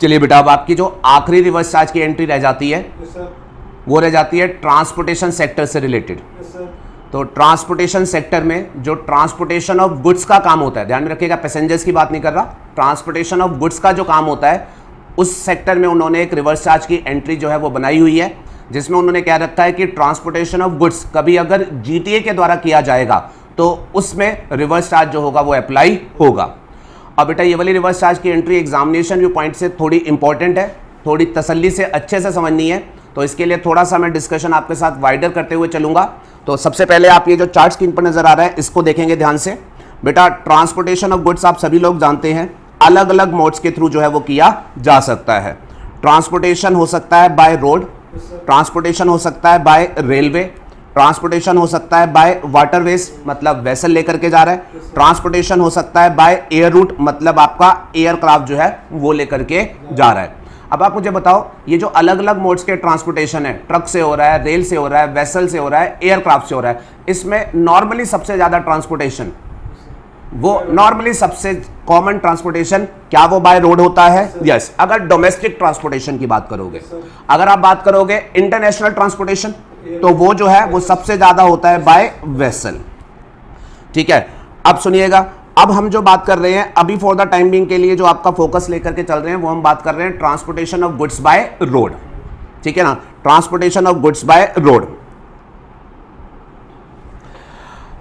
चलिए बेटा, अब आपकी जो आखिरी रिवर्स चार्ज की एंट्री रह जाती है वो रह जाती है ट्रांसपोर्टेशन सेक्टर से रिलेटेड। तो ट्रांसपोर्टेशन सेक्टर में जो ट्रांसपोर्टेशन ऑफ गुड्स का काम होता है, ध्यान में रखिएगा, पैसेंजर्स की बात नहीं कर रहा, ट्रांसपोर्टेशन ऑफ गुड्स का जो काम होता है उस सेक्टर में उन्होंने एक रिवर्स चार्ज की एंट्री जो है वो बनाई हुई है, जिसमें उन्होंने क्या रखा है कि ट्रांसपोर्टेशन ऑफ गुड्स कभी अगर जीटीए के द्वारा किया जाएगा तो उसमें रिवर्स चार्ज जो होगा वो अप्लाई होगा। अब बेटा ये वाली रिवर्स चार्ज की एंट्री एग्जामिनेशन व्यू पॉइंट से थोड़ी इंपॉर्टेंट है, थोड़ी तसल्ली से अच्छे से समझनी है, तो इसके लिए थोड़ा सा मैं डिस्कशन आपके साथ वाइडर करते हुए चलूंगा। तो सबसे पहले आप ये जो चार्ट स्क्रीन पर नजर आ रहा है इसको देखेंगे ध्यान से। बेटा ट्रांसपोर्टेशन ऑफ गुड्स आप सभी लोग जानते हैं अलग अलग मोड्स के थ्रू जो है वो किया जा सकता है। ट्रांसपोर्टेशन हो सकता है बाय रोड, ट्रांसपोर्टेशन हो सकता है बाय रेलवे, ट्रांसपोर्टेशन हो सकता है बाय वाटरवेज मतलब वेसल लेकर के जा रहा है, ट्रांसपोर्टेशन हो सकता है बाय एयर रूट मतलब आपका एयरक्राफ्ट जो है वो लेकर के जा रहा है। अब आप मुझे बताओ ये जो अलग अलग मोड्स के ट्रांसपोर्टेशन है, ट्रक से हो रहा है, रेल से हो रहा है, वेसल से हो रहा है, एयरक्राफ्ट से हो रहा है, इसमें नॉर्मली सबसे ज्यादा ट्रांसपोर्टेशन वो नॉर्मली सबसे कॉमन ट्रांसपोर्टेशन क्या वो बाय रोड होता है? यस। अगर डोमेस्टिक ट्रांसपोर्टेशन की बात करोगे, अगर आप बात करोगे इंटरनेशनल ट्रांसपोर्टेशन तो वो जो है वो सबसे ज्यादा होता है बाय वेसल। ठीक है, अब सुनिएगा, अब हम जो बात कर रहे हैं अभी फॉर द टाइम बिंग के लिए जो आपका फोकस लेकर के चल रहे हैं वो हम बात कर रहे हैं transportation of goods by road. ठीक है ना, transportation of goods by road.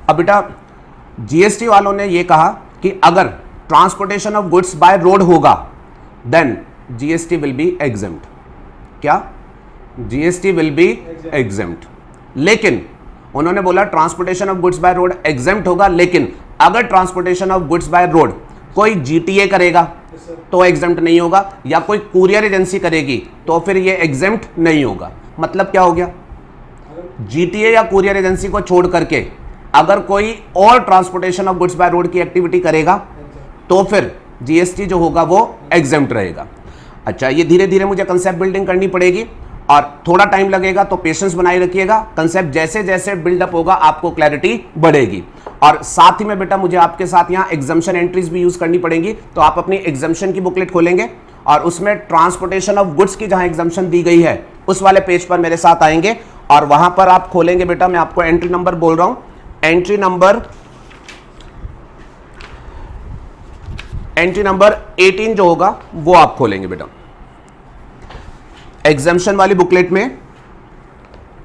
अब बेटा जीएसटी वालों ने ये कहा कि अगर transportation of goods by road होगा then GST will be exempt. क्या? GST will be exempt. लेकिन उन्होंने बोला transportation of goods by road exempt होगा, लेकिन अगर transportation of goods by road कोई जीटीए करेगा तो एग्जेम्प्ट नहीं होगा, या कोई कुरियर एजेंसी करेगी तो फिर ये एग्जेम्प्ट नहीं होगा। मतलब क्या हो गया? जीटीए या कुरियर एजेंसी को छोड़ करके अगर कोई और transportation of goods by road की एक्टिविटी करेगा तो फिर जीएसटी जो होगा वो एग्जेम्प्ट रहेगा। अच्छा, ये धीरे धीरे मुझे कंसेप्ट बिल्डिंग करनी पड़ेगी और थोड़ा टाइम लगेगा, तो पेशेंस बनाए रखिएगा। कंसेप्ट जैसे जैसे बिल्डअप होगा आपको क्लैरिटी बढ़ेगी। और साथ ही में बेटा मुझे आपके साथ यहाँ एग्जाम्शन एंट्रीज भी यूज करनी पड़ेंगी, तो आप अपनी एग्जाम्शन की बुकलेट खोलेंगे और उसमें ट्रांसपोर्टेशन ऑफ गुड्स की जहां एग्जाम्शन दी गई है उस वाले पेज पर मेरे साथ आएंगे और वहां पर आप खोलेंगे। बेटा मैं आपको एंट्री नंबर बोल रहा हूं, एंट्री नंबर 18 जो होगा वो आप खोलेंगे। बेटा एग्जाम्शन वाली बुकलेट में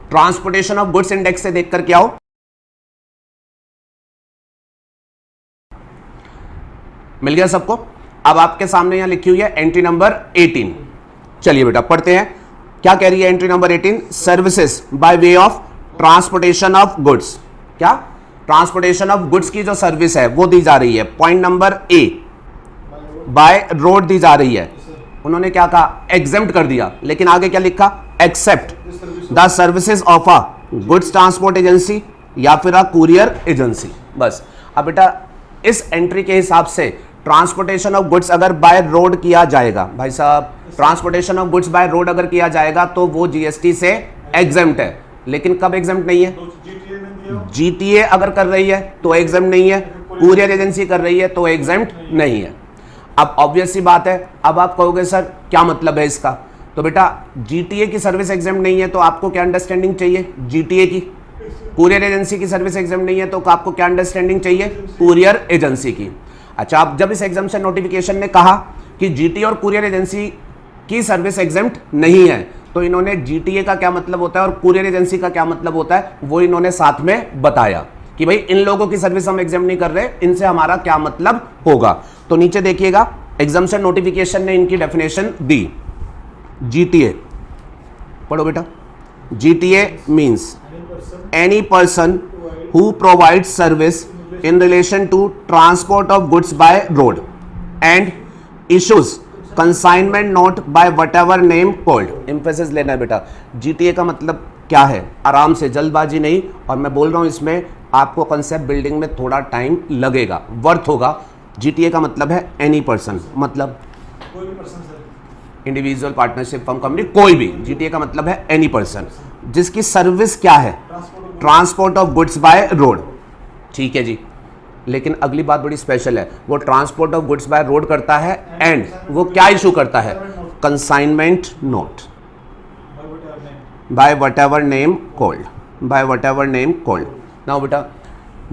ट्रांसपोर्टेशन ऑफ गुड्स इंडेक्स से देख करके आओ। मिल गया सबको? अब आपके सामने यहां लिखी हुई है एंट्री नंबर 18। चलिए बेटा पढ़ते हैं, क्या कह रही है entry number 18? Services by way of transportation of goods. क्या? ट्रांसपोर्टेशन ऑफ गुड्स की जो सर्विस है वो दी जा रही है, point number A, by road दी जा रही है। उन्होंने क्या कहा? एग्जेम्प्ट कर दिया, लेकिन आगे क्या लिखा? Except the services of a goods transport agency या फिर अ कुरियर एजेंसी। बस। अब बेटा इस एंट्री के हिसाब से ट्रांसपोर्टेशन ऑफ गुड्स अगर बाय रोड किया जाएगा, भाई साहब transportation of goods by road अगर किया जाएगा तो वो जीएसटी से एग्जेम्प्ट है। लेकिन कब एग्जेम्प्ट नहीं है? जीटीए अगर कर रही है तो एग्जेम्प्ट नहीं है, कुरियर एजेंसी कर रही है तो एग्जेम्प्ट नहीं है। अब ऑब्वियस सी बात है, अब आप कहोगे सर क्या मतलब है इसका? तो बेटा जीटीए की सर्विस एग्जाम नहीं है तो आपको क्या अंडरस्टैंडिंग चाहिए? जीटीए की। कुरियर एजेंसी की सर्विस एग्जाम नहीं है तो आपको क्या अंडरस्टैंडिंग चाहिए? कुरियर एजेंसी की। अच्छा, अब जब इस एग्जामिशन नोटिफिकेशन ने कहा कि जीटीए और कुरियर एजेंसी की सर्विस एग्जेम्प्ट नहीं है, तो इन्होंने जीटीए का क्या मतलब होता है और कुरियर एजेंसी का क्या मतलब होता है वो इन्होंने साथ में बताया कि भाई इन लोगों की सर्विस हम एग्जाम नहीं कर रहे, इनसे हमारा क्या मतलब होगा। तो नीचे देखिएगा एग्जामिशन नोटिफिकेशन ने इनकी डेफिनेशन दी। जीटीए पढ़ो बेटा। GTA means any person who provides service in relation to transport of goods by road and issues consignment note by whatever name called। emphasis लेना है बेटा। GTA का मतलब क्या है? आराम से, जल्दबाजी नहीं, और मैं बोल रहा हूं इसमें आपको कंसेप्ट बिल्डिंग में थोड़ा टाइम लगेगा, वर्थ होगा। GTA का मतलब है एनी पर्सन, मतलब कोई भी person, individual, partnership, firm, company, कोई भी। GTA का मतलब है एनी पर्सन जिसकी सर्विस क्या है? Transport of goods by road. ठीक है जी, लेकिन अगली बात बड़ी स्पेशल है, वो transport of goods by road करता है एंड वो क्या इशू करता है? consignment note by whatever name called. Now बेटा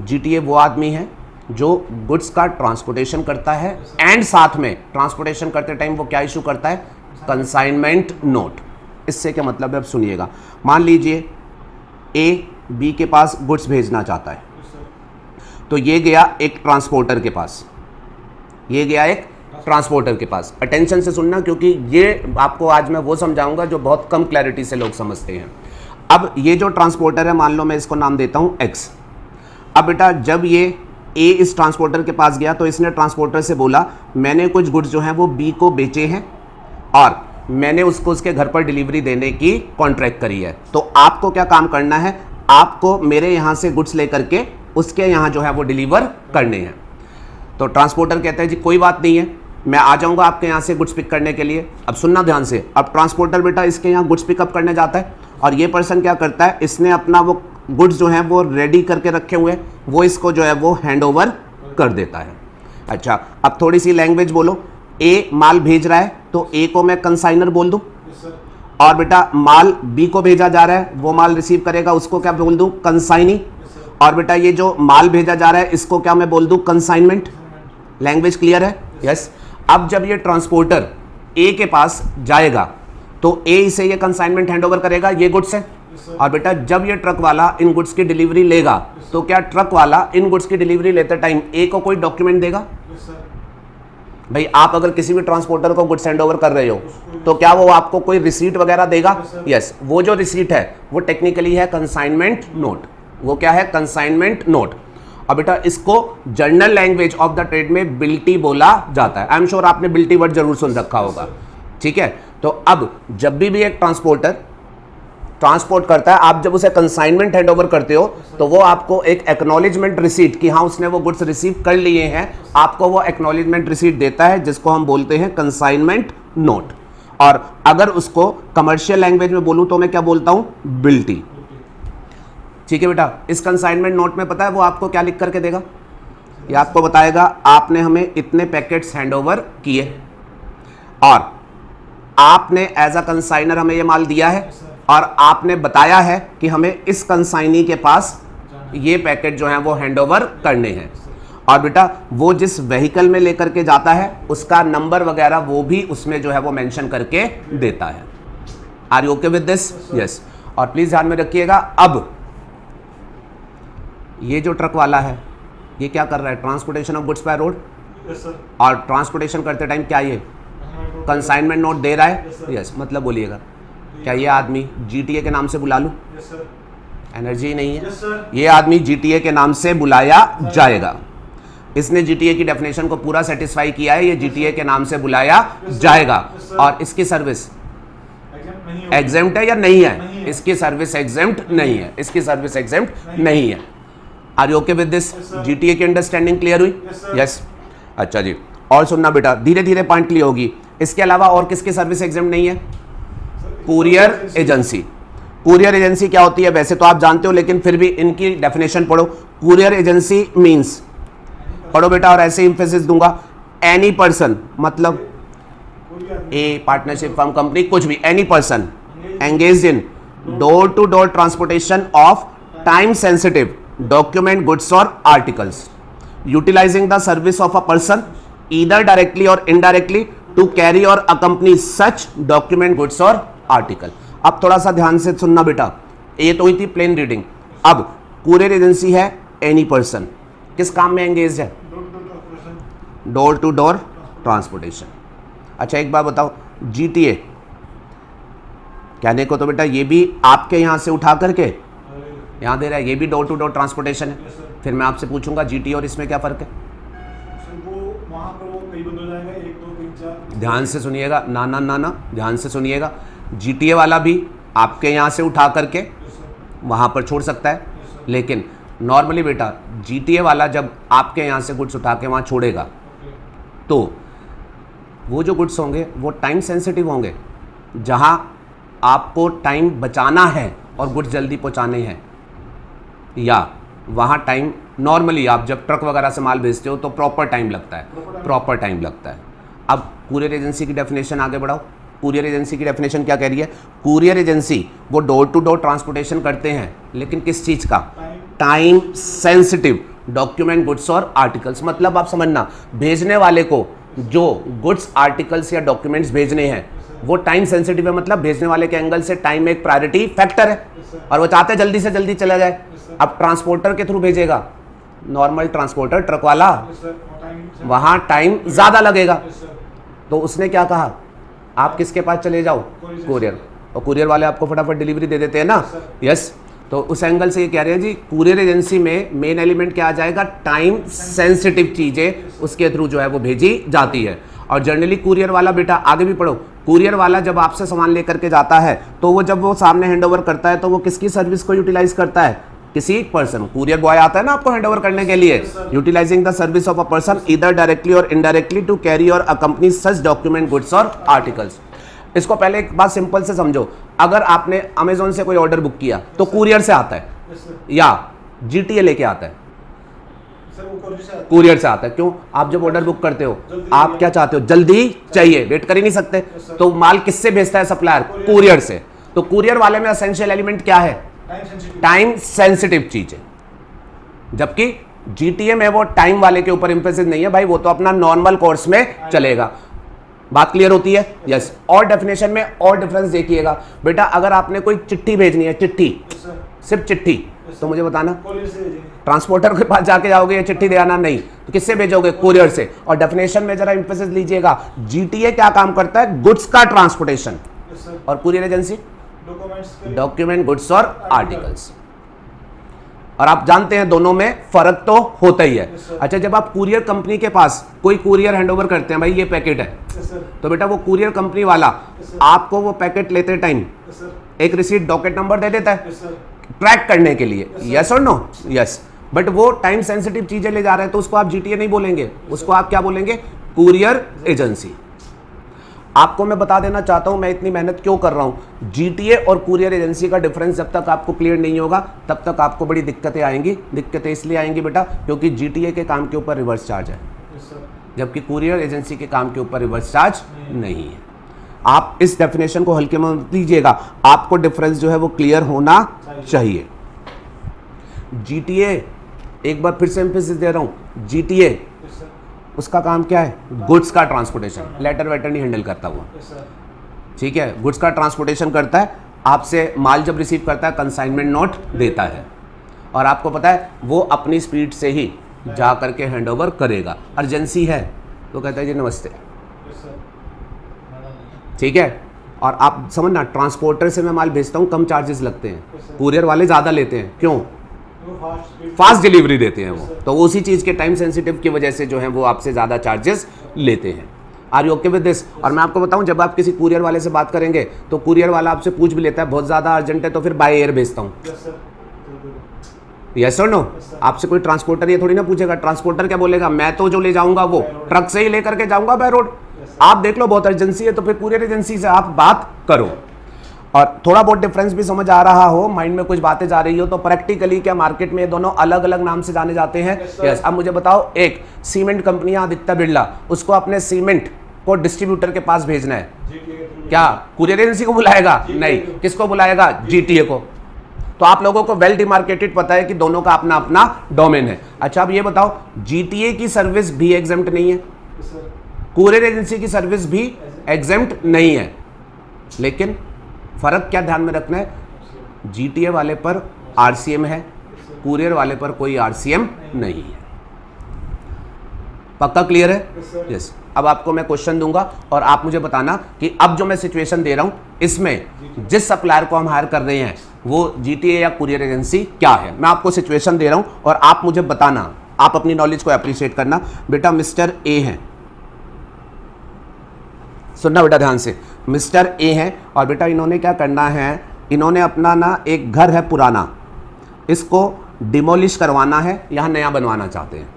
GTA वो आदमी है जो गुड्स का ट्रांसपोर्टेशन करता है एंड साथ में ट्रांसपोर्टेशन करते टाइम वो क्या इशू करता है, कंसाइनमेंट नोट। इससे क्या मतलब है, अब सुनिएगा। मान लीजिए ए बी के पास गुड्स भेजना चाहता है, तो ये गया एक ट्रांसपोर्टर के पास, अटेंशन से सुनना, क्योंकि ये आपको आज मैं वो समझाऊंगा जो बहुत कम क्लैरिटी से लोग समझते हैं। अब ये जो ट्रांसपोर्टर है, मान लो मैं इसको नाम देता हूं एक्स। अब बेटा जब ये ए इस ट्रांसपोर्टर के पास गया तो इसने ट्रांसपोर्टर से बोला मैंने कुछ गुड्स जो हैं वो बी को बेचे हैं और मैंने उसको उसके घर पर डिलीवरी देने की कॉन्ट्रैक्ट करी है। तो आपको क्या काम करना है, आपको मेरे यहाँ से गुड्स लेकर के उसके यहाँ जो है वो डिलीवर करने हैं। तो ट्रांसपोर्टर कहता है जी कोई बात नहीं है, मैं आ जाऊँगा आपके यहाँ से गुड्स पिक करने के लिए। अब सुनना ध्यान से, अब ट्रांसपोर्टर बेटा इसके यहाँ गुड्स पिकअप करने जाता है और ये पर्सन क्या करता है, इसने अपना वो गुड्स जो हैं वो रेडी करके रखे हुए हैं, वो इसको जो है वो हैंड ओवर कर देता है। अच्छा, अब थोड़ी सी लैंग्वेज बोलो। ए माल भेज रहा है तो ए को मैं कंसाइनर बोल दूं, और बेटा माल बी को भेजा जा रहा है, वो माल रिसीव करेगा, उसको क्या बोल दूं, कंसाइनी। और बेटा ये जो माल भेजा जा रहा है इसको क्या मैं बोल दूं, कंसाइनमेंट। लैंग्वेज क्लियर है? यस। अब जब ये ट्रांसपोर्टर ए के पास जाएगा तो ए इसे ये कंसाइनमेंट हैंड ओवर करेगा, ये गुड्स है। और बेटा जब ये ट्रक वाला इन गुड्स की डिलीवरी लेगा तो क्या ट्रक वाला इन गुड्स की डिलीवरी लेते टाइम ए को कोई डॉक्यूमेंट देगा? भाई आप अगर किसी भी ट्रांसपोर्टर को गुड्स हैंड ओवर कर रहे हो तो क्या वो आपको कोई रिसीट वगैरह देगा? यस। वो जो रिसीट है वो टेक्निकली है कंसाइनमेंट नोट। वो क्या है, कंसाइनमेंट नोट। अब बेटा इसको journal language of the trade में बिल्टी बोला जाता है। आई एम श्योर आपने बिल्टी वर्ड जरूर सुन रखा होगा, ठीक है। तो अब जब भी एक ट्रांसपोर्टर ट्रांसपोर्ट करता है, आप जब उसे कंसाइनमेंट हैंड ओवर करते हो तो वो आपको एक एक्नॉलेजमेंट रिसीट कि हाँ उसने वो गुड्स रिसीव कर लिए हैं, आपको वो एक्नॉलेजमेंट रिसीट देता है, जिसको हम बोलते हैं कंसाइनमेंट नोट। और अगर उसको कमर्शियल लैंग्वेज में बोलूं तो मैं क्या बोलता हूं, बिल्टी। ठीक है बेटा, इस कंसाइनमेंट नोट में पता है वो आपको क्या लिख करके देगा, ये आपको बताएगा आपने हमें इतने पैकेट्स हैंड ओवर किए और आपने एज अ कंसाइनर हमें ये माल दिया है और आपने बताया है कि हमें इस कंसाइनी के पास ये पैकेट जो है वो हैंड ओवर करने हैं। और बेटा वो जिस व्हीकल में लेकर के जाता है उसका नंबर वगैरह वो भी उसमें जो है वो मेंशन करके देता है। Are you okay with this? Yes. और प्लीज ध्यान में रखिएगा, अब ये जो ट्रक वाला है ये क्या कर रहा है, transportation of goods by road. और ट्रांसपोर्टेशन करते टाइम क्या ये कंसाइनमेंट नोट दे रहा है? यस। मतलब बोलिएगा क्या ये आदमी GTA के नाम से बुला लूं? एनर्जी नहीं है, ये आदमी GTA के नाम से बुलाया जाएगा। इसने GTA की डेफिनेशन को पूरा सेटिस्फाई किया है, ये GTA के नाम से बुलाया जाएगा। और इसकी सर्विस एग्जेम्प्ट है या नहीं है? इसकी सर्विस एग्जेम्प्ट नहीं है, इसकी सर्विस एग्जेम्प्ट नहीं है। Are you okay with this? GTA की अंडरस्टैंडिंग क्लियर हुई? यस। अच्छा जी, और सुनना बेटा, धीरे धीरे पॉइंट क्लियर होगी। इसके अलावा और किसकी सर्विस एग्जेम्प्ट नहीं है? Courier agency. कुरियर एजेंसी क्या होती है वैसे तो आप जानते हो, लेकिन फिर भी इनकी डेफिनेशन पढ़ो। कुरियर एजेंसी मींस, पढ़ो बेटा और ऐसे इंफेसिस दूंगा, एनी पर्सन, मतलब ए पार्टनरशिप फर्म कंपनी कुछ भी, any person engaged in door to door transportation of time sensitive document goods or articles utilising the service of a person either directly or indirectly to carry or accompany such document goods or article. अब थोड़ा सा ध्यान से सुनना बेटा, ये तो हुई थी प्लेन रीडिंग। अब कुरियर एजेंसी है एनी पर्सन, किस काम में एंगेज है? Door to door transportation. अच्छा एक बात बताओ, GTA कहने को तो बेटा ये भी आपके यहाँ से उठा करके यहाँ दे रहा है, ये भी डोर टू डोर ट्रांसपोर्टेशन है। फिर मैं आपसे पूछूंगा GTA और इसमें क्या फर्क है? ध्यान से सुनिएगा, ना ना ना ना, ध्यान से सुनिएगा। GTA वाला भी आपके यहाँ से उठा करके वहाँ पर छोड़ सकता है, लेकिन नॉर्मली बेटा GTA वाला जब आपके यहाँ से गुड्स उठा के वहाँ छोड़ेगा तो वो जो गुड्स होंगे वो टाइम सेंसिटिव होंगे, जहाँ आपको टाइम बचाना है और गुड्स जल्दी पहुँचाने हैं, या वहाँ टाइम नॉर्मली आप जब ट्रक वगैरह से माल भेजते हो तो प्रॉपर टाइम लगता है, प्रॉपर टाइम लगता है। अब कुरियर एजेंसी की डेफिनेशन आगे बढ़ाओ। कुरियर एजेंसी की डेफिनेशन क्या कह रही है? कुरियर एजेंसी वो डोर टू डोर ट्रांसपोर्टेशन करते हैं, लेकिन किस चीज़ का? Time sensitive document, goods or articles. मतलब आप समझना, भेजने वाले को जो गुड्स, आर्टिकल्स या डॉक्यूमेंट्स भेजने हैं वो टाइम सेंसिटिव है, मतलब भेजने वाले के एंगल से टाइम एक प्रायोरिटी फैक्टर है और वो चाहते हैं जल्दी से जल्दी चला जाए। अब ट्रांसपोर्टर के थ्रू भेजेगा, नॉर्मल ट्रांसपोर्टर ट्रक वाला, वहां टाइम ज़्यादा लगेगा। तो उसने क्या कहा, आप किसके पास चले जाओ? कुरियर, और कुरियर वाले आपको फटाफट डिलीवरी दे देते हैं ना। यस, तो उस एंगल से ये कह रहे हैं जी, कुरियर एजेंसी में मेन एलिमेंट क्या आ जाएगा? टाइम सेंसिटिव चीज़ें उसके थ्रू जो है वो भेजी जाती है। और जनरली कुरियर वाला, बेटा आगे भी पढ़ो, कुरियर वाला जब आपसे सामान लेकर के जाता है तो वो जब वो सामने हैंडओवर करता है तो वो किसकी सर्विस को यूटिलाइज करता है? किसी पर्सन, कुरियर बॉय आता है ना आपको हैंडओवर करने के लिए, utilising the service of a person either directly or indirectly to carry or accompany such document, goods or articles. इसको पहले एक बात सिंपल से समझो, अगर आपने अमेजोन से कोई ऑर्डर बुक किया तो कुरियर से आता है या जीटीए लेके आता है? कुरियर से आता है। क्यों? आप जब ऑर्डर बुक करते हो आप क्या चाहते हो? जल्दी चाहिए, वेट कर ही नहीं सकते, तो माल किससे भेजता है सप्लायर? कुरियर से। तो कुरियर वाले में एसेंशियल एलिमेंट क्या है? टाइम सेंसिटिव चीज है, जबकि जीटीए में वो टाइम वाले के ऊपर इंफेसिस नहीं है भाई, वो तो अपना नॉर्मल कोर्स में चलेगा। बात क्लियर होती है? यस। और डेफिनेशन में और डिफरेंस देखिएगा बेटा, अगर आपने कोई चिट्ठी भेजनी है, चिट्ठी, सिर्फ चिट्ठी, तो मुझे बताना, ट्रांसपोर्टर के पास जाके जाओगे या चिट्ठी दे आना? नहीं, तो किससे भेजोगे? कुरियर से। और डेफिनेशन में जरा इंफेसिस लीजिएगा, जीटीए क्या काम करता है? गुड्स का ट्रांसपोर्टेशन, और courier agency document, goods or articles. और आप जानते हैं दोनों में फर्क तो होता ही है। अच्छा, जब आप कुरियर कंपनी के पास कोई कुरियर हैंडओवर करते हैं, भाई ये पैकेट है, तो बेटा वो कुरियर कंपनी वाला आपको वो पैकेट लेते टाइम एक रिसीट, डॉकेट नंबर दे देता है ट्रैक करने के लिए। यस और नो? यस। बट वो टाइम सेंसिटिव चीजें ले जा रहे हैं तो उसको आप जीटीए नहीं बोलेंगे, उसको आप क्या बोलेंगे? Courier agency. आपको मैं बता देना चाहता हूं मैं इतनी मेहनत क्यों कर रहा हूं। जीटीए और कुरियर एजेंसी का डिफरेंस जब तक आपको क्लियर नहीं होगा तब तक आपको बड़ी दिक्कतें आएंगी। दिक्कतें इसलिए आएंगी बेटा क्योंकि जीटीए के काम के ऊपर रिवर्स चार्ज है, जबकि कुरियर एजेंसी के काम के ऊपर रिवर्स चार्ज नहीं है। आप इस डेफिनेशन को हल्के में मत लीजिएगा, आपको डिफरेंस जो है वो क्लियर होना चाहिए। जीटीए, एक बार फिर से एम्फेसिस दे रहा हूं, जीटीए उसका काम क्या है? गुड्स का ट्रांसपोर्टेशन, लेटर वेटर नहीं हैंडल करता हुआ, ठीक है, गुड्स का ट्रांसपोर्टेशन करता है। आपसे माल जब रिसीव करता है कंसाइनमेंट नोट देता है, और आपको पता है वो अपनी स्पीड से ही जा करके हैंडओवर करेगा। अर्जेंसी है तो कहता है जी नमस्ते, ठीक है। और आप समझना, ट्रांसपोर्टर से मैं माल भेजता हूँ कम चार्जेस लगते हैं, कुरियर वाले ज़्यादा लेते हैं। क्यों? फास्ट डिलीवरी देते हैं वो, तो उसी चीज़ के टाइम सेंसिटिव की वजह से जो है वो आपसे ज़्यादा चार्जेस लेते हैं। Are you okay with this? और मैं आपको बताऊं, जब आप किसी कुरियर वाले से बात करेंगे तो कुरियर वाला आपसे पूछ भी लेता है बहुत ज़्यादा अर्जेंट है तो फिर बाय एयर भेजता हूँ। यस और नो? आपसे कोई ट्रांसपोर्टर ये थोड़ी ना पूछेगा, ट्रांसपोर्टर क्या बोलेगा? मैं तो जो ले जाऊंगा वो ट्रक से ही लेकर के जाऊंगा बाय रोड। आप देख लो बहुत अर्जेंसी है तो फिर कुरियर एजेंसी से आप बात करो। और थोड़ा बहुत डिफरेंस भी समझ आ रहा हो, माइंड में कुछ बातें जा रही हो, तो प्रैक्टिकली क्या मार्केट में दोनों अलग अलग नाम से जाने जाते हैं? यस। अब मुझे बताओ, एक सीमेंट कंपनी आदित्य बिरला, उसको अपने सीमेंट को डिस्ट्रीब्यूटर के पास भेजना है, क्या कुरियर एजेंसी को बुलाएगा? नहीं। किसको बुलाएगा? जीटीए को। तो आप लोगों को वेल डिमार्केटेड पता है कि दोनों का अपना अपना डोमेन है। अच्छा, अब ये बताओ, जीटीए की सर्विस भी एग्जेम्प्ट नहीं है, कुरियर एजेंसी की सर्विस भी एग्जेम्प्ट नहीं है, लेकिन फर्क क्या ध्यान में रखना है? जीटीए वाले पर आरसीएम है, कुरियर वाले पर कोई आरसीएम नहीं है। पक्का क्लियर है? यस। अब आपको मैं क्वेश्चन दूंगा और आप मुझे बताना कि अब जो मैं सिचुएशन दे रहा हूं इसमें जिस सप्लायर को हम हायर कर रहे हैं वो जीटीए या कुरियर एजेंसी क्या है। मैं आपको सिचुएशन दे रहा हूं और आप मुझे बताना, आप अपनी नॉलेज को अप्रिशिएट करना। बेटा मिस्टर ए है, सुनना बेटा ध्यान से, मिस्टर ए है और बेटा इन्होंने क्या करना है, इन्होंने अपना ना एक घर है पुराना, इसको डिमोलिश करवाना है, यहाँ नया बनवाना चाहते हैं,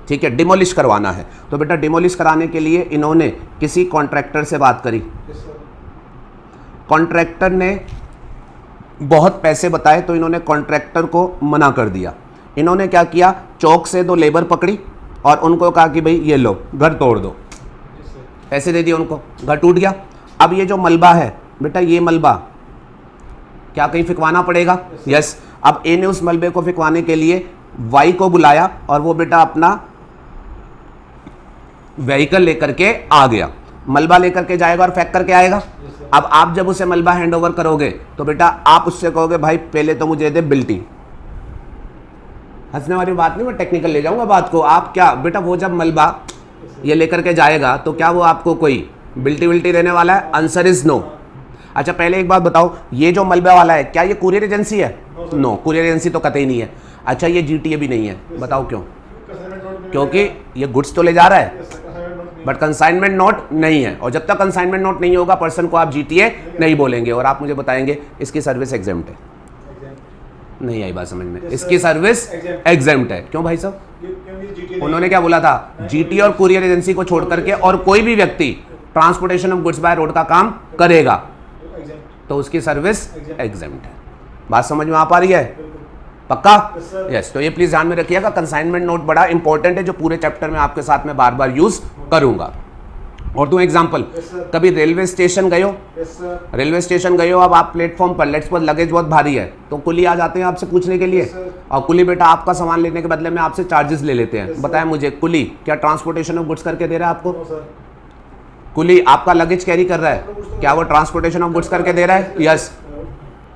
ठीक है, डिमोलिश करवाना है। तो बेटा डिमोलिश कराने के लिए इन्होंने किसी कॉन्ट्रैक्टर से बात करी, कॉन्ट्रैक्टर ने बहुत पैसे बताए तो इन्होंने कॉन्ट्रैक्टर को मना कर दिया। इन्होंने क्या किया, चौक से 2 लेबर पकड़ी और उनको कहा कि भाई ये लो घर तोड़ दो, पैसे दे दिए उनको, घर टूट गया। अब ये जो मलबा है बेटा, ये मलबा क्या कहीं फिकवाना पड़ेगा? यस। अब ए ने उस मलबे को फिकवाने के लिए वाई को बुलाया और वो बेटा अपना व्हीकल लेकर के आ गया, मलबा लेकर के जाएगा और फेंक करके आएगा। अब आप जब उसे मलबा हैंड ओवर करोगे तो बेटा आप उससे कहोगे भाई पहले तो मुझे दे बिल्टी। हंसने वाली बात नहीं, मैं टेक्निकल ले जाऊंगा बात को। आप क्या बेटा, वो जब मलबा ये लेकर के जाएगा तो क्या वो आपको कोई बिल्टी विल्टी देने वाला है? Answer is no. अच्छा पहले एक बात बताओ, ये जो मलबा वाला है क्या ये कुरियर एजेंसी है? नो, कुरियर एजेंसी तो कतई नहीं है। अच्छा ये जीटीए भी नहीं है, बताओ क्यों? क्योंकि ये गुड्स तो ले जा रहा है बट कंसाइनमेंट नोट नहीं है, और जब तक कंसाइनमेंट नोट नहीं होगा पर्सन को आप जीटीए नहीं बोलेंगे। और आप मुझे बताएंगे इसकी सर्विस एग्जेम्प्ट है। नहीं आई बात समझ में? इसकी सर्विस एग्जेम्प्ट है। क्यों भाई साहब? उन्होंने क्या बोला था? जीटीए और कुरियर एजेंसी को छोड़ करके और कोई भी व्यक्ति transportation of goods by road का काम करेगा तो उसकी सर्विस एग्जेम्प्ट है। बात समझ में आ पा रही है? पक्का? यस। तो ये प्लीज ध्यान में रखिएगा, कंसाइनमेंट नोट बड़ा इंपॉर्टेंट है जो पूरे चैप्टर में आपके साथ में बार बार यूज करूंगा। और दूं एग्जांपल, कभी रेलवे स्टेशन गए हो? रेलवे स्टेशन गए हो, अब आप प्लेटफॉर्म पर, लेट्स सपोज लगेज बहुत भारी है तो कुली आ जाते हैं आपसे पूछने के लिए, और कुली बेटा आपका सामान लेने के बदले में आपसे चार्जेस ले लेते हैं। बताएं मुझे, कुली क्या ट्रांसपोर्टेशन ऑफ गुड्स करके दे रहा है आपको? कुली आपका लगेज कैरी कर रहा है, क्या वो ट्रांसपोर्टेशन ऑफ गुड्स करके दे रहा है? यस।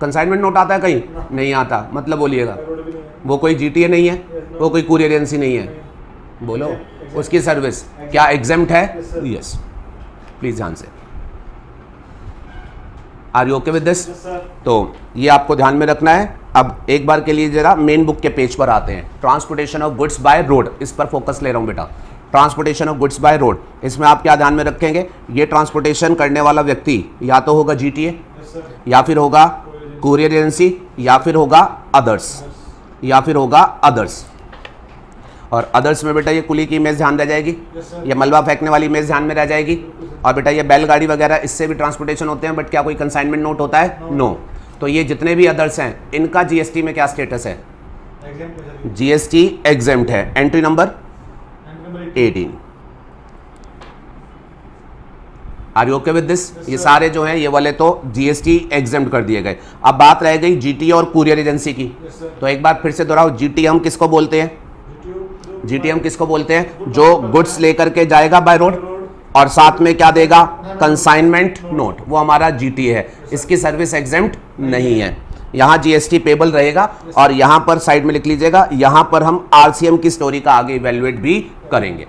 कंसाइनमेंट नोट आता है कहीं? नहीं आता। मतलब बोलिएगा, वो कोई जीटीए नहीं है, वो कोई कुरियर एजेंसी नहीं है। बोलो, उसकी सर्विस क्या एग्जेम्प्ट है? यस। प्लीज ध्यान से, are you okay with this? तो ये आपको ध्यान में रखना है। अब एक बार के लिए जरा मेन बुक के पेज पर आते हैं। Transportation of goods by road, इस पर फोकस ले रहा हूं बेटा। Transportation of goods by road, इसमें आप क्या ध्यान में रखेंगे? ये ट्रांसपोर्टेशन करने वाला व्यक्ति या तो होगा जीटीए, या फिर होगा कुरियर एजेंसी, या फिर होगा अदर्स, या फिर होगा अदर्स। और अदर्स में बेटा ये कुली की इमेज ध्यान रह जाएगी, ये मलबा फेंकने वाली इमेज ध्यान में रह जाएगी, और बेटा ये बैलगाड़ी वगैरह इससे भी ट्रांसपोर्टेशन होते हैं, बट क्या कोई कंसाइनमेंट नोट होता है? नो। तो ये जितने भी अदर्स हैं इनका जीएसटी में क्या स्टेटस है? जीएसटी एग्जेम्प्ट है। Entry number 18। Are you okay with this? ये सारे जो हैं ये वाले तो जीएसटी एग्जेम्प्ट कर दिए गए। अब बात रह गई जीटीए और कुरियर एजेंसी की। तो एक बार फिर से दोहराओ, जीटीए हम किसको बोलते हैं? जीटीए हम किसको बोलते हैं? जो गुड्स लेकर के जाएगा बाय रोड और साथ में क्या देगा? कंसाइनमेंट नोट, वो हमारा जीटीए है। इसकी सर्विस एग्जेम्प्ट नहीं है। यहाँ जीएसटी पेबल रहेगा और यहाँ पर साइड में लिख लीजिएगा, यहाँ पर हम आरसीएम की स्टोरी का आगे इवेल्युएट भी करेंगे।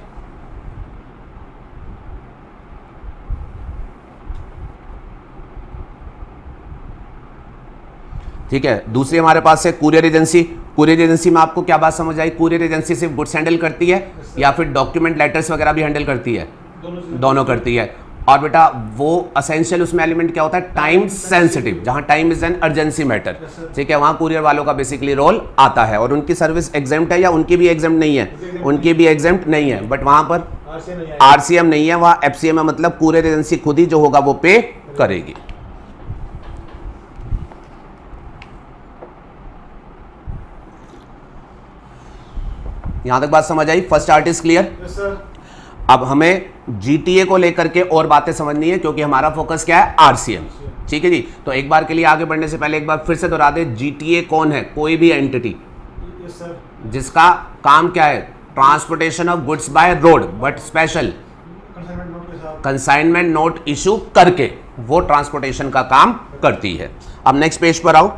ठीक है। दूसरी हमारे पास है कुरियर एजेंसी। कुरियर एजेंसी में आपको क्या बात समझ आई? कुरियर एजेंसी सिर्फ गुड्स हैंडल करती है या फिर डॉक्यूमेंट लेटर्स वगैरह भी हैंडल करती है? दोनों करती है। और बेटा वो असेंशियल उसमें एलिमेंट क्या होता है? टाइम सेंसिटिव, जहां time is an urgency matter. ठीक है, वहां कुरियर वालों का बेसिकली रोल आता है। और उनकी सर्विस एग्जेम्प्ट है या उनकी भी एग्जेम्प्ट नहीं है? उनकी भी एग्जेम्प्ट नहीं है, बट वहां पर आरसीएम नहीं है, वहां एफसीएम है, मतलब कुरियर एजेंसी खुद ही जो होगा वो पे करेगी। यहां तक बात समझ आई? First art is clear? अब हमें जीटीए को लेकर के और बातें समझनी है क्योंकि हमारा फोकस क्या है? आरसीएम। ठीक है जी। तो एक बार के लिए आगे बढ़ने से पहले एक बार फिर से दोहरा दे, जीटीए कौन है? कोई भी एंटिटी जिसका काम क्या है? Transportation of goods by road, but special consignment note issue करके वो ट्रांसपोर्टेशन का काम करती है। अब नेक्स्ट पेज पर आओ।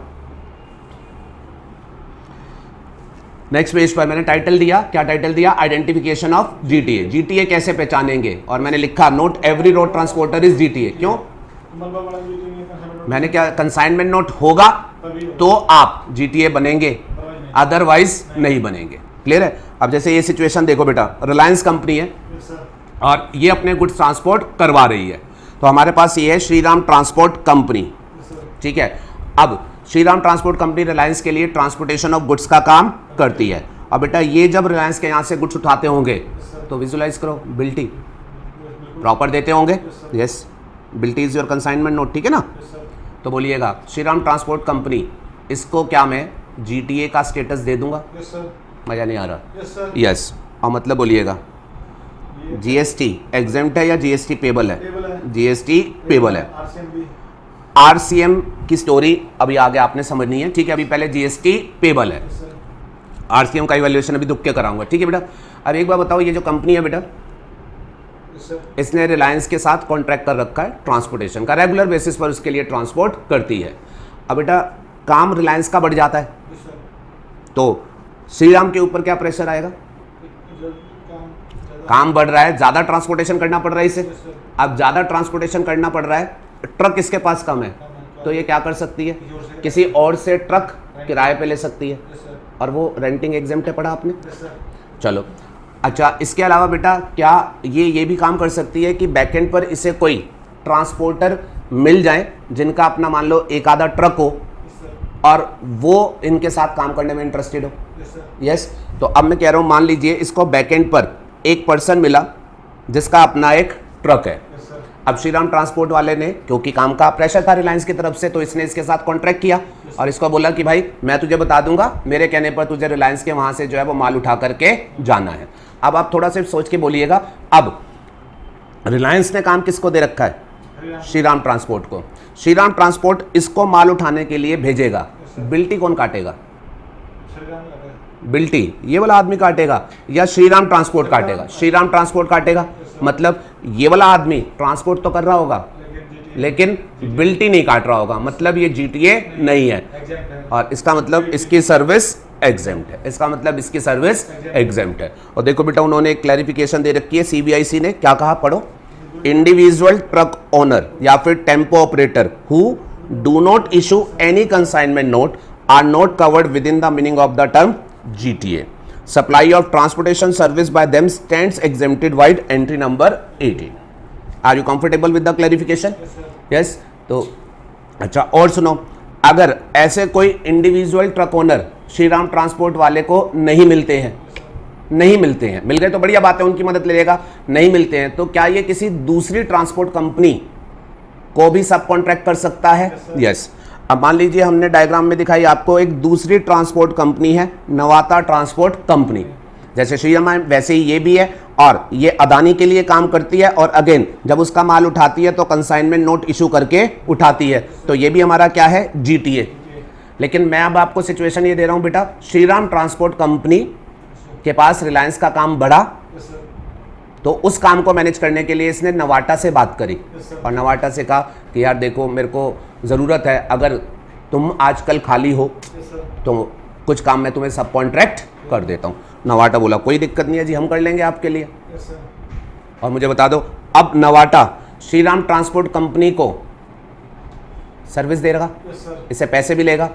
नेक्स्ट पेज पर मैंने टाइटल दिया, क्या टाइटल दिया? Identification of GTA. जीटीए कैसे पहचानेंगे? और मैंने लिखा note every road transporter is GTA. क्यों? मैंने क्या, कंसाइनमेंट नोट होगा तो आप जीटीए बनेंगे, अदरवाइज नहीं बनेंगे। क्लियर है? अब जैसे ये सिचुएशन देखो बेटा, रिलायंस कंपनी है और ये अपने गुड्स ट्रांसपोर्ट करवा रही है। तो हमारे पास ये है श्रीराम ट्रांसपोर्ट कंपनी। ठीक है। अब श्रीराम ट्रांसपोर्ट कंपनी रिलायंस के लिए ट्रांसपोर्टेशन ऑफ गुड्स का काम करती है। और बेटा ये जब रिलायंस के यहाँ से गुड्स उठाते होंगे तो विजुलाइज करो, बिल्टी प्रॉपर देते होंगे। Yes, bilty is your consignment note. ठीक है ना? तो बोलिएगा श्रीराम ट्रांसपोर्ट कंपनी, इसको क्या मैं जीटीए का स्टेटस दे दूंगा? मजा नहीं आ रहा? यस। और मतलब बोलिएगा जीएसटी एग्जेम्प्ट है या जीएसटी पेबल है? जीएसटी पेबल है। आरसीएम की स्टोरी अभी आगे आपने समझनी है, ठीक है। अभी पहले जीएसटी पेबल है, आरसीएम का इवैल्यूएशन अभी दुख के कराऊंगा, ठीक है बेटा। अब एक बार बताओ, ये जो कंपनी है बेटा, इसने रिलायंस के साथ कॉन्ट्रैक्ट कर रखा है ट्रांसपोर्टेशन का, रेगुलर बेसिस पर उसके लिए ट्रांसपोर्ट करती है। अब बेटा काम रिलायंस का बढ़ जाता है तो श्रीराम के ऊपर क्या प्रेशर आएगा? काम बढ़ रहा है, ज्यादा ट्रांसपोर्टेशन करना पड़ रहा है इसे। अब ज्यादा ट्रांसपोर्टेशन करना पड़ रहा है, ट्रक इसके पास कम है, तो ये क्या कर सकती है? किसी और से ट्रक किराए पे ले सकती है, और वो रेंटिंग एग्जेम्प्ट है, पढ़ा आपने? चलो अच्छा, इसके अलावा बेटा क्या ये भी काम कर सकती है कि बैकएंड पर इसे कोई ट्रांसपोर्टर मिल जाए जिनका अपना मान लो एक आधा ट्रक हो और वो इनके साथ काम करने में इंटरेस्टेड हो। यस, तो अब मैं कह रहा हूँ, मान लीजिए इसको बैकएंड पर एक पर्सन मिला जिसका अपना एक ट्रक है। अब श्रीराम ट्रांसपोर्ट वाले ने, क्योंकि काम का प्रेशर था रिलायंस की तरफ से, तो इसने इसके साथ कॉन्ट्रैक्ट किया और इसको बोला कि भाई मैं तुझे बता दूंगा, मेरे कहने पर तुझे रिलायंस के वहां से जो है वो माल उठा करके जाना है। अब आप थोड़ा सा सोच के बोलिएगा, अब रिलायंस ने काम किसको दे रखा है? श्रीराम ट्रांसपोर्ट को। श्रीराम ट्रांसपोर्ट इसको माल उठाने के लिए भेजेगा, बिल्टी कौन काटेगा? बिल्टी ये वाला आदमी काटेगा या श्रीराम ट्रांसपोर्ट काटेगा? श्रीराम ट्रांसपोर्ट काटेगा। मतलब ये वाला आदमी ट्रांसपोर्ट तो कर रहा होगा लेकिन बिल्टी नहीं काट रहा होगा, मतलब ये जीटीए नहीं है, और इसका मतलब इसकी सर्विस एग्जेम्प्ट है। इसका मतलब इसकी सर्विस एग्जेम्प्ट है। और देखो बेटा, उन्होंने एक क्लैरिफिकेशन दे रखी है, सीबीआईसी ने क्या कहा, पढ़ो। इंडिविजुअल ट्रक ओनर या फिर tempo operator who do not issue any consignment note are not covered within the meaning of the term GTA. Supply of transportation service by them stands exempted by entry number 18. Are you comfortable with the clarification? Yes. तो अच्छा, और सुनो, अगर ऐसे कोई individual truck owner Shriram transport वाले को नहीं मिलते हैं, मिल गए तो बढ़िया बात है, उनकी मदद ले लेगा। नहीं मिलते हैं तो क्या ये किसी दूसरी ट्रांसपोर्ट कंपनी को भी सब कॉन्ट्रैक्ट कर सकता है? यस। अब मान लीजिए हमने डायग्राम में दिखाई आपको, एक दूसरी ट्रांसपोर्ट कंपनी है, नवाता ट्रांसपोर्ट कंपनी। जैसे श्रीराम वैसे ही ये भी है, और ये अदानी के लिए काम करती है, और अगेन जब उसका माल उठाती है तो कंसाइनमेंट नोट इशू करके उठाती है, तो ये भी हमारा क्या है? जीटीए। लेकिन मैं अब आपको सिचुएशन ये दे रहा हूं बेटा, श्रीराम ट्रांसपोर्ट कंपनी के पास रिलायंस का काम बढ़ा, तो उस काम को मैनेज करने के लिए इसने नवाटा से बात करी, और नवाटा से कहा कि यार देखो, मेरे को ज़रूरत है, अगर तुम आजकल खाली हो तो कुछ काम मैं तुम्हें सब कॉन्ट्रैक्ट कर देता हूँ। नवाटा बोला कोई दिक्कत नहीं है जी, हम कर लेंगे आपके लिए। और मुझे बता दो, अब नवाटा श्रीराम ट्रांसपोर्ट कंपनी को सर्विस देगा, इससे पैसे भी लेगा,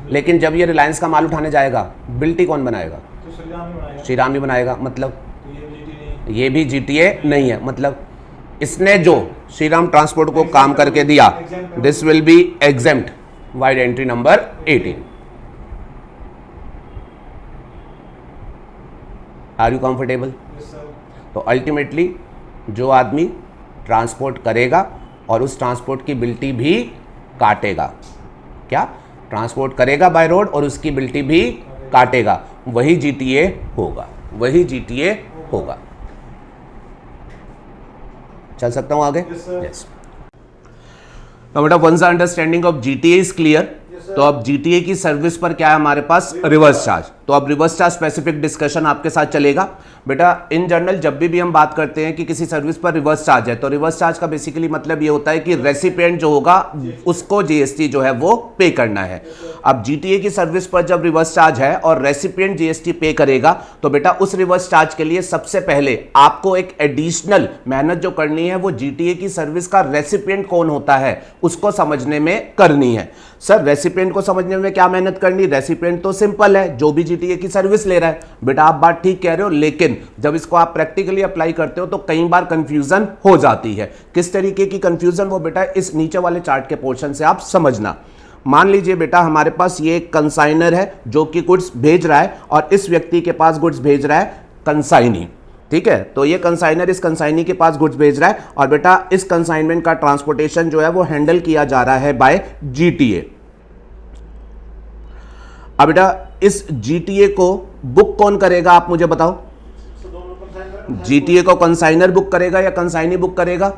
लेकिन जब ये रिलायंस का माल उठाने जाएगा, बिल्टी कौन बनाएगा? श्रीराम ही बनाएगा। मतलब ये भी जीटीए नहीं है, मतलब इसने जो श्रीराम ट्रांसपोर्ट को काम करके दिया, this will be exempt vide entry number 18। Are you comfortable? तो अल्टीमेटली जो आदमी ट्रांसपोर्ट करेगा और उस ट्रांसपोर्ट की बिल्टी भी काटेगा, क्या ट्रांसपोर्ट करेगा बाय रोड और उसकी बिल्टी भी काटेगा, वही जीटीए होगा, वही जीटीए होगा। चल सकता हूं आगे? यस। तो बेटा, once the understanding of GTA is clear, तो अब जीटीए की सर्विस पर क्या है हमारे पास? Reverse charge. तो अब रिवर्स चार्ज स्पेसिफिक डिस्कशन आपके साथ चलेगा। बेटा इन जनरल जब भी हम बात करते हैं कि किसी सर्विस पर रिवर्स चार्ज है, तो रिवर्स चार्ज का बेसिकली मतलब ये होता है कि रेसिपिएंट जो होगा उसको जीएसटी जो है वो पे करना है। अब जीटीए की सर्विस पर जब रिवर्स चार्ज है और रेसिपिएंट जीएसटी पे करेगा, तो बेटा उस रिवर्स चार्ज के लिए सबसे पहले आपको एक एडिशनल मेहनत जो करनी है वो जीटीए की सर्विस का रेसिपिएंट कौन होता है उसको समझने में करनी है। सर रेसिपिएंट को समझने में क्या मेहनत करनी? रेसिपिएंट तो सिंपल है, जो भी जीटीए की सर्विस ले रहा है। बेटा आप बात ठीक कह रहे हो, लेकिन जब इसको आप प्रैक्टिकली अप्लाई करते हो तो कई बार कंफ्यूजन हो जाती है। किस तरीके की कंफ्यूजन? वो बेटा इस नीचे वाले चार्ट के पोर्शन से आप समझना। मान लीजिए बेटा हमारे पास ये एक कंसाइनर है जो कि गुड्स भेज रहा है, और इस व्यक्ति के पास गुड्स भेज रहा है कंसाइनी, ठीक है। तो ये कंसाइनर इस कंसाइनी के पास गुड्स भेज रहा है, और बेटा इस कंसाइनमेंट का ट्रांसपोर्टेशन जो है वो हैंडल किया जा रहा है बाय जीटीए। अब बेटा इस जीटीए को बुक कौन करेगा, आप मुझे बताओ? जीटीए को कंसाइनर बुक करेगा या कंसाइनी बुक करेगा?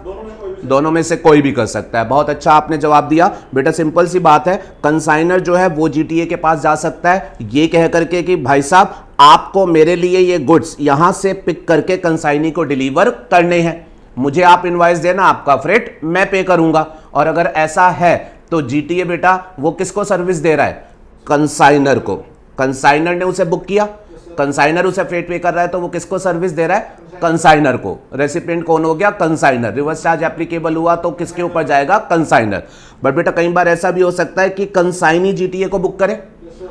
दोनों में से कोई भी कर सकता है। बहुत अच्छा आपने जवाब दिया बेटा, सिंपल सी बात है। कंसाइनर जो है वो जीटीए के पास जा सकता है ये कह करके कि भाई साहब आपको मेरे लिए ये गुड्स यहां से पिक करके कंसाइनी को डिलीवर करने हैं, मुझे आप इनवॉइस देना, आपका फ्रेट मैं पे करूंगा। और अगर ऐसा है तो जीटीए बेटा वो किसको सर्विस दे रहा है? कंसाइनर को। कंसाइनर ने उसे बुक किया, कंसाइनर उसे फ्रेट पे कर रहा है, तो वो किसको सर्विस दे रहा है? कंसाइनर को। रेसिपिएंट कौन हो गया? कंसाइनर। रिवर्स चार्ज एप्लीकेबल हुआ तो किसके ऊपर जाएगा? कंसाइनर। बट बेटा कई बार ऐसा भी हो सकता है कि कंसाइनी जीटीए को बुक करे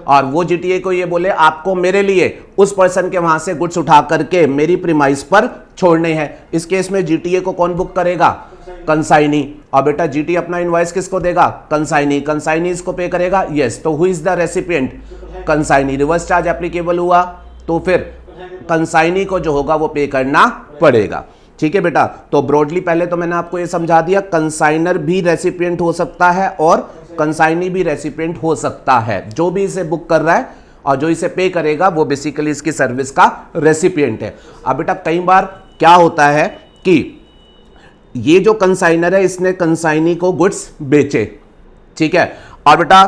और वो जीटीए को ये बोले आपको मेरे लिए उस पर्सन के वहां से गुड्स उठा करके मेरी प्रीमाइस पर छोड़ने हैं। इस केस में जीटीए को कौन बुक करेगा? कंसाइनी। और बेटा जीटीए अपना इनवॉइस किसको देगा? कंसाइनी। कंसाइनी इसको पे करेगा, यस। तो who is the recipient? Consignee. Reverse charge applicable हुआ तो फिर कंसाइनी को जो होगा वो पे करना पड़ेगा। ठीक है बेटा, तो ब्रॉडली पहले तो मैंने आपको ये समझा दिया, कंसाइनर भी रेसिपिएंट हो सकता है और कंसाइनी भी रेसिपिएंट हो सकता है। जो भी इसे बुक कर रहा है और जो इसे पे करेगा वो बेसिकली इसकी सर्विस का रेसिपिएंट है। अब बेटा कई बार क्या होता है कि ये जो कंसाइनर है इसने कंसाइनी को गुड्स बेचे, ठीक है, और बेटा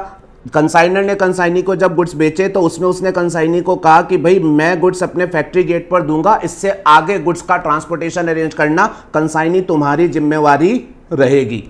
कंसाइनर ने कंसाइनी को जब गुड्स बेचे तो उसमें उसने कंसाइनी को कहा कि भाई मैं गुड्स अपने फैक्ट्री गेट पर दूंगा, इससे आगे गुड्स का ट्रांसपोर्टेशन अरेंज करना कंसाइनी तुम्हारी जिम्मेवारी रहेगी।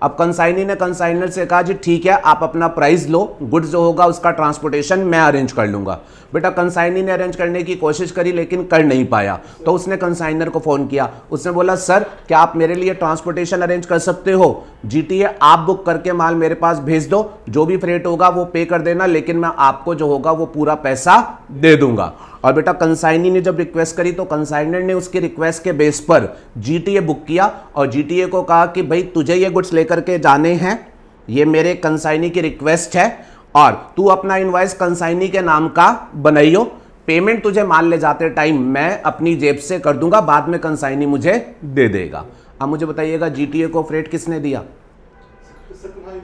अब कंसाइनी ने कंसाइनर से कहा जी ठीक है आप अपना प्राइस लो, गुड्स जो होगा उसका ट्रांसपोर्टेशन मैं अरेंज कर लूंगा। बेटा कंसाइनी ने अरेंज करने की कोशिश करी लेकिन कर नहीं पाया, तो उसने कंसाइनर को फोन किया, उसने बोला सर क्या आप मेरे लिए ट्रांसपोर्टेशन अरेंज कर सकते हो? जीटीए आप बुक करके माल मेरे पास भेज दो, जो भी फ्रेट होगा वो पे कर देना, लेकिन मैं आपको जो होगा वो पूरा पैसा दे दूंगा। और बेटा कंसाइनी ने जब रिक्वेस्ट करी तो कंसाइनर ने उसकी रिक्वेस्ट के बेस पर जीटीए बुक किया और जीटीए को कहा कि भाई तुझे ये गुड्स लेकर के जाने हैं, ये मेरे कंसाइनी की रिक्वेस्ट है और तू अपना इनवॉइस कंसाइनी के नाम का बनाइयो, पेमेंट तुझे माल ले जाते टाइम मैं अपनी जेब से कर दूंगा, बाद में कंसाइनी मुझे दे देगा। अब मुझे बताइएगा जीटीए को फ्रेट किसने दिया?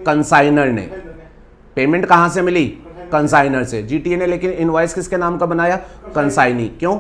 कंसाइनर ने। पेमेंट कहां से मिली? कंसाइनर से। जीटीए ने लेकिन इनवॉइस किसके नाम का बनाया? कंसाइनी। क्यों?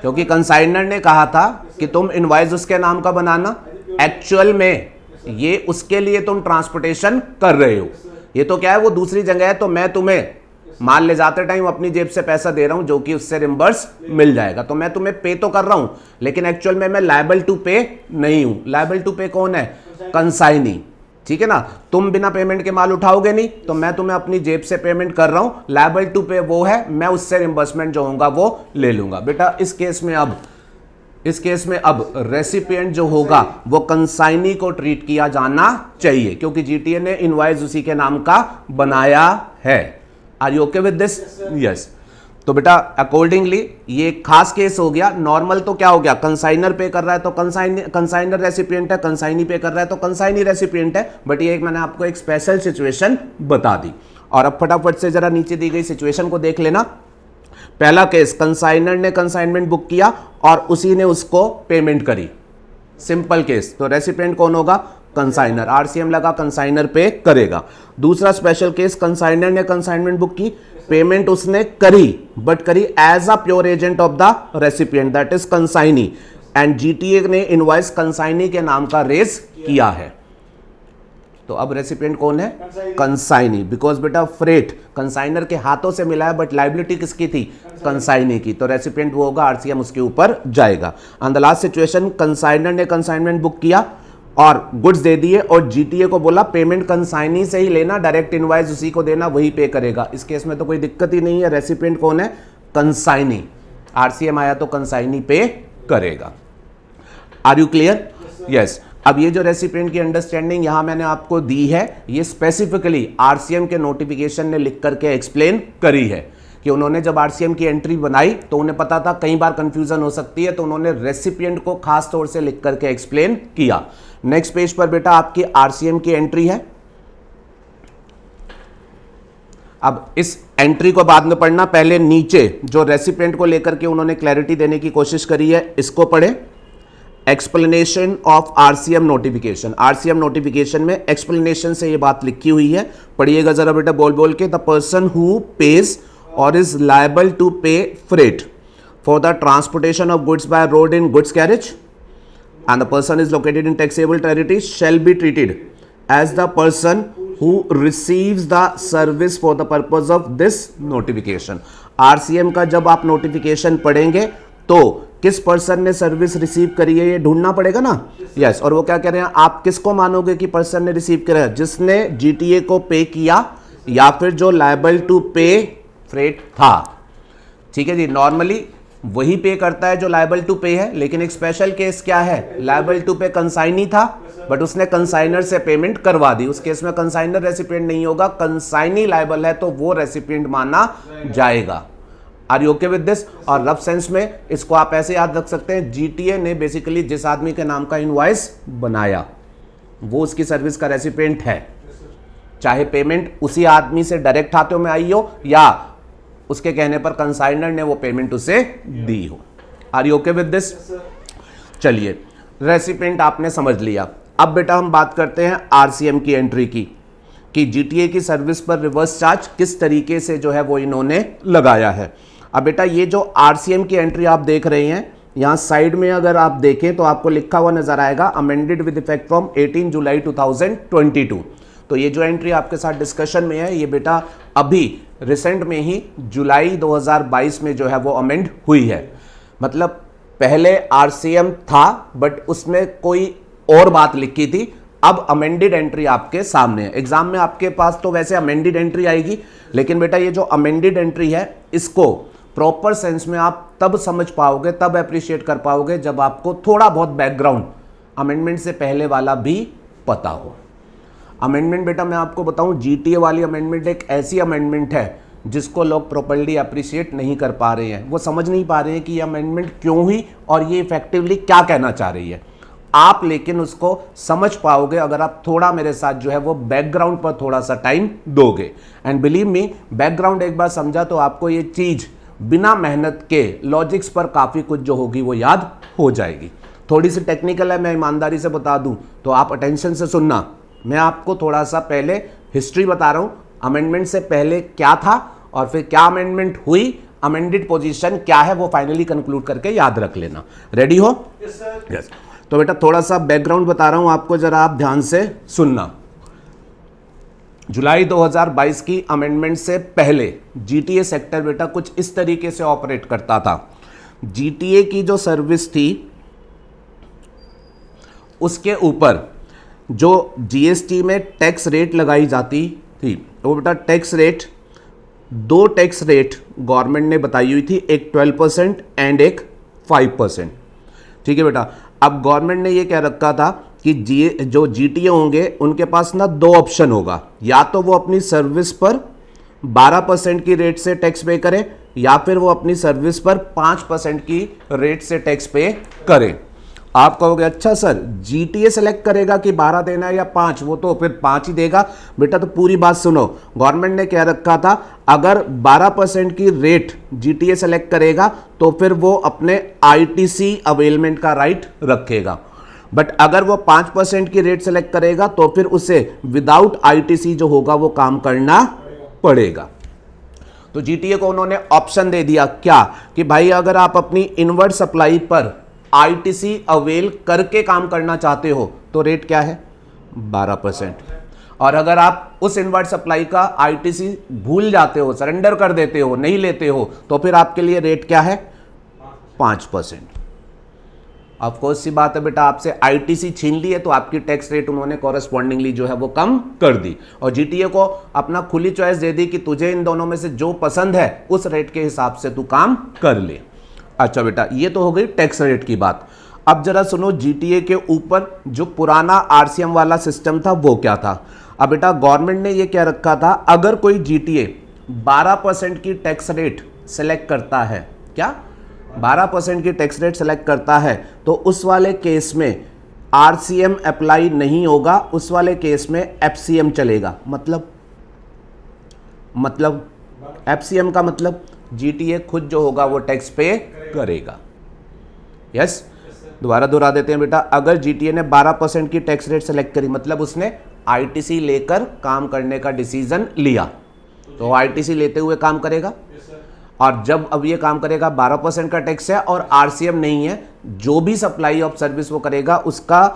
क्योंकि कंसाइनर ने कहा था कि तुम इनवॉइस उसके नाम का बनाना, एक्चुअल में ये उसके लिए तुम ट्रांसपोर्टेशन कर रहे हो, ये तो क्या है वो दूसरी जगह है, तो मैं तुम्हें माल ले जाते टाइम अपनी जेब से पैसा दे रहा हूं जो कि उससे रिम्बर्स मिल जाएगा, तो मैं तुम्हें पे तो कर रहा हूं लेकिन एक्चुअल में मैं लायबल टू पे नहीं हूं। लायबल टू पे कौन है? कंसाइनी। ठीक है ना, तुम बिना पेमेंट के माल उठाओगे नहीं, तो मैं तुम्हें अपनी जेब से पेमेंट कर रहा हूं, लायबल टू पे वो है, मैं उससे रिम्बर्समेंट जो होगा वो ले लूंगा। बेटा इस केस में अब रेसिपिएंट जो होगा वो कंसाइनी को ट्रीट किया जाना चाहिए क्योंकि जीटीए ने इनवॉइस उसी के नाम का बनाया है। Are you okay with this? Yes. तो बेटा अकॉर्डिंगली ये खास केस हो गया। नॉर्मल तो क्या हो गया? कंसाइनर पे कर रहा है तो कंसाइनर रेसिपिएंट है, कंसाइनी पे कर रहा है तो कंसाइनी रेसिपिएंट है। बट ये मैंने आपको एक स्पेशल सिचुएशन बता दी। और अब फटाफट से जरा नीचे दी गई सिचुएशन को देख लेना। पहला केस, कंसाइनर ने कंसाइनमेंट बुक किया और उसी ने उसको पेमेंट करी, सिंपल केस। तो रेसिपिएंट कौन होगा? कंसाइनर। आरसीएम लगा, कंसाइनर पे करेगा। दूसरा स्पेशल केस, कंसाइनर ने कंसाइनमेंट बुक की, पेमेंट उसने करी बट करी as a pure agent of the recipient that is consignee, and GTA ने इनवॉइस कंसाइनी के नाम का रेज किया है। तो अब रेसिपिएंट कौन है? कंसाइनी। बिकॉज बेटा फ्रेट कंसाइनर के हाथों से मिला है बट लाइबिलिटी किसकी थी? कंसाइनी की। तो रेसिपिएंट वो होगा, आरसीएम उसके ऊपर जाएगा। And the last situation, consignor ने कंसाइनमेंट बुक किया और गुड्स दे दिए और जीटीए को बोला पेमेंट कंसाइनी से ही लेना, डायरेक्ट इनवॉइस उसी को देना, वही पे करेगा। इस केस में तो कोई दिक्कत ही नहीं है। रेसिपिएंट कौन है? कंसाइनी। आरसीएम आया तो कंसाइनी पे करेगा। Are you clear? यस। अब ये जो रेसिपिएंट की अंडरस्टैंडिंग यहां मैंने आपको दी है, ये स्पेसिफिकली आरसीएम के नोटिफिकेशन ने लिख करके एक्सप्लेन करी है कि उन्होंने जब आरसीएम की एंट्री बनाई तो उन्हें पता था कई बार कंफ्यूजन हो सकती है, तो उन्होंने रेसिपिएंट को खास तौर से लिख करके एक्सप्लेन किया। नेक्स्ट पेज पर बेटा आपकी आरसीएम की एंट्री है। अब इस एंट्री को बाद में पढ़ना, पहले नीचे जो रेसिपिएंट को लेकर के उन्होंने क्लैरिटी देने की कोशिश करी है इसको पढ़े। Explanation of RCM notification. RCM notification में एक्सप्लेनेशन से ये बात लिखी हुई है, पढ़िएगा जरा बेटा बोल बोल के। द पर्सन हु पेज और इज लायबल टू पे freight for the transportation of goods by road in goods carriage and the person is located in taxable territory shall be treated as the person who receives the service for the purpose of this notification. RCM का जब आप notification पढ़ेंगे तो किस person ने service receive करी है ये ढूंढना पड़ेगा ना. यस, और वो क्या कह रहे हैं, आप किसको मानोगे कि पर्सन ने रिसीव करा है, जिसने जीटीए को पे किया या फिर जो लायबल टू पे फ्रेट था. ठीक है जी, नॉर्मली वही पे करता है जो लायबल टू पे है, लेकिन एक स्पेशल केस क्या है, लायबल टू पे कंसाइनी था बट उसने कंसाइनर से पेमेंट करवा दी. उस केस में कंसाइनर रेसिपिएंट नहीं होगा, कंसाइनी लायबल है तो वो रेसिपिएंट माना जाएगा. Are you okay with this? और रफ सेंस में इसको आप ऐसे याद रख सकते हैं, जीटीए ने बेसिकली जिस आदमी के नाम का इनवॉइस बनाया वो उसकी सर्विस का रेसिपिएंट है, चाहे पेमेंट उसी आदमी से डायरेक्ट हाथों में आई हो या उसके कहने पर कंसाइनर ने वो पेमेंट उसे दी हो. Are you okay with this? चलिए, रेसिपिएंट आपने समझ लिया. अब बेटा हम बात करते हैं आरसीएम की एंट्री की, कि जीटीए की सर्विस पर रिवर्स चार्ज किस तरीके से जो है वो इन्होंने लगाया है. अब बेटा ये जो आरसीएम की एंट्री आप देख रहे हैं, यहां साइड में अगर आप देखें तो आपको लिखा हुआ नजर आएगा अमेंडेड विद इफेक्ट फ्रॉम 18 जुलाई 2022. तो ये जो एंट्री आपके साथ डिस्कशन में है, ये बेटा अभी रिसेंट में ही जुलाई 2022 में जो है वो अमेंड हुई है. मतलब पहले आरसीएम था बट उसमें कोई और बात लिखी थी, अब अमेंडेड एंट्री आपके सामने है. एग्जाम में आपके पास तो वैसे अमेंडेड एंट्री आएगी, लेकिन बेटा ये जो अमेंडेड एंट्री है इसको प्रॉपर सेंस में आप तब समझ पाओगे, तब अप्रिशिएट कर पाओगे जब आपको थोड़ा बहुत बैकग्राउंड अमेंडमेंट से पहले वाला भी पता हो. अमेंडमेंट बेटा मैं आपको बताऊं, जीटीए वाली अमेंडमेंट एक ऐसी अमेंडमेंट है जिसको लोग प्रॉपर्ली अप्रिशिएट नहीं कर पा रहे हैं. वो समझ नहीं पा रहे हैं कि ये अमेंडमेंट क्यों हुई और ये इफेक्टिवली क्या कहना चाह रही है. आप लेकिन उसको समझ पाओगे अगर आप थोड़ा मेरे साथ जो है वो बैकग्राउंड पर थोड़ा सा टाइम दोगे. एंड बिलीव मी, बैकग्राउंड एक बार समझा तो आपको ये चीज बिना मेहनत के लॉजिक्स पर काफी कुछ जो होगी वो याद हो जाएगी. थोड़ी सी टेक्निकल है, मैं ईमानदारी से बता दूं तो आप अटेंशन से सुनना. मैं आपको थोड़ा सा पहले हिस्ट्री बता रहा हूं, अमेंडमेंट से पहले क्या था और फिर क्या अमेंडमेंट हुई, अमेंडेड पोजीशन क्या है, वो फाइनली कंक्लूड करके याद रख लेना. रेडी हो? यस. तो बेटा थोड़ा सा बैकग्राउंड बता रहा हूं आपको, जरा आप ध्यान से सुनना. जुलाई 2022 की अमेंडमेंट से पहले जीटीए सेक्टर बेटा कुछ इस तरीके से ऑपरेट करता था. जीटीए की जो सर्विस थी उसके ऊपर जो जीएसटी में टैक्स रेट लगाई जाती थी, वो बेटा टैक्स रेट, दो टैक्स रेट गवर्नमेंट ने बताई हुई थी, एक 12% एंड एक 5%. ठीक है बेटा. अब गवर्नमेंट ने ये कह रखा था कि जो जीटीए होंगे उनके पास ना दो ऑप्शन होगा, या तो वो अपनी सर्विस पर 12% की रेट से टैक्स पे करें या फिर वो अपनी सर्विस पर 5% की रेट से टैक्स पे करें. आप कहोगे अच्छा सर जीटीए सेलेक्ट करेगा कि 12 देना है या 5, वो तो फिर 5 ही देगा. बेटा तो पूरी बात सुनो, गवर्नमेंट ने कह रखा था अगर 12% की रेट जीटीए सेलेक्ट करेगा तो फिर वो अपने आईटीसी अवेलमेंट का राइट रखेगा, बट अगर वो 5% की रेट सेलेक्ट करेगा तो फिर उसे विदाउट आईटीसी जो होगा वो काम करना पड़ेगा. तो जीटीए को उन्होंने ऑप्शन दे दिया क्या, कि भाई अगर आप अपनी इनवर्ड सप्लाई पर आईटीसी अवेल करके काम करना चाहते हो तो रेट क्या है 12%, और अगर आप उस इनवर्ड सप्लाई का आईटीसी भूल जाते हो, सरेंडर कर देते हो, नहीं लेते हो, तो फिर आपके लिए रेट क्या है 5%. ऑफ कोर्स सी बात है बेटा, आपसे आईटीसी छीन ली है तो आपकी टैक्स रेट उन्होंने कॉरेस्पॉन्डिंगली जो है वो कम कर दी, और जीटीए को अपना खुली चॉइस दे दी कि तुझे इन दोनों में से जो पसंद है उस रेट के हिसाब से तू काम कर ले. अच्छा बेटा, ये तो हो गई टैक्स रेट की बात. अब जरा सुनो, जीटीए के ऊपर जो पुराना आरसीएम वाला सिस्टम था वो क्या था. अब बेटा गवर्नमेंट ने ये क्या रखा था, अगर कोई जीटीए 12% की टैक्स रेट सेलेक्ट करता है, क्या 12% की टैक्स रेट सेलेक्ट करता है, तो उस वाले केस में आरसीएम अप्लाई नहीं होगा, उस वाले केस में एफसीएम चलेगा. मतलब एफसीएम का मतलब जीटीए खुद जो होगा वो टैक्स पे करेगा. यस, दोबारा दोहरा देते हैं बेटा, अगर जीटीए ने 12% की टैक्स रेट सेलेक्ट करी, मतलब उसने आईटीसी लेकर काम करने का डिसीजन लिया, तो आईटीसी लेते हुए काम करेगा. और जब अब ये काम करेगा 12% का टैक्स है और आरसीएम नहीं है, जो भी सप्लाई ऑफ सर्विस वो करेगा उसका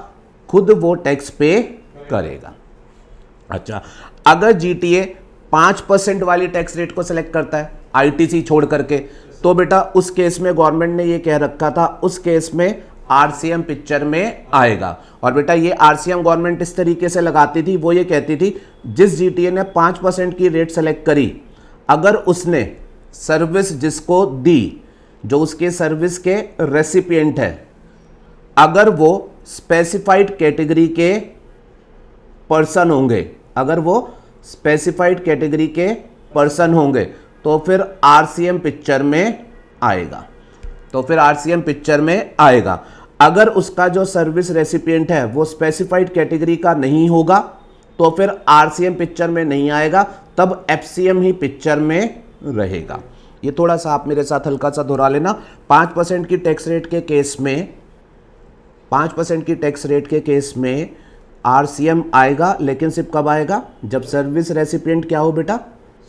खुद वो टैक्स पे करेगा। अच्छा, अगर जीटीए 5% वाली टैक्स रेट को सिलेक्ट करता है आईटीसी छोड़ करके, तो बेटा उस केस में गवर्नमेंट ने ये कह रखा था, उस केस में आरसीएम पिक्चर में आएगा। और बेटा ये आरसीएम गवर्नमेंट इस तरीके से लगाती थी, वो ये कहती थी जिस जीटीए ने 5% की रेट सेलेक्ट करी, अगर उसने सर्विस जिसको दी, जो उसके सर्विस के रेसिपिएंट है, अगर वो स्पेसिफाइड कैटेगरी के पर्सन होंगे, अगर वो स्पेसिफाइड कैटेगरी के पर्सन होंगे, तो फिर आरसीएम पिक्चर में आएगा, तो फिर आरसीएम पिक्चर में आएगा। अगर उसका जो सर्विस रेसिपिएंट है वो स्पेसिफाइड कैटेगरी का नहीं होगा, तो फिर आरसीएम पिक्चर में नहीं आएगा, तब एफसीएम ही पिक्चर में रहेगा। ये थोड़ा सा आप मेरे साथ हल्का सा दोहरा लेना। 5% की टैक्स रेट के केस में, 5% की टैक्स रेट के केस में आरसीएम आएगा, लेकिन सिर्फ कब आएगा, जब सर्विस रेसिपिएंट क्या हो बेटा,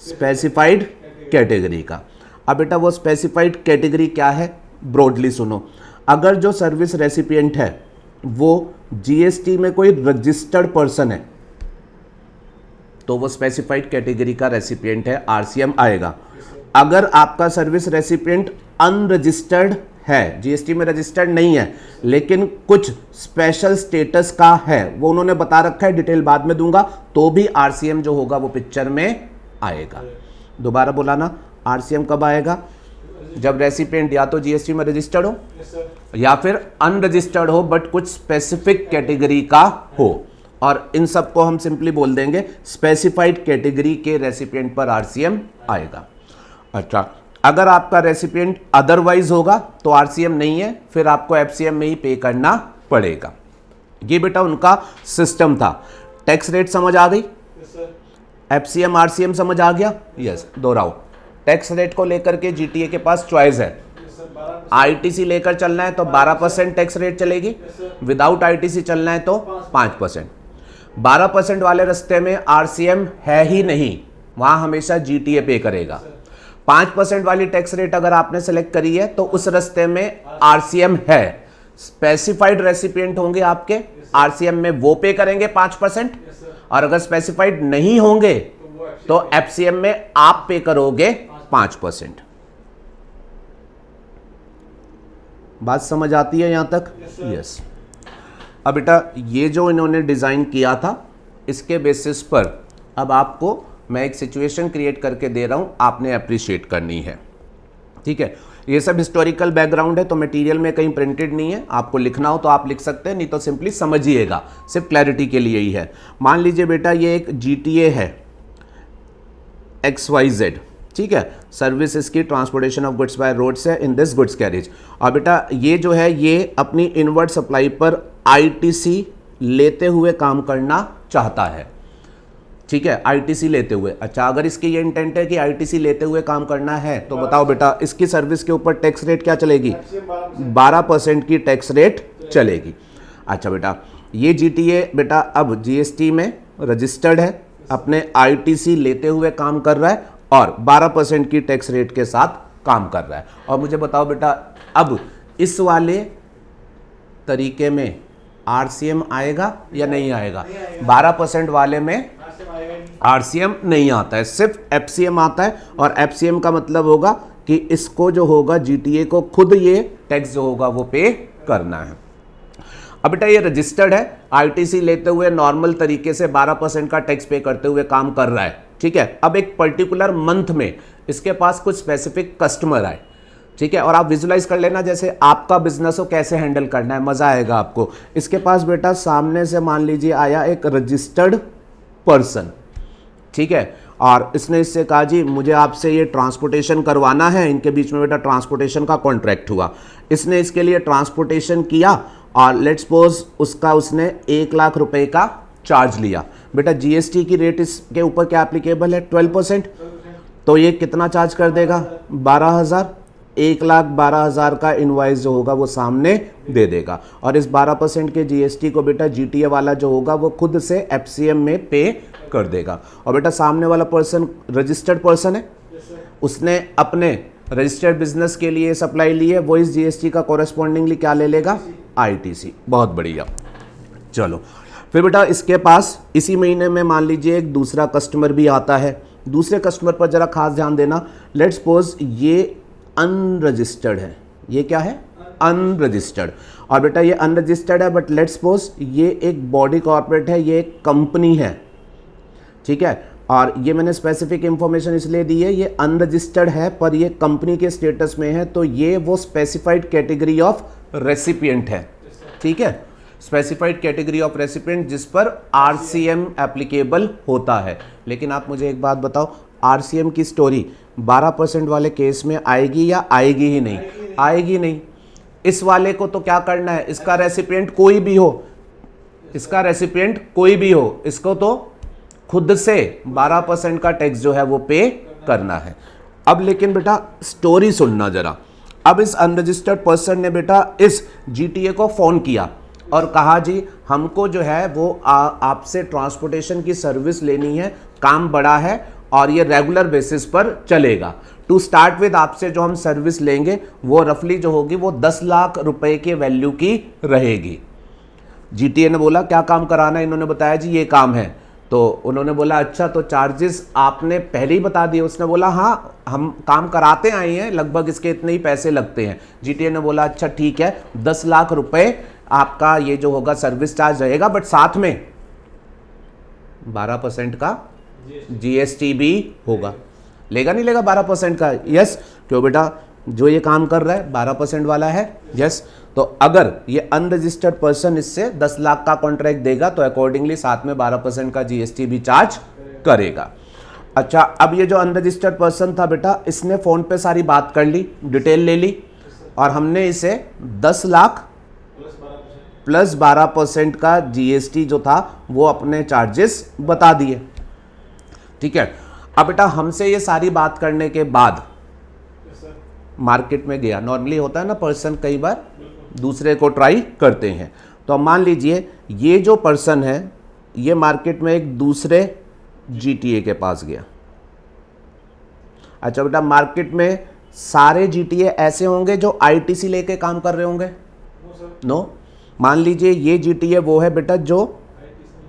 स्पेसिफाइड कैटेगरी का। अब बेटा वो स्पेसिफाइड कैटेगरी क्या है, ब्रॉडली सुनो। अगर जो सर्विस रेसिपिएंट है वो जीएसटी में कोई रजिस्टर्ड पर्सन है, तो वो स्पेसिफाइड कैटेगरी का रेसिपिएंट है, आरसीएम आएगा। अगर आपका सर्विस रेसिपिएंट अनरजिस्टर्ड है, जीएसटी में रजिस्टर्ड नहीं है, लेकिन कुछ स्पेशल स्टेटस का है, वो उन्होंने बता रखा है, डिटेल बाद में दूंगा, तो भी आरसीएम जो होगा वो पिक्चर में आएगा। दोबारा बोलाना, आरसीएम कब आएगा, जब रेसिपिएंट या तो जीएसटी में रजिस्टर्ड हो या फिर अनरजिस्टर्ड हो बट कुछ स्पेसिफिक कैटेगरी का हो, और इन सब को हम सिंपली बोल देंगे स्पेसिफाइड कैटेगरी के रेसिपिएंट पर आरसीएम आएगा। अच्छा, अगर आपका रेसिपिएंट अदरवाइज होगा तो आरसीएम नहीं है, फिर आपको एफसीएम में ही पे करना पड़ेगा। ये बेटा उनका सिस्टम था। टैक्स रेट समझ आ गई, एफसीएम आरसीएम समझ आ गया, यस। दोहराओ, टैक्स रेट को लेकर के जीटीए के पास चॉइस है, आईटीसी लेकर चलना है तो 12% टैक्स रेट चलेगी, विदाउट आईटीसी चलना है तो 5%। 12% वाले रास्ते में आरसीएम है ही नहीं, वहां हमेशा जीटीए पे करेगा। 5% वाली टैक्स रेट अगर आपने सेलेक्ट करी है तो उस रास्ते में आरसीएम है, स्पेसिफाइड रेसिपिएंट होंगे आपके, आरसीएम में वो पे करेंगे 5%, और अगर स्पेसिफाइड नहीं होंगे तो एफसीएम में आप पे करोगे 5%। बात समझ आती है यहां तक, यस। अब बेटा ये जो इन्होंने डिजाइन किया था, इसके बेसिस पर अब आपको मैं एक सिचुएशन क्रिएट करके दे रहा हूं, आपने अप्रिशिएट करनी है, ठीक है। ये सब हिस्टोरिकल बैकग्राउंड है, तो मटेरियल में कहीं प्रिंटेड नहीं है, आपको लिखना हो तो आप लिख सकते हैं, नहीं तो सिंपली समझिएगा, सिर्फ क्लैरिटी के लिए ही है। मान लीजिए बेटा ये एक जीटीए है XYZ, ठीक है, सर्विस इसकी transportation of goods by roads है इन दिस गुड्स कैरेज। और बेटा ये जो है ये अपनी इनवर्ड सप्लाई पर आईटीसी लेते हुए काम करना चाहता है, ठीक है, आईटीसी लेते हुए। अच्छा, अगर इसकी ये इंटेंट है कि आईटीसी लेते हुए काम करना है, तो बताओ बेटा इसकी सर्विस के ऊपर टैक्स रेट क्या चलेगी, 12% की टैक्स रेट चलेगी। अच्छा बेटा, ये जीटीए बेटा अब जीएसटी में रजिस्टर्ड है, अपने आईटीसी लेते हुए काम कर रहा है और 12% की टैक्स रेट के साथ काम कर रहा है। और मुझे बताओ बेटा अब इस वाले तरीके में आरसीएम आएगा या नहीं आएगा? 12% वाले में आरसीएम नहीं आता है, सिर्फ एफसीएम आता है, और एफसीएम का मतलब होगा कि इसको जो होगा जीटीए को खुद ये टैक्स जो होगा वो पे करना है। अब बेटा ये रजिस्टर्ड है, आईटीसी लेते हुए नॉर्मल तरीके से 12% का टैक्स पे करते हुए काम कर रहा है, ठीक है। अब एक पर्टिकुलर मंथ में इसके पास कुछ स्पेसिफिक कस्टमर आए, ठीक है, और आप विजुलाइज कर लेना जैसे आपका बिजनेस हो कैसे हैंडल करना है, मजा आएगा आपको। इसके पास बेटा सामने से मान लीजिए आया एक रजिस्टर्ड पर्सन, ठीक है, और इसने इससे कहा जी मुझे आपसे ये ट्रांसपोर्टेशन करवाना है। इनके बीच में बेटा ट्रांसपोर्टेशन का कॉन्ट्रैक्ट हुआ, इसने इसके लिए ट्रांसपोर्टेशन किया और लेट्स सपोज उसका उसने 1 लाख रुपए का चार्ज लिया। बेटा जीएसटी की रेट इसके ऊपर क्या एप्लीकेबल है, 12%, तो ये कितना चार्ज कर देगा, 12,000। 1,12,000 का इनवॉइस जो होगा वो सामने दे देगा, और इस 12% के जीएसटी को बेटा जीटीए वाला जो होगा वो खुद से एफसीएम में पे कर देगा। और बेटा सामने वाला पर्सन रजिस्टर्ड पर्सन है, उसने अपने रजिस्टर्ड बिजनेस के लिए सप्लाई ली है, वो इस जीएसटी का कोरेस्पॉन्डिंगली क्या ले लेगा, आईटीसी। बहुत बढ़िया। चलो फिर बेटा इसके पास इसी महीने में मान लीजिए एक दूसरा कस्टमर भी आता है। दूसरे कस्टमर पर जरा खास ध्यान देना। लेट्स सपोज ये अनरजिस्टर्ड है, ये क्या है, अनरजिस्टर्ड। और बेटा ये अनरजिस्टर्ड है, बट लेट्स सपोज ये एक बॉडी कॉर्पोरेट है, ये एक कंपनी है, ठीक है। और ये मैंने स्पेसिफिक इंफॉर्मेशन इसलिए दी है, ये अनरजिस्टर्ड है पर ये कंपनी के स्टेटस में है, तो ये वो स्पेसिफाइड कैटेगरी ऑफ रेसिपिएंट है, ठीक है। स्पेसिफाइड कैटेगरी ऑफ रेसिपिएंट जिस पर आरसीएम एप्लीकेबल होता है। लेकिन आप मुझे एक बात बताओ, आरसीएम की स्टोरी 12% वाले केस में आएगी या आएगी ही नहीं, आएगी नहीं। इस वाले को तो क्या करना है, इसका रेसिपिएंट कोई भी हो, इसका रेसिपिएंट कोई भी हो, इसको तो खुद से 12% का टैक्स जो है वो पे करना है। अब लेकिन बेटा स्टोरी सुनना जरा। अब इस अनरजिस्टर्ड पर्सन ने बेटा इस जीटीए को फोन किया और कहा जी हमको जो है वो आपसे ट्रांसपोर्टेशन की सर्विस लेनी है, काम बड़ा है और ये रेगुलर बेसिस पर चलेगा। टू स्टार्ट विद आपसे जो हम सर्विस लेंगे वो रफली जो होगी वो 10 लाख रुपए के वैल्यू की रहेगी। जीटीए ने बोला क्या काम कराना है, इन्होंने बताया जी ये काम है। तो उन्होंने बोला अच्छा तो चार्जेस आपने पहले ही बता दिए। उसने बोला हाँ हम काम कराते आए हैं, लगभग इसके इतने ही पैसे लगते हैं। जीटीए ने बोला अच्छा ठीक है 10 लाख रुपए आपका ये जो होगा सर्विस चार्ज रहेगा, बट साथ में 12% का जीएसटी भी होगा। लेगा नहीं लेगा 12% का? यस। क्यों बेटा जो ये काम कर रहा है 12% वाला है। यस। तो अगर ये अनरजिस्टर्ड पर्सन इससे 10 लाख का कॉन्ट्रैक्ट देगा तो अकॉर्डिंगली साथ में 12% का जीएसटी भी चार्ज करेगा। अच्छा अब ये जो अनरजिस्टर्ड पर्सन था बेटा, इसने फोन पे सारी बात कर ली, डिटेल ले ली और हमने इसे 10 लाख प्लस 12% का जीएसटी जो था वो अपने चार्जेस बता दिए, ठीक है। अब बेटा हमसे ये सारी बात करने के बाद मार्केट में गया। नॉर्मली होता है ना पर्सन कई बार दूसरे को ट्राई करते हैं। तो मान लीजिए ये जो पर्सन है ये मार्केट में एक दूसरे जीटीए के पास गया। अच्छा बेटा मार्केट में सारे जीटीए ऐसे होंगे जो आईटीसी लेके काम कर रहे होंगे? नो। मान लीजिए ये जीटीए वो है बेटा जो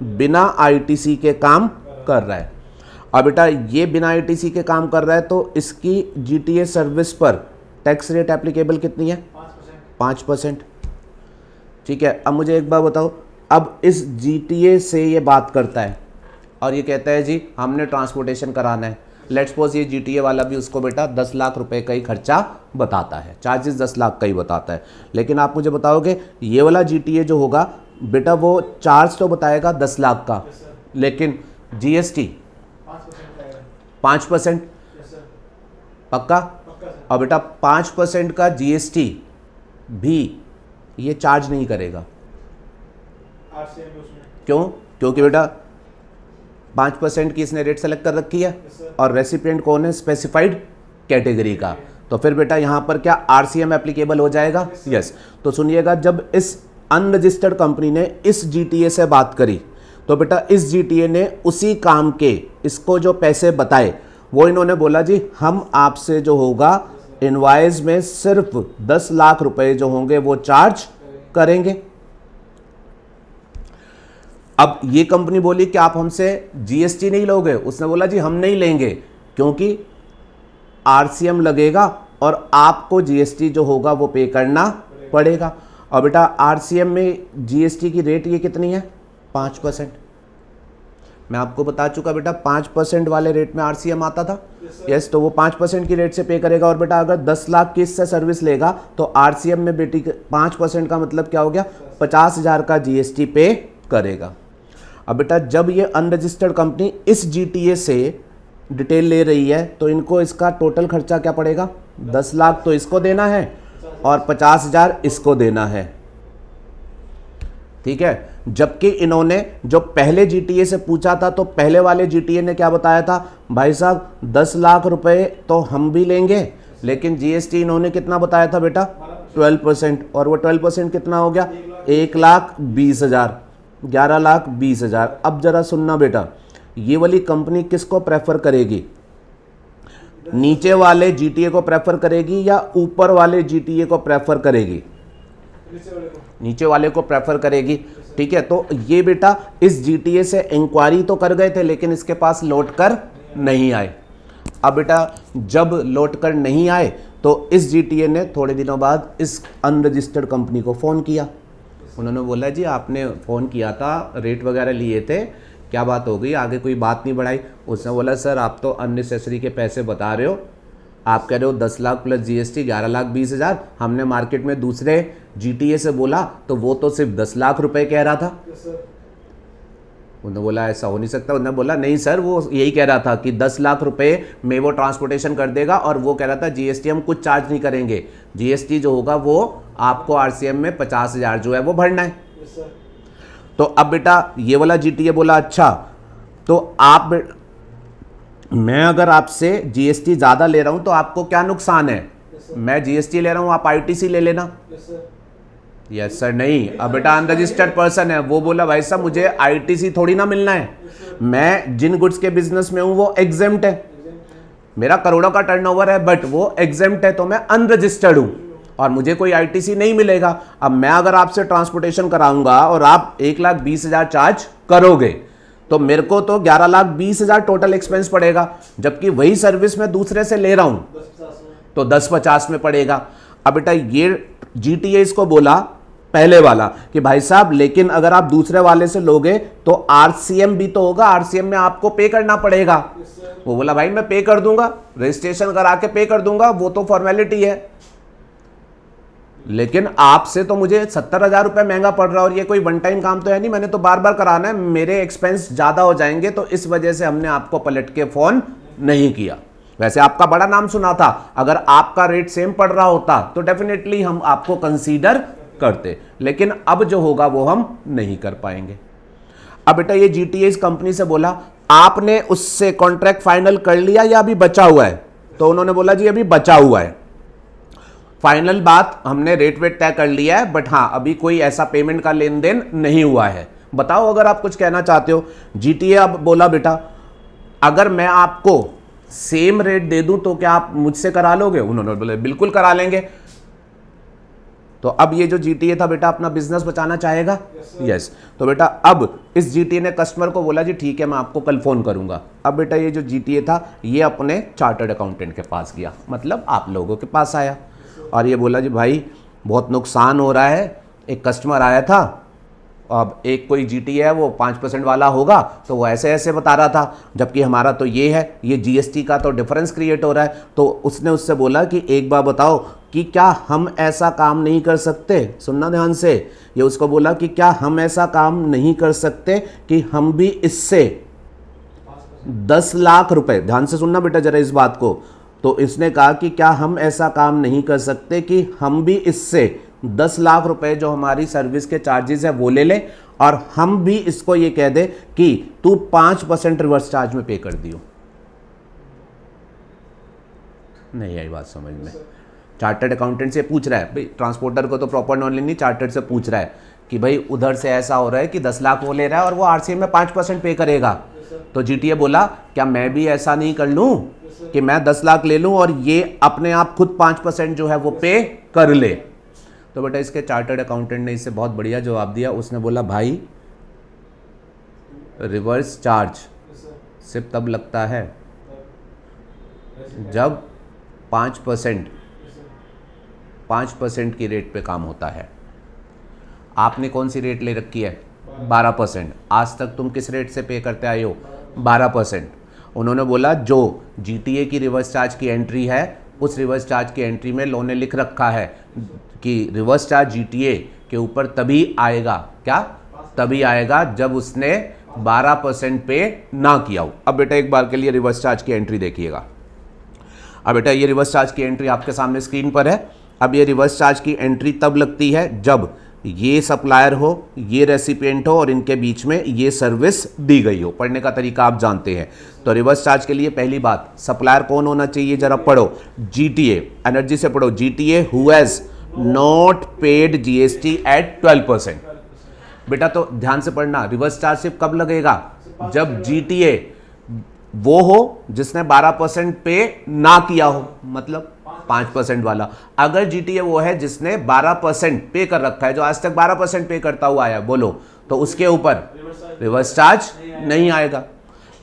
बिना आईटीसी के काम कर रहा है। और बेटा ये बिना आईटीसी के काम कर रहा है तो इसकी जीटीए सर्विस पर टैक्स रेट एप्लीकेबल कितनी है? 5%। ठीक है। अब मुझे एक बात बताओ, अब इस जीटीए से ये बात करता है और ये कहता है जी हमने ट्रांसपोर्टेशन कराना है। लेट्स सपोज ये जीटीए वाला भी उसको बेटा 10 लाख रुपए का ही खर्चा बताता है, चार्जेस 10 लाख का ही बताता है। लेकिन आप मुझे बताओगे ये वाला जीटीए जो होगा बेटा वो चार्ज तो बताएगा 10 लाख का, लेकिन जीएसटी 5%। पक्का? और बेटा 5% का जीएसटी भी ये चार्ज नहीं करेगा। क्यों? क्योंकि बेटा 5% की इसने रेट सेलेक्ट कर रखी है और रेसिपिएंट कौन है? स्पेसिफाइड कैटेगरी का। तो फिर बेटा यहां पर क्या आरसीएम एप्लीकेबल हो जाएगा? यस। तो सुनिएगा, जब इस अनरजिस्टर्ड कंपनी ने इस जीटीए से बात करी तो बेटा इस जीटीए ने उसी काम के इसको जो पैसे बताए वो इन्होंने बोला जी हम आपसे जो होगा इनवॉइस में सिर्फ 10 लाख रुपए जो होंगे वो चार्ज करेंगे। अब ये कंपनी बोली कि आप हमसे जीएसटी नहीं लोगे। उसने बोला जी हम नहीं लेंगे क्योंकि आरसीएम लगेगा और आपको जीएसटी जो होगा वो पे करना पड़ेगा। और बेटा आरसीएम में जीएसटी की रेट ये कितनी है? 5%। मैं आपको बता चुका बेटा 5% वाले रेट में आरसीएम आता था। यस। तो वो 5% की रेट से पे करेगा। और बेटा अगर 10 लाख की इससे सर्विस लेगा तो आरसीएम में बेटी 5% का मतलब क्या हो गया? 50,000 का जीएसटी पे करेगा। अब बेटा जब ये अनरजिस्टर्ड कंपनी इस जीटीए से डिटेल ले रही है तो इनको इसका टोटल खर्चा क्या पड़ेगा? 10 लाख तो इसको देना है और 50,000 इसको देना है, ठीक है। जबकि इन्होंने जो पहले जीटीए से पूछा था तो पहले वाले जीटीए ने क्या बताया था? भाई साहब 10 लाख रुपए तो हम भी लेंगे, लेकिन जीएसटी इन्होंने कितना बताया था बेटा? 12%। और वो 12% कितना हो गया? 1,20,000, 11,20,000। अब जरा सुनना बेटा, ये वाली कंपनी किसको प्रेफर करेगी? नीचे वाले जीटीए को प्रेफर करेगी या ऊपर वाले जीटीए को प्रेफर करेगी? नीचे वाले को प्रेफर करेगी। ठीक है, तो ये बेटा इस जीटीए से इंक्वायरी तो कर गए थे लेकिन इसके पास लौट कर नहीं आए। अब बेटा जब लौट कर नहीं आए तो इस जीटीए ने थोड़े दिनों बाद इस अनरजिस्टर्ड कंपनी को फ़ोन किया। उन्होंने बोला जी आपने फ़ोन किया था, रेट वगैरह लिए थे, क्या बात हो गई, आगे कोई बात नहीं बढ़ाई? उसने बोला सर आप तो अननेसेसरी के पैसे बता रहे हो, आप कह रहे हो 10 लाख प्लस जीएसटी 11,20,000, हमने मार्केट में दूसरे जीटीए से बोला तो वो तो सिर्फ 10 लाख रुपए कह रहा था। उन्होंने बोला ऐसा हो नहीं सकता। उन्होंने बोला नहीं सर वो यही कह रहा था कि 10 लाख रुपए में वो ट्रांसपोर्टेशन कर देगा और वो कह रहा था जीएसटी हम कुछ चार्ज नहीं करेंगे, जीएसटी जो होगा वो आपको आरसीएम में 50,000 जो है वो भरना है। तो अब बेटा ये वाला जीटीए बोला अच्छा तो आप मैं अगर आपसे जीएसटी ज़्यादा ले रहा हूं तो आपको क्या नुकसान है? मैं जीएसटी ले रहा हूं, आप आईटीसी ले लेना। यस सर नहीं, अब बेटा अनरजिस्टर्ड पर्सन है, वो बोला भाई साहब मुझे आईटीसी थोड़ी ना मिलना है, मैं जिन गुड्स के बिजनेस में हूं वो एग्जेम्प्ट है, मेरा करोड़ों का टर्नओवर है बट वो एग्जेम्प्ट है, तो मैं अनरजिस्टर्ड हूं और मुझे कोई आईटीसी नहीं मिलेगा। अब मैं अगर आपसे ट्रांसपोर्टेशन कराऊंगा और आप 1,20,000 चार्ज करोगे तो मेरे को तो 11,20,000 टोटल एक्सपेंस पड़ेगा, जबकि वही सर्विस मैं दूसरे से ले रहा हूं तो 10,50 में पड़ेगा। अब बेटा ये जीटीए इसको बोला पहले वाला कि भाई साहब लेकिन अगर आप दूसरे वाले से लोगे तो आरसीएम भी तो होगा, आरसीएम में आपको पे करना पड़ेगा। वो बोला भाई मैं पे कर दूंगा, रजिस्ट्रेशन करा के पे कर दूंगा, वो तो फॉर्मेलिटी है, लेकिन आपसे तो मुझे 70,000 रुपए महंगा पड़ रहा है और ये कोई वन टाइम काम तो है नहीं, मैंने तो बार बार कराना है, मेरे एक्सपेंस ज्यादा हो जाएंगे, तो इस वजह से हमने आपको पलट के फोन नहीं किया। वैसे आपका बड़ा नाम सुना था, अगर आपका रेट सेम पड़ रहा होता तो डेफिनेटली हम आपको कंसीडर करते, लेकिन अब जो होगा वो हम नहीं कर पाएंगे। अब बेटा ये जीटीए इस कंपनी से बोला आपने उससे कॉन्ट्रैक्ट फाइनल कर लिया या अभी बचा हुआ है? तो उन्होंने बोला जी अभी बचा हुआ है, फाइनल बात हमने रेट वेट तय कर लिया है बट हाँ अभी कोई ऐसा पेमेंट का लेन देन नहीं हुआ है, बताओ अगर आप कुछ कहना चाहते हो। जीटीए अब बोला बेटा अगर मैं आपको सेम रेट दे दूं तो क्या आप मुझसे करा लोगे? उन्होंने बोले बिल्कुल करा लेंगे। तो अब ये जो जीटीए था बेटा अपना बिजनेस बचाना चाहेगा। यस तो बेटा अब इस जीटीए ने कस्टमर को बोला जी ठीक है मैं आपको कल फोन करूंगा। अब बेटा ये जो जीटीए था ये अपने चार्टर्ड अकाउंटेंट के पास गया, मतलब आप लोगों के पास आया और ये बोला जी भाई बहुत नुकसान हो रहा है, एक कस्टमर आया था, अब एक कोई जीटीए है वो 5% वाला होगा तो वो ऐसे ऐसे बता रहा था, जबकि हमारा तो ये है, ये जीएसटी का तो डिफरेंस क्रिएट हो रहा है। तो उसने उससे बोला कि एक बार बताओ कि क्या हम ऐसा काम नहीं कर सकते, सुनना ध्यान से, ये उसको बोला कि क्या हम ऐसा काम नहीं कर सकते कि हम भी इससे 10 लाख रुपए, ध्यान से सुनना बेटा जरा इस बात को, तो इसने कहा कि क्या हम ऐसा काम नहीं कर सकते कि हम भी इससे 10 लाख रुपए जो हमारी सर्विस के चार्जेस है वो ले ले और हम भी इसको ये कह दे कि तू 5% रिवर्स चार्ज में पे कर दियो। नहीं आई बात समझ में? चार्टर्ड अकाउंटेंट से पूछ रहा है, भाई ट्रांसपोर्टर को तो प्रॉपर नॉलेज नहीं, चार्टर्ड से पूछ रहा है कि भाई उधर से ऐसा हो रहा है कि 10 लाख वो ले रहा है और वो आरसीएम में 5% पे करेगा, तो जीटीए बोला क्या मैं भी ऐसा नहीं कर लूं कि मैं 10 लाख ले लूं और ये अपने आप खुद 5% जो है वो पे कर ले? तो बेटा इसके चार्टर्ड अकाउंटेंट ने इससे बहुत बढ़िया जवाब दिया, उसने बोला भाई रिवर्स चार्ज सिर्फ तब लगता है जब 5% की रेट पे काम होता है। आपने कौन सी रेट ले रखी है? 12%। आज तक तुम किस रेट से पे करते आए हो? 12%। उन्होंने बोला जो जीटीए की रिवर्स चार्ज की एंट्री है उस रिवर्स चार्ज की एंट्री में लॉ ने लिख रखा है कि रिवर्स चार्ज जीटीए के ऊपर तभी आएगा, क्या तभी आएगा जब उसने 12% पे ना किया हो। अब बेटा एक बार के लिए रिवर्स चार्ज की एंट्री देखिएगा। अब बेटा ये रिवर्स चार्ज की एंट्री आपके सामने स्क्रीन पर है। अब ये रिवर्स चार्ज की एंट्री तब लगती है जब ये सप्लायर हो, ये रेसिपिएंट हो और इनके बीच में ये सर्विस दी गई हो। पढ़ने का तरीका आप जानते हैं। तो रिवर्स चार्ज के लिए पहली बात सप्लायर कौन होना चाहिए, जरा पढ़ो, जीटीए, एनर्जी से पढ़ो, GTA who has not paid GST at 12%। बेटा तो ध्यान से पढ़ना, रिवर्स चार्ज सिर्फ कब लगेगा? जब जीटीए वो हो जिसने 12% पे ना किया हो, मतलब 5% वाला। अगर जीटीए वो है जिसने 12% पे कर रखा है, जो आज तक 12% पे करता हुआ आया, बोलो, तो उसके ऊपर रिवर्स चार्ज नहीं आएगा।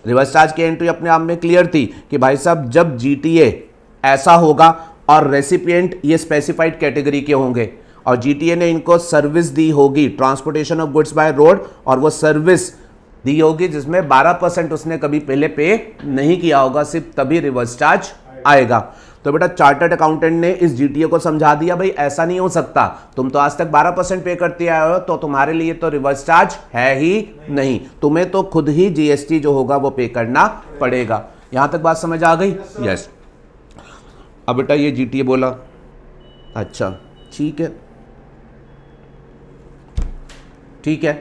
रिवर्स चार्ज की एंट्री अपने आप में क्लियर थी कि भाई साहब जब जीटीए ऐसा होगा और रेसिपिएंट ये स्पेसिफाइड कैटेगरी के होंगे और जीटीए ने इनको सर्विस दी होगी, transportation of goods by road, और वो सर्विस दी होगी जिसमें 12% उसने कभी पहले पे नहीं किया होगा, सिर्फ तभी रिवर्स चार्ज आएगा। तो बेटा चार्टर्ड अकाउंटेंट ने इस जीटीए को समझा दिया, भाई ऐसा नहीं हो सकता, तुम तो आज तक 12% पे करते आए हो, तो तुम्हारे लिए तो रिवर्स चार्ज है ही नहीं, तुम्हें तो खुद ही जीएसटी जो होगा वो पे करना पड़ेगा। यहां तक बात समझ आ गई? यस। अब बेटा ये जीटीए बोला, अच्छा ठीक है, ठीक है,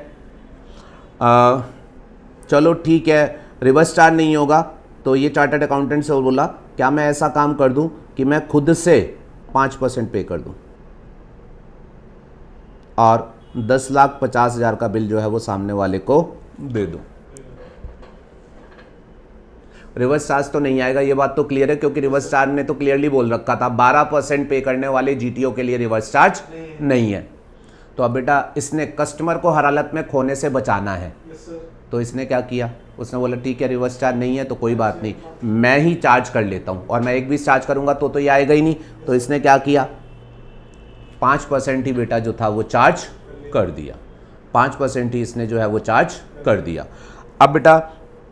चलो ठीक है, रिवर्स चार्ज नहीं होगा। तो ये चार्टर्ड अकाउंटेंट से बोला, क्या मैं ऐसा काम कर दूं कि मैं खुद से 5% पे कर दूं और 10,50,000 का बिल जो है वो सामने वाले को दे दूं। रिवर्स चार्ज तो नहीं आएगा, ये बात तो क्लियर है, क्योंकि रिवर्स चार्ज ने तो क्लियरली बोल रखा था 12% पे करने वाले जीटीओ के लिए रिवर्स चार्ज नहीं है। तो अब बेटा इसने कस्टमर को हर हालत में खोने से बचाना है, तो इसने क्या किया, उसने बोला ठीक है रिवर्स चार्ज नहीं है तो कोई बात नहीं, मैं ही चार्ज कर लेता हूँ, और मैं 1 चार्ज करूँगा तो ये आएगा ही नहीं। तो इसने क्या किया, 5% ही बेटा जो था वो चार्ज कर दिया, 5% ही इसने जो है वो चार्ज कर दिया। अब बेटा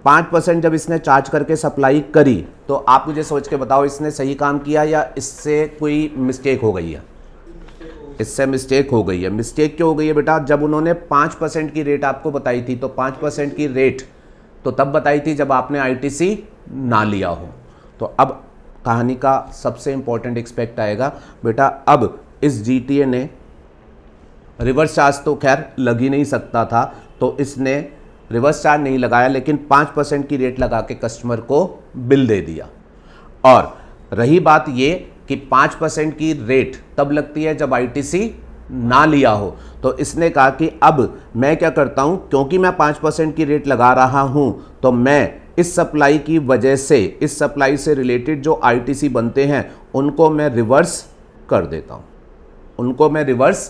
5% जब इसने चार्ज करके सप्लाई करी, तो आप मुझे सोच के बताओ इसने सही काम किया या इससे कोई मिस्टेक हो गई है? इससे मिस्टेक हो गई है। मिस्टेक क्यों हो गई है बेटा? जब उन्होंने 5% की रेट आपको बताई थी, तो 5% की रेट तो तब बताई थी जब आपने आईटीसी ना लिया हो। तो अब कहानी का सबसे इंपॉर्टेंट एक्सपेक्ट आएगा बेटा, अब इस जीटीए ने रिवर्स चार्ज तो खैर लग ही नहीं सकता था, तो इसने रिवर्स चार्ज नहीं लगाया, लेकिन 5% की रेट लगा के कस्टमर को बिल दे दिया। और रही बात ये कि 5% की रेट तब लगती है जब आईटीसी ना लिया हो, तो इसने कहा कि अब मैं क्या करता हूं, क्योंकि मैं 5% की रेट लगा रहा हूं, तो मैं इस सप्लाई की वजह से, इस सप्लाई से रिलेटेड जो आईटीसी बनते हैं उनको मैं रिवर्स कर देता हूं, उनको मैं रिवर्स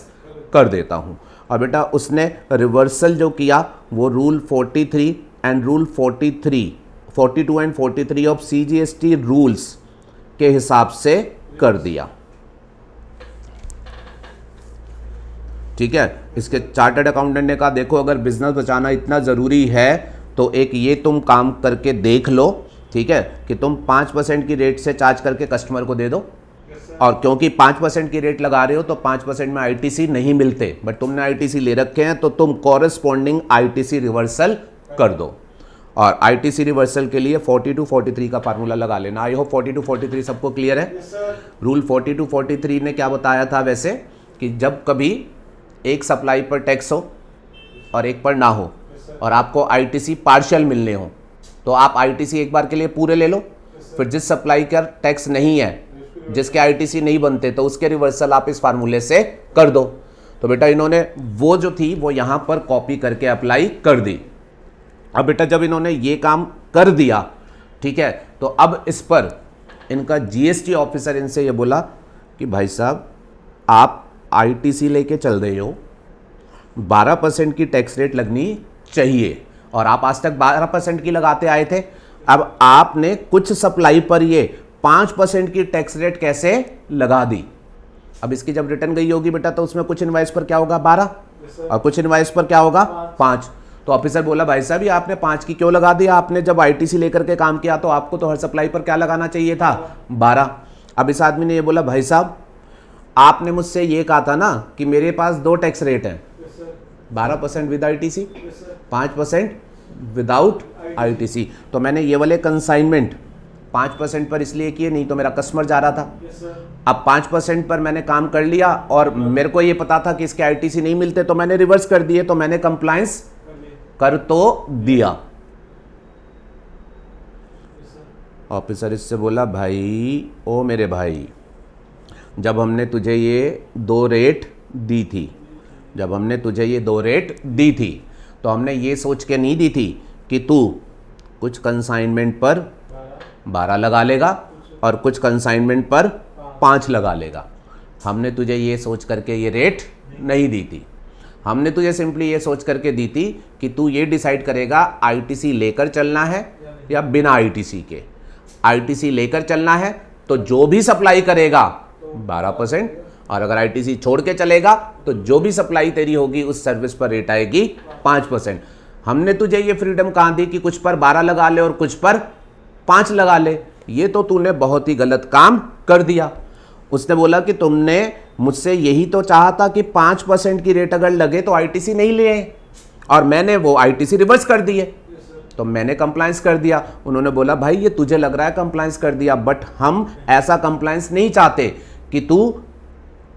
कर देता हूं। और बेटा उसने रिवर्सल जो किया वो rule 43 and rule 42 and 43 of CGST rules के हिसाब से कर दिया। ठीक है, इसके चार्टर्ड अकाउंटेंट ने कहा देखो अगर बिजनेस बचाना इतना ज़रूरी है तो एक ये तुम काम करके देख लो, ठीक है, कि तुम 5% की रेट से चार्ज करके कस्टमर को दे दो, और क्योंकि 5% की रेट लगा रहे हो तो 5% में आईटीसी नहीं मिलते, बट तुमने आईटीसी ले रखे हैं तो तुम कॉरेस्पॉन्डिंग आईटीसी रिवर्सल कर दो। और आईटीसी रिवर्सल के लिए 42-43 का फार्मूला लगा लेना। आई होप 42-43 सबको क्लियर है। रूल 42-43 ने क्या बताया था वैसे, कि जब कभी एक सप्लाई पर टैक्स हो और एक पर ना हो और आपको आईटीसी पार्शियल मिलने हो, तो आप आईटीसी एक बार के लिए पूरे ले लो, फिर जिस सप्लाई का टैक्स नहीं है, जिसके आईटीसी नहीं बनते, तो उसके रिवर्सल आप इस फार्मूले से कर दो। तो बेटा इन्होंने वो जो थी वो यहां पर कॉपी करके अप्लाई कर दी। अब बेटा जब इन्होंने ये काम कर दिया, ठीक है, तो अब इस पर इनका जीएसटी ऑफिसर इनसे ये बोला कि भाई साहब आप आईटीसी लेके चल रहे हो, 12% की टैक्स रेट लगनी चाहिए, और आप आज तक 12% की लगाते आए थे, अब आपने कुछ सप्लाई पर ये 5% की टैक्स रेट कैसे लगा दी? अब इसकी जब रिटर्न गई होगी बेटा, तो उसमें कुछ इनवाइस पर क्या होगा 12 और कुछ इनवाइस पर क्या होगा 5। तो ऑफिसर बोला भाई साहब ये आपने 5 की क्यों लगा दिया? आपने जब आईटीसी लेकर के काम किया तो आपको तो हर सप्लाई पर क्या लगाना चाहिए था? 12। अब इस आदमी ने ये बोला भाई साहब आपने मुझसे ये कहा था ना कि मेरे पास 2 टैक्स रेट हैं, 12% विद आईटीसी, 5% विदाउट आईटीसी, तो मैंने ये वाले कंसाइनमेंट 5% पर इसलिए किए, नहीं तो मेरा कस्टमर जा रहा था। अब 5% पर मैंने काम कर लिया और मेरे को ये पता था कि इसके आईटीसी नहीं मिलते, तो मैंने रिवर्स कर दिए, तो मैंने कंप्लायंस कर तो दिया। ऑफिसर इससे बोला भाई ओ मेरे भाई, जब हमने तुझे ये 2 रेट दी थी, जब हमने तुझे ये 2 रेट दी थी, तो हमने ये सोच के नहीं दी थी कि तू कुछ कंसाइनमेंट पर 12 लगा लेगा और कुछ कंसाइनमेंट पर 5 लगा लेगा। हमने तुझे ये सोच करके ये रेट नहीं दी थी, हमने तुझे सिंपली ये सोच करके दी थी कि तू ये डिसाइड करेगा आईटीसी लेकर चलना है या बिना आईटीसी के। आईटीसी लेकर चलना है तो जो भी सप्लाई करेगा 12%, और अगर आईटीसी छोड़ के चलेगा तो जो भी सप्लाई तेरी होगी उस सर्विस पर रेट आएगी 5%। हमने तुझे ये फ्रीडम कहाँ दी कि कुछ पर 12 लगा ले और कुछ पर 5 लगा ले? ये तो तूने बहुत ही गलत काम कर दिया। उसने बोला कि तुमने मुझसे यही तो चाहा था कि 5% की रेट अगर लगे तो आईटीसी नहीं ले, और मैंने वो आईटीसी रिवर्स कर दिए, तो मैंने कंप्लायंस कर दिया। उन्होंने बोला भाई ये तुझे लग रहा है कंप्लायंस कर दिया, बट हम ऐसा कंप्लायंस नहीं चाहते कि तू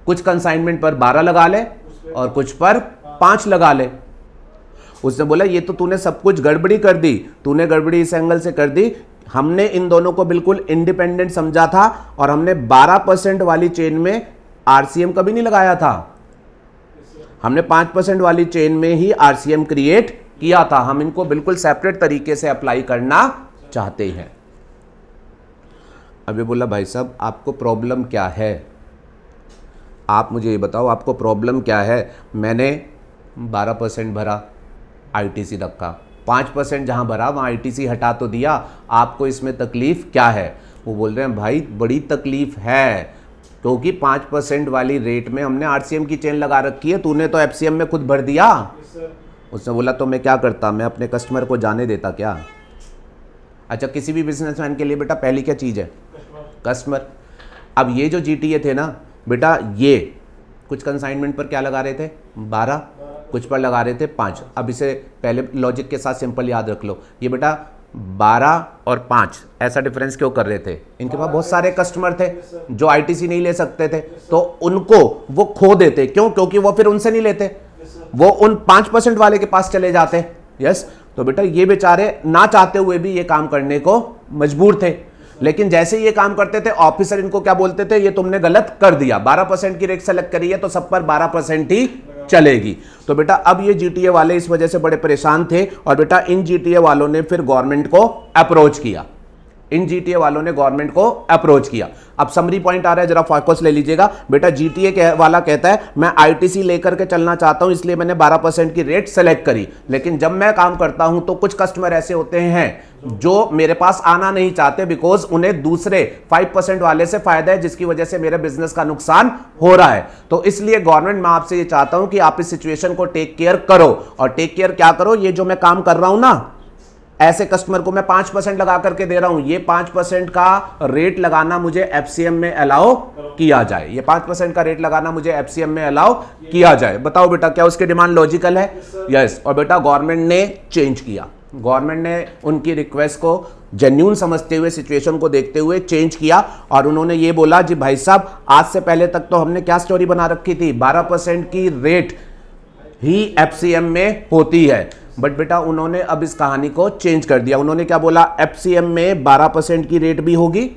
कुछ कंसाइनमेंट पर 12 लगा ले और कुछ पर 5 लगा ले। उसने बोला ये तो तूने सब कुछ गड़बड़ी कर दी, तूने गड़बड़ी इस एंगल से कर दी। हमने इन दोनों को बिल्कुल इंडिपेंडेंट समझा था और हमने 12% वाली चेन में आरसीएम कभी नहीं लगाया था, हमने 5% वाली चेन में ही आरसीएम क्रिएट किया था। हम इनको बिल्कुल सेपरेट तरीके से अप्लाई करना चाहते हैं। अभी बोला भाई साहब आपको प्रॉब्लम क्या है, आप मुझे ये बताओ आपको प्रॉब्लम क्या है? मैंने 12% भरा, आईटीसी रखा, 5% जहाँ भरा वहाँ आईटीसी हटा तो दिया, आपको इसमें तकलीफ़ क्या है? वो बोल रहे हैं भाई बड़ी तकलीफ़ है, क्योंकि 5% वाली रेट में हमने आरसीएम की चेन लगा रखी है, तूने तो एफसीएम में खुद भर दिया। उसने बोला तो मैं क्या करता, मैं अपने कस्टमर को जाने देता क्या? अच्छा किसी भी बिजनेसमैन के लिए बेटा पहली क्या चीज़ है? कस्टमर। अब ये जो जीटीए थे ना बेटा, ये कुछ कंसाइनमेंट पर क्या लगा रहे थे? 12, कुछ पर लगा रहे थे 5। अब इसे पहले लॉजिक के साथ सिंपल याद रख लो, ये बेटा 12 और 5 ऐसा डिफरेंस क्यों कर रहे थे? इनके पास बहुत सारे कस्टमर थे जो आईटीसी नहीं ले सकते थे, तो उनको वो खो देते। क्यों? क्योंकि वो फिर उनसे नहीं लेते, वो उन 5% वाले के पास चले जाते। यस, तो बेटा ये बेचारे ना चाहते हुए भी ये काम करने को मजबूर थे, लेकिन जैसे ये काम करते थे ऑफिसर इनको क्या बोलते थे? ये तुमने गलत कर दिया, 12% की रेट सेलेक्ट करी है तो सब पर 12% ही चलेगी। तो बेटा अब ये जीटीए वाले इस वजह से बड़े परेशान थे, और बेटा इन जीटीए वालों ने फिर गवर्नमेंट को अप्रोच किया, इन जीटीए वालों ने गवर्नमेंट को अप्रोच किया। अब समरी पॉइंट आ रहा है, जरा फोकस ले लीजिएगा। बेटा जीटीए वाला कहता है मैं आईटीसी लेकर के चलना चाहता हूं, इसलिए मैंने 12% की रेट सेलेक्ट करी, लेकिन जब मैं काम करता हूं तो कुछ कस्टमर ऐसे होते हैं जो मेरे पास आना नहीं चाहते, बिकॉज उन्हें दूसरे 5% वाले से फायदा है, जिसकी वजह से मेरे बिजनेस का नुकसान हो रहा है। तो इसलिए गवर्नमेंट मैं आपसे ये चाहता हूं कि आप इस सिचुएशन को टेक केयर करो। और टेक केयर क्या करो? ये जो मैं काम कर रहा हूं ना, ऐसे कस्टमर को मैं 5% लगा करके दे रहा हूं, ये 5% का रेट लगाना मुझे एफसीएम में अलाउ किया जाए, ये 5% का रेट लगाना मुझे एफसीएम में अलाउ किया जाए। बताओ बेटा क्या उसकी डिमांड लॉजिकल है? यस। और बेटा गवर्नमेंट ने चेंज किया, गवर्नमेंट ने उनकी रिक्वेस्ट को जेन्युइन समझते हुए, सिचुएशन को देखते हुए चेंज किया, और उन्होंने ये बोला जी भाई साहब आज से पहले तक तो हमने क्या स्टोरी बना रखी थी? 12% की रेट ही एफसीएम में होती है, बट बेटा उन्होंने अब इस कहानी को चेंज कर दिया। उन्होंने क्या बोला? एफसीएम में 12% की रेट भी होगी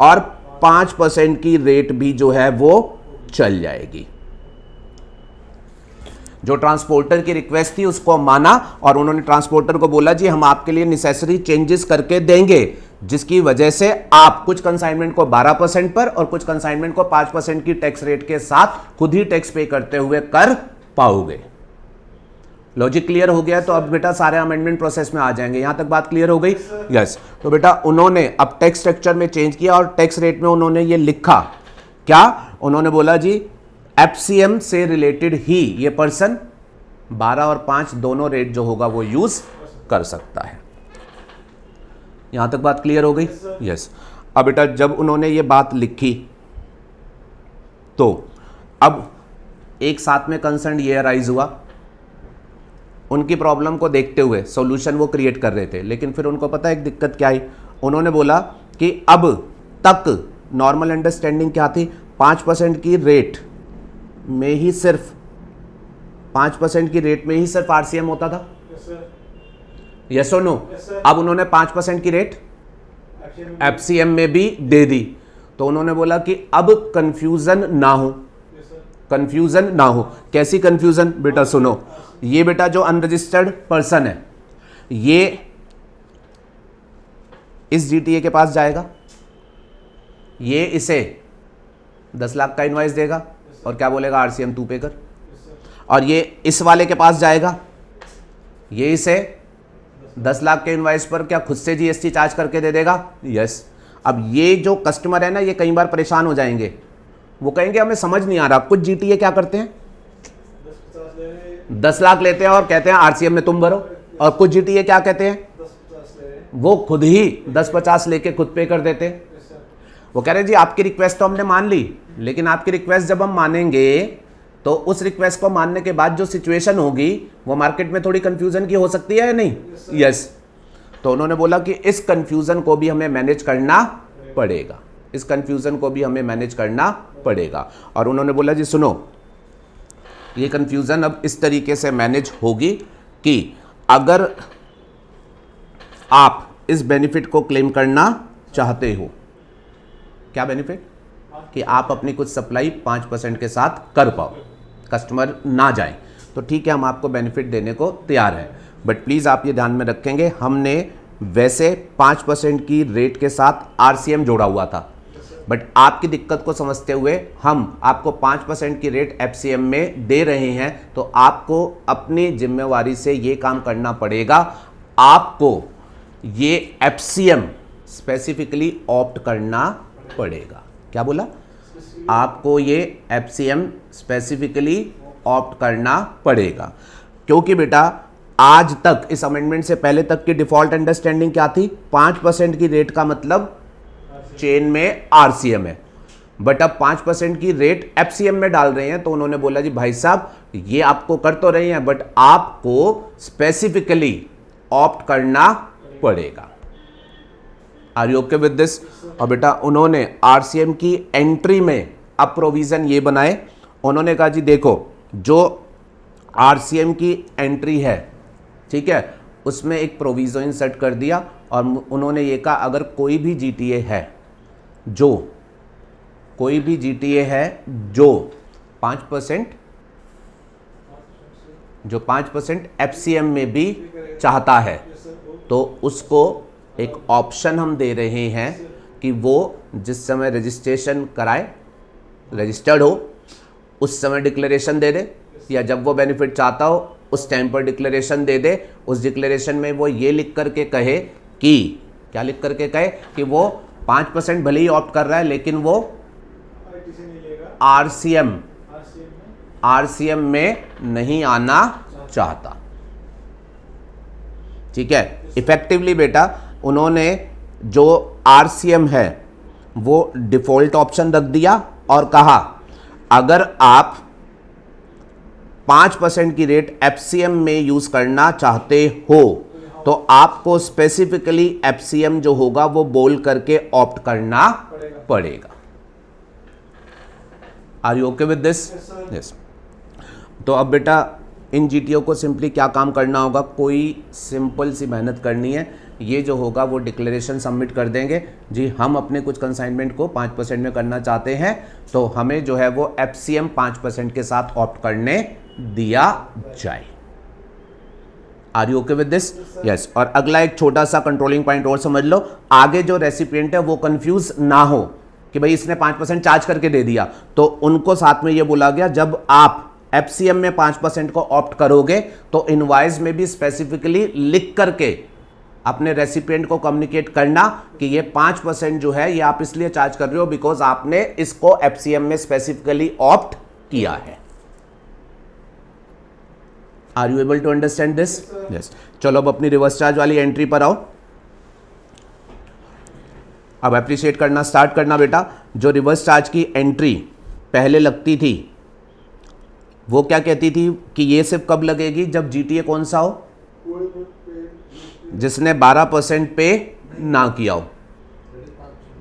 और 5% की रेट भी जो है वो चल जाएगी। जो ट्रांसपोर्टर की रिक्वेस्ट थी उसको माना, और उन्होंने ट्रांसपोर्टर को बोला जी हम आपके लिए नेसेसरी चेंजेस करके देंगे, जिसकी वजह से आप कुछ कंसाइनमेंट को 12% पर और कुछ कंसाइनमेंट को 5% की टैक्स रेट के साथ खुद ही टैक्स पे करते हुए कर पाओगे। लॉजिक क्लियर हो गया? तो अब बेटा सारे अमेंडमेंट प्रोसेस में आ जाएंगे। यहां तक बात क्लियर हो गई? यस। तो बेटा उन्होंने अब टैक्स स्ट्रक्चर में चेंज किया, और टैक्स रेट में उन्होंने ये लिखा क्या? उन्होंने बोला जी एफसीएम से रिलेटेड ही ये पर्सन 12 और 5 दोनों रेट जो होगा वो यूज कर सकता है। यहां तक बात क्लियर हो गई? यस। अब बेटा जब उन्होंने ये बात लिखी तो अब एक साथ में कंसर्न ये अराइज हुआ, उनकी प्रॉब्लम को देखते हुए सॉल्यूशन वो क्रिएट कर रहे थे, लेकिन फिर उनको पता है एक दिक्कत क्या आई? उन्होंने बोला कि अब तक नॉर्मल अंडरस्टैंडिंग क्या थी? 5% की रेट में ही सिर्फ 5% की रेट में ही सिर्फ आरसीएम होता था। यस और नो? अब उन्होंने 5% की रेट एफसीएम में भी दे दी, तो उन्होंने बोला कि अब कंफ्यूजन ना हो, कंफ्यूजन ना हो। कैसी कंफ्यूजन? बेटा सुनो, ये बेटा जो अनरजिस्टर्ड पर्सन है, ये इस जीटीए के पास जाएगा, ये इसे 10 लाख का इनवॉइस देगा और क्या बोलेगा आरसीएम तू पे कर, और ये इस वाले के पास जाएगा, ये इसे 10 लाख के इनवॉइस पर क्या खुद से जीएसटी चार्ज करके दे देगा, यस। अब ये जो कस्टमर है ना, ये कई बार परेशान हो जाएंगे, वो कहेंगे हमें समझ नहीं आ रहा, कुछ जीटीए क्या करते हैं 10 लाख लेते हैं और कहते हैं आरसीएम में तुम भरो, और कुछ जीटीए क्या कहते हैं वो खुद ही 10-50 लेके खुद पे कर देते हैं। वो कह रहे जी आपकी रिक्वेस्ट तो हमने मान ली, लेकिन आपकी रिक्वेस्ट जब हम मानेंगे तो उस रिक्वेस्ट को मानने के बाद जो सिचुएशन होगी वो मार्केट में थोड़ी कंफ्यूजन की हो सकती है या नहीं, यस। तो उन्होंने बोला कि इस कंफ्यूजन को भी हमें मैनेज करना पड़ेगा, इस कंफ्यूजन को भी हमें मैनेज करना पड़ेगा। और उन्होंने बोला जी सुनो, ये कंफ्यूजन अब इस तरीके से मैनेज होगी कि अगर आप इस बेनिफिट को क्लेम करना चाहते हो, क्या बेनिफिट, कि आप अपनी कुछ सप्लाई 5% के साथ कर पाओ, कस्टमर ना जाए, तो ठीक है हम आपको बेनिफिट देने को तैयार हैं। बट प्लीज़ आप ये ध्यान में रखेंगे, हमने वैसे 5% की रेट के साथ आरसीएम जोड़ा हुआ था, बट आपकी दिक्कत को समझते हुए हम आपको 5% की रेट एफसीएम में दे रहे हैं, तो आपको अपनी जिम्मेवारी से ये काम करना पड़ेगा, आपको ये एफसीएम स्पेसिफिकली ऑप्ट करना पड़ेगा। क्या बोला, आपको ये एफसीएम स्पेसिफिकली ऑप्ट करना पड़ेगा, क्योंकि बेटा आज तक इस अमेंडमेंट से पहले तक की डिफॉल्ट अंडरस्टैंडिंग क्या थी, 5% की रेट का मतलब चेन में आरसीएम है, बट अब 5% की रेट एफसीएम में डाल रहे हैं, तो उन्होंने बोला जी भाई साहब ये आपको कर तो रहे हैं, बट आपको स्पेसिफिकली ऑप्ट करना पड़ेगा। Are you okay with this. और बेटा उन्होंने आरसीएम की एंट्री में अब प्रोविजन ये बनाए, उन्होंने कहा जी देखो जो आरसीएम की एंट्री है, ठीक है, उसमें एक प्रोविजन इंसर्ट कर दिया, और उन्होंने ये कहा अगर कोई भी जीटीए है जो 5% एफसीएम में भी चाहता है, तो उसको एक ऑप्शन हम दे रहे हैं कि वो जिस समय रजिस्ट्रेशन कराए, रजिस्टर्ड हो, उस समय डिक्लेरेशन दे दे, या जब वो बेनिफिट चाहता हो उस टाइम पर डिक्लेरेशन दे दे। उस डिक्लेरेशन में वो ये लिख करके कहे कि, क्या लिख करके कहे कि वो 5% भले ही ऑप्ट कर रहा है, लेकिन वो आरसीएम में नहीं आना चाहता, ठीक है। इफेक्टिवली बेटा उन्होंने जो आरसीएम है वो डिफॉल्ट ऑप्शन रख दिया और कहा अगर आप 5% की रेट एफसीएम में यूज करना चाहते हो तो आपको स्पेसिफिकली एफसीएम जो होगा वो बोल करके ऑप्ट करना पड़ेगा। Are you okay with this, yes. तो अब बेटा इन जीटीओ को सिंपली क्या काम करना होगा, कोई सिंपल सी मेहनत करनी है, ये जो होगा वो डिक्लेरेशन सबमिट कर देंगे जी हम अपने कुछ कंसाइनमेंट को 5% में करना चाहते हैं, तो हमें जो है वो एफसीएम 5% के साथ ऑप्ट करने दिया जाए। Are you okay with this, yes. और अगला एक छोटा सा कंट्रोलिंग पॉइंट और समझ लो, आगे जो रेसिपिएंट है वो कंफ्यूज ना हो कि भाई इसने 5% चार्ज करके दे दिया, तो उनको साथ में ये बोला गया जब आप एफसीएम में 5% को ऑप्ट करोगे तो इनवॉइस में भी स्पेसिफिकली लिख करके अपने रेसिपिएंट को कम्युनिकेट करना कि ये 5% जो है ये आप इसलिए चार्ज कर रहे हो बिकॉज आपने इसको एफसीएम में स्पेसिफिकली ऑप्ट किया है। Are you able to understand this, yes. चलो अब अपनी रिवर्स चार्ज वाली एंट्री पर आओ। अब एप्रिशिएट करना स्टार्ट करना बेटा। जो रिवर्स चार्ज की एंट्री पहले लगती थी वो क्या कहती थी कि ये सिर्फ कब लगेगी, जब जीटीए कौन सा हो, जिसने 12% पे ना किया हो,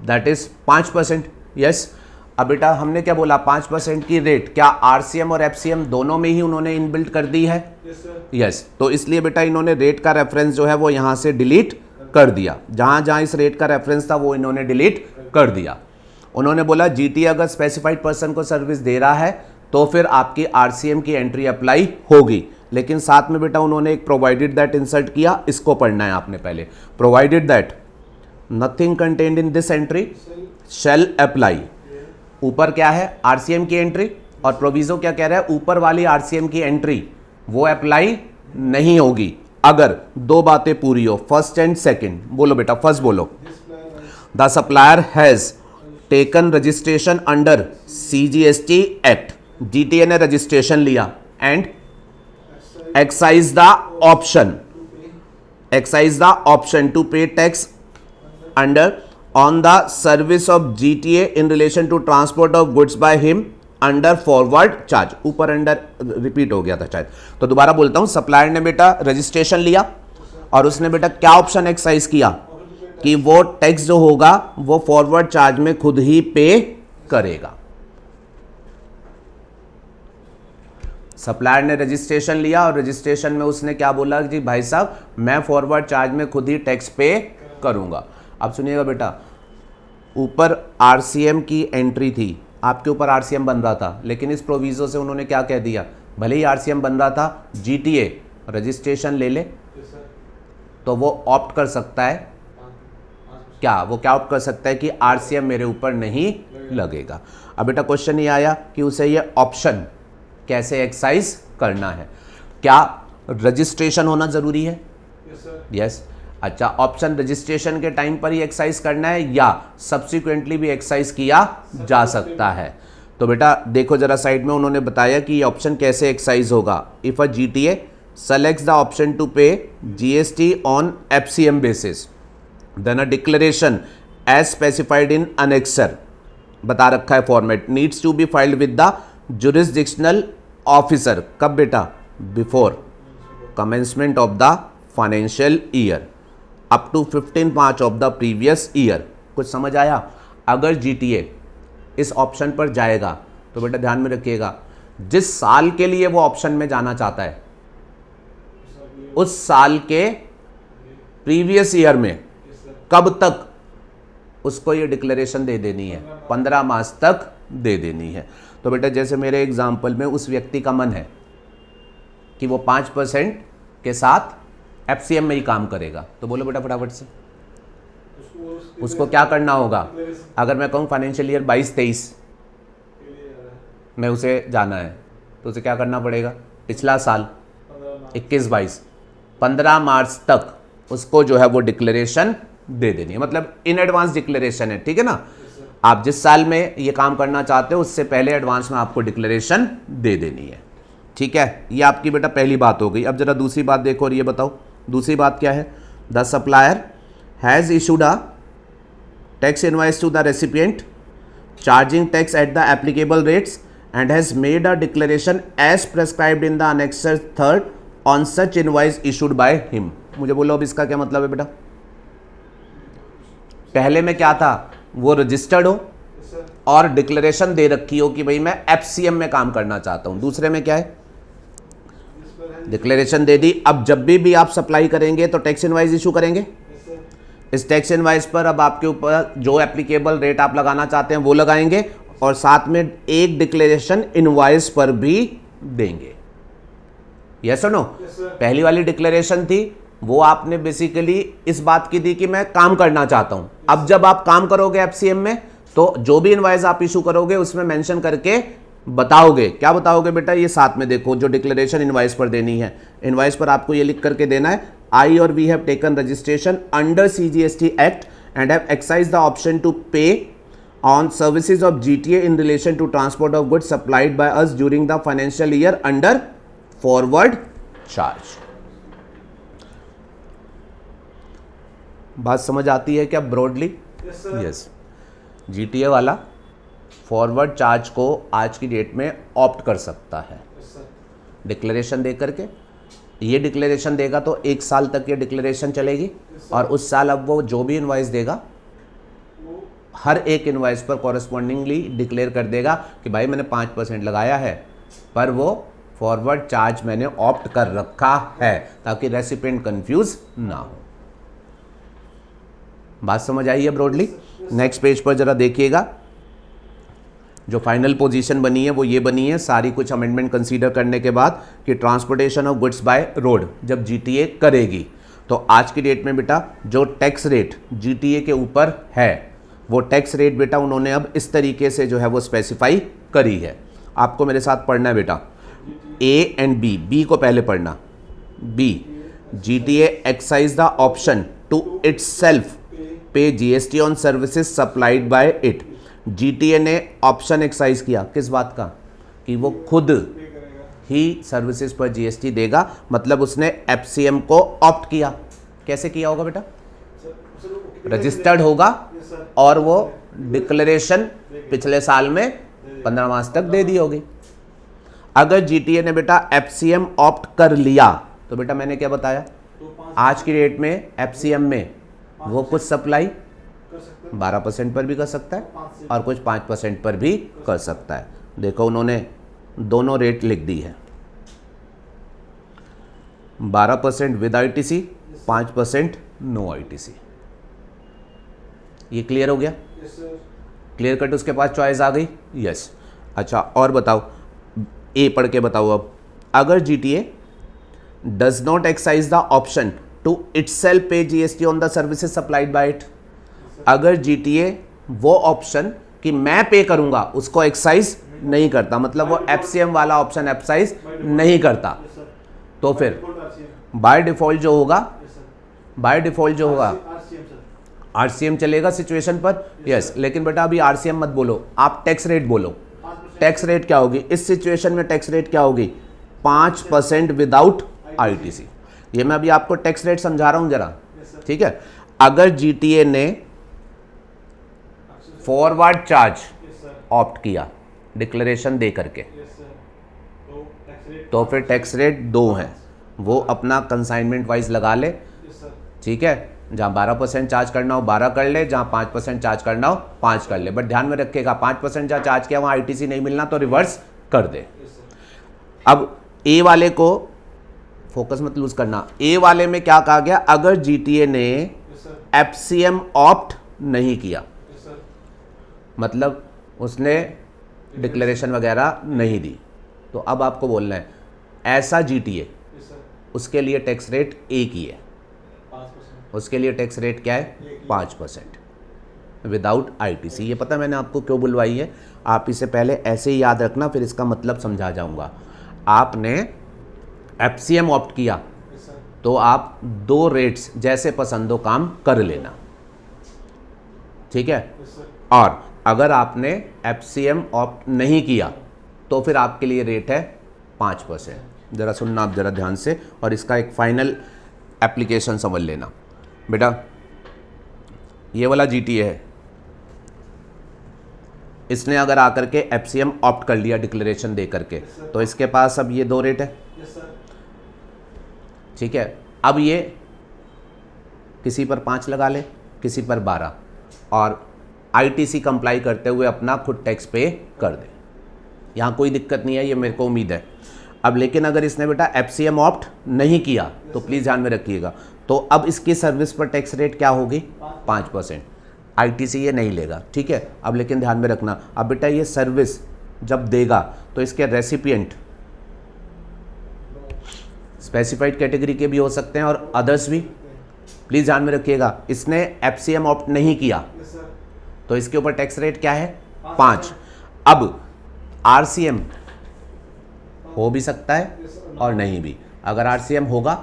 दैट इज 5%, यस। अब बेटा हमने क्या बोला, 5% की रेट क्या आरसीएम और एफसीएम दोनों में ही उन्होंने इनबिल्ट कर दी है, यस। तो इसलिए बेटा इन्होंने रेट का रेफरेंस जो है वो यहां से डिलीट कर दिया, जहां जहां इस रेट का रेफरेंस था वो इन्होंने डिलीट कर दिया। उन्होंने बोला जीटीए अगर स्पेसिफाइड पर्सन को सर्विस दे रहा है तो फिर आपकी आरसीएम की एंट्री अप्लाई होगी, लेकिन साथ में बेटा उन्होंने एक प्रोवाइडेड दैट इंसर्ट किया, इसको पढ़ना है आपने पहले। Provided that nothing contained in this entry shall apply. ऊपर क्या है, आरसीएम की एंट्री, और प्रोविजो क्या कह रहा है, ऊपर वाली आरसीएम की एंट्री वो अप्लाई नहीं होगी अगर दो बातें पूरी हो, फर्स्ट एंड सेकंड। बोलो बेटा, फर्स्ट बोलो। The supplier has taken registration under CGST act, GTA ने रजिस्ट्रेशन लिया, and excise the option to pay tax under on the service of GTA in relation to transport of goods by him under forward charge। ऊपर under repeat हो गया था शायद, तो दोबारा बोलता हूं। सप्लायर ने बेटा रजिस्ट्रेशन लिया और उसने बेटा क्या ऑप्शन एक्सरसाइज किया कि वो टैक्स जो होगा वो फॉरवर्ड चार्ज में खुद ही पे करेगा। सप्लायर ने रजिस्ट्रेशन लिया और रजिस्ट्रेशन में उसने क्या बोला कि भाई साहब मैं फॉरवर्ड चार्ज में खुद ही टैक्स पे करूंगा। अब सुनिएगा बेटा, ऊपर आरसीएम की एंट्री थी, आपके ऊपर आरसीएम बन रहा था, लेकिन इस प्रोविजो से उन्होंने क्या कह दिया, भले ही आरसीएम बन रहा था, जीटीए रजिस्ट्रेशन ले ले तो वो ऑप्ट कर सकता है क्या, वो क्या ऑप्ट कर सकता है कि आरसीएम मेरे ऊपर नहीं लगेगा। अब बेटा क्वेश्चन ये आया कि उसे ये ऑप्शन कैसे एक्सरसाइज करना है। क्या रजिस्ट्रेशन होना जरूरी है? यस। अच्छा, ऑप्शन रजिस्ट्रेशन के टाइम पर ही एक्सरसाइज करना है या सब्सिक्वेंटली भी एक्सरसाइज किया जा सकता है? तो बेटा देखो जरा साइड में उन्होंने बताया कि ये ऑप्शन कैसे एक्सरसाइज होगा। If a GTA selects the option to pay GST on FCM basis, then a declaration as specified in annexure, बता रखा है format, needs to be filed with the jurisdictional officer. कब बेटा? Before commencement of the financial year up to 15 March of the previous year. कुछ समझ आया? अगर GTA इस ऑप्शन पर जाएगा तो बेटा ध्यान में रखिएगा, जिस साल के लिए वो ऑप्शन में जाना चाहता है उस साल के प्रीवियस ईयर में कब तक उसको ये डिक्लेरेशन दे देनी है, 15 मार्च तक दे देनी है। तो बेटा जैसे मेरे एग्जाम्पल में उस व्यक्ति का मन है कि वो 5% के साथ एफसीएम में ही काम करेगा, तो बोलो बेटा फटाफट से उसको क्या करना होगा। अगर मैं कहूँ फाइनेंशियल ईयर 22-23 में उसे जाना है तो उसे क्या करना पड़ेगा, पिछला साल 21-22 15 मार्च तक उसको जो है वो डिक्लेरेशन दे देनी है, मतलब इन एडवांस डिक्लेरेशन है, ठीक है ना। आप जिस साल में ये काम करना चाहते हो उससे पहले एडवांस में आपको डिक्लेरेशन दे देनी है, ठीक है। ये आपकी बेटा पहली बात हो गई। अब जरा दूसरी बात देखो और ये बताओ दूसरी बात क्या है। The supplier has issued a tax invoice to the recipient charging tax at the applicable rates and has made a declaration as prescribed in the annexure 3 on such invoice issued by him. मुझे बोलो अब इसका क्या मतलब है बेटा। पहले में क्या था, वो रजिस्टर्ड हो और डिक्लेरेशन दे रखी हो कि भाई मैं एफसीएम में काम करना चाहता हूं। दूसरे में क्या है, डिक्लेरेशन दे दी। अब जब भी आप सप्लाई करेंगे तो टैक्स इनवाइस इशू करेंगे। इस टैक्स इनवाइस पर अब आपके ऊपर जो एप्लीकेबल रेट आप लगाना चाहते हैं वो लगाएंगे और साथ में एक डिक्लेरेशन इनवाइस पर भी देंगे। यस और नो? पहली वाली डिक्लेरेशन थी वो आपने बेसिकली इस बात की दी कि मैं काम करना चाहता हूं। अब जब आप काम करोगे एफसीएम में तो जो भी इनवाइस आप इशू करोगे उसमें मेंशन करके बताओगे। क्या बताओगे बेटा, ये साथ में देखो जो डिक्लेरेशन इनवाइस पर देनी है। इनवाइस पर आपको ये लिख करके देना है, I or we have taken registration under CGST act and have exercised the option to pay on services of GTA in relation to transport of goods supplied by us during the financial year under forward charge. बात समझ आती है क्या broadly? Yes. GTA वाला forward charge को आज की date में ऑप्ट कर सकता है डिक्लेरेशन दे करके। ये डिक्लेरेशन देगा तो 1 साल तक ये डिक्लेरेशन चलेगी और उस साल अब वो जो भी इनवाइस देगा हर एक इनवाइस पर कॉरेस्पॉन्डिंगली डिक्लेयर कर देगा कि भाई मैंने 5% लगाया है पर वो फॉरवर्ड चार्ज मैंने ऑप्ट कर रखा है, ताकि रेसिपिएंट कंफ्यूज ना हो। बात समझ आई है ब्रॉडली? नेक्स्ट पेज पर जरा देखिएगा, जो फाइनल पोजीशन बनी है वो ये बनी है, सारी कुछ अमेंडमेंट कंसीडर करने के बाद कि transportation of goods by road जब जीटीए करेगी तो आज की डेट में बेटा जो टैक्स रेट जीटीए के ऊपर है वो टैक्स रेट बेटा उन्होंने अब इस तरीके से जो है वो स्पेसिफाई करी है। आपको मेरे साथ पढ़ना है बेटा, ए एंड बी। बी को पहले पढ़ना। B, GTA excise the option to itself pay GST on services supplied by it. GTA ने ऑप्शन एक्साइज किया किस बात का, कि वो खुद ही सर्विसेज पर जीएसटी देगा, मतलब उसने एफसीएम को ऑप्ट किया। कैसे किया होगा बेटा, रजिस्टर्ड होगा और वो डिक्लेरेशन पिछले साल में 15 मास तक दे दी होगी। अगर जीटीए ने बेटा एफसीएम ऑप्ट कर लिया तो बेटा मैंने क्या बताया, आज की डेट में एफसीएम में वो कुछ सप्लाई 12% पर भी कर सकता है और कुछ 5% पर भी कर सकता है। देखो उन्होंने दोनों रेट लिख दी है, 12% विद आईटीसी, 5% नो आईटीसी। ये क्लियर हो गया? क्लियर कट उसके पास चॉइस आ गई? यस। अच्छा और बताओ, ए पढ़ के बताओ अब। अगर GTA does not excise the option to itself pay GST on the services supplied by it. अगर जीटीए वो ऑप्शन कि मैं पे करूंगा उसको एक्साइज नहीं करता, मतलब वो एफसीएम वाला ऑप्शन एक्साइज नहीं करता, तो फिर बाय डिफॉल्ट जो होगा आरसीएम चलेगा सिचुएशन पर। यस, लेकिन बेटा अभी आरसीएम मत बोलो, आप टैक्स रेट बोलो। टैक्स रेट क्या होगी इस सिचुएशन में? टैक्स रेट क्या होगी? 5% विदाउट आईटीसी। ये मैं अभी आपको टैक्स रेट समझा रहा हूं जरा, ठीक है। अगर जीटीए ने फॉरवर्ड चार्ज ऑप्ट किया डिक्लेरेशन दे करके, तो फिर टैक्स रेट 2 है, वो अपना कंसाइनमेंट वाइज लगा ले, ठीक है। जहाँ 12% चार्ज करना हो 12 कर ले, जहाँ 5% चार्ज करना हो 5 कर ले, बट ध्यान में रखिएगा 5% जहाँ चार्ज किया वहाँ आईटीसी नहीं मिलना तो रिवर्स कर दे। अब ए वाले को फोकस मत लूज करना। ए वाले में क्या कहा गया, अगर जीटीए ने एफसीएम ऑप्ट नहीं किया, मतलब उसने डिक्लेरेशन वगैरह नहीं दी, तो अब आपको बोलना है ऐसा जीटीए, उसके लिए टैक्स रेट एक ही है, उसके लिए टैक्स रेट क्या है? 5% विदाउट आईटीसी। ये पता मैंने आपको क्यों बुलवाई है, आप इसे पहले ऐसे ही याद रखना, फिर इसका मतलब समझा जाऊंगा। आपने एफसीएम ऑप्ट किया तो आप 2 रेट्स जैसे पसंद हो काम कर लेना, ठीक है। और अगर आपने एफसीएम ऑप्ट नहीं किया तो फिर आपके लिए रेट है 5%। ज़रा सुनना आप ज़रा ध्यान से, और इसका एक फाइनल एप्लीकेशन समझ लेना बेटा। ये वाला जीटीए है, इसने अगर आकर के एफसीएम ऑप्ट कर लिया डिक्लेरेशन दे करके, तो इसके पास अब ये 2 रेट है, ठीक है। अब ये किसी पर 5 लगा ले, किसी पर 12, और आईटीसी कंप्लाई करते हुए अपना खुद टैक्स पे कर दे, यहाँ कोई दिक्कत नहीं है, ये मेरे को उम्मीद है। अब लेकिन अगर इसने बेटा एफसीएम ऑप्ट नहीं किया तो प्लीज़ ध्यान में रखिएगा, तो अब इसकी सर्विस पर टैक्स रेट क्या होगी? 5%। आईटीसी ये नहीं लेगा, ठीक है। अब लेकिन ध्यान में रखना, अब बेटा ये सर्विस जब देगा तो इसके रेसिपिएंट स्पेसिफाइड कैटेगरी के भी हो सकते हैं और अदर्स भी, प्लीज़ ध्यान में रखिएगा। इसने एफसीएम ऑप्ट नहीं किया तो इसके ऊपर टैक्स रेट क्या है? 5। अब आरसीएम हो भी सकता है और नहीं भी। अगर आरसीएम होगा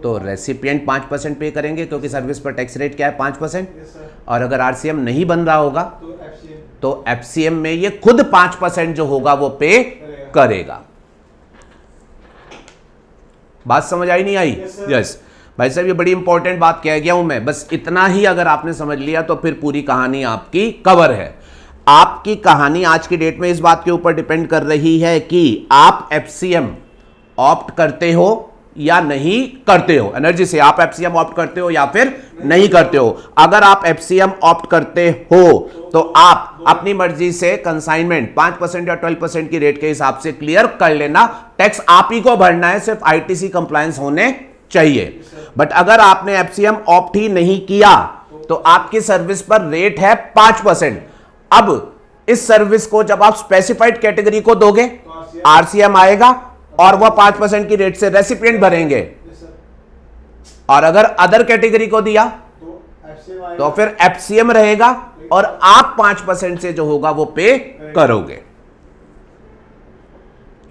तो रेसिपिएंट 5% पे करेंगे क्योंकि सर्विस पर टैक्स रेट क्या है? 5%। और अगर आरसीएम नहीं बन रहा होगा तो एफसीएम में ये खुद 5% जो होगा वो पे करेगा। बात समझ आई नहीं आई? यस भाई साहब, ये बड़ी इंपॉर्टेंट बात कह गया हूं मैं, बस इतना ही अगर आपने समझ लिया तो फिर पूरी कहानी आपकी कवर है। आपकी कहानी आज की डेट में इस बात के ऊपर डिपेंड कर रही है कि आप एफसीएम ऑप्ट करते हो या नहीं करते हो। एनर्जी से, आप एफसीएम ऑप्ट करते हो या फिर नहीं करते हो। अगर आप एफसीएम ऑप्ट करते हो तो आप अपनी मर्जी से कंसाइनमेंट 5% या 12% की रेट के हिसाब से क्लियर कर लेना। टैक्स आप ही को भरना है, सिर्फ आईटीसी कंप्लायंस होने चाहिए। बट अगर आपने एफसीएम ऑप्ट ही नहीं किया तो आपकी सर्विस पर रेट है 5%। अब इस सर्विस को जब आप स्पेसिफाइड कैटेगरी को दोगे, आरसीएम आएगा और वह 5% की रेट से रेसिपिएंट भरेंगे और अगर अदर कैटेगरी को दिया तो फिर एफसीएम रहेगा और आप 5% से जो होगा वो पे करोगे।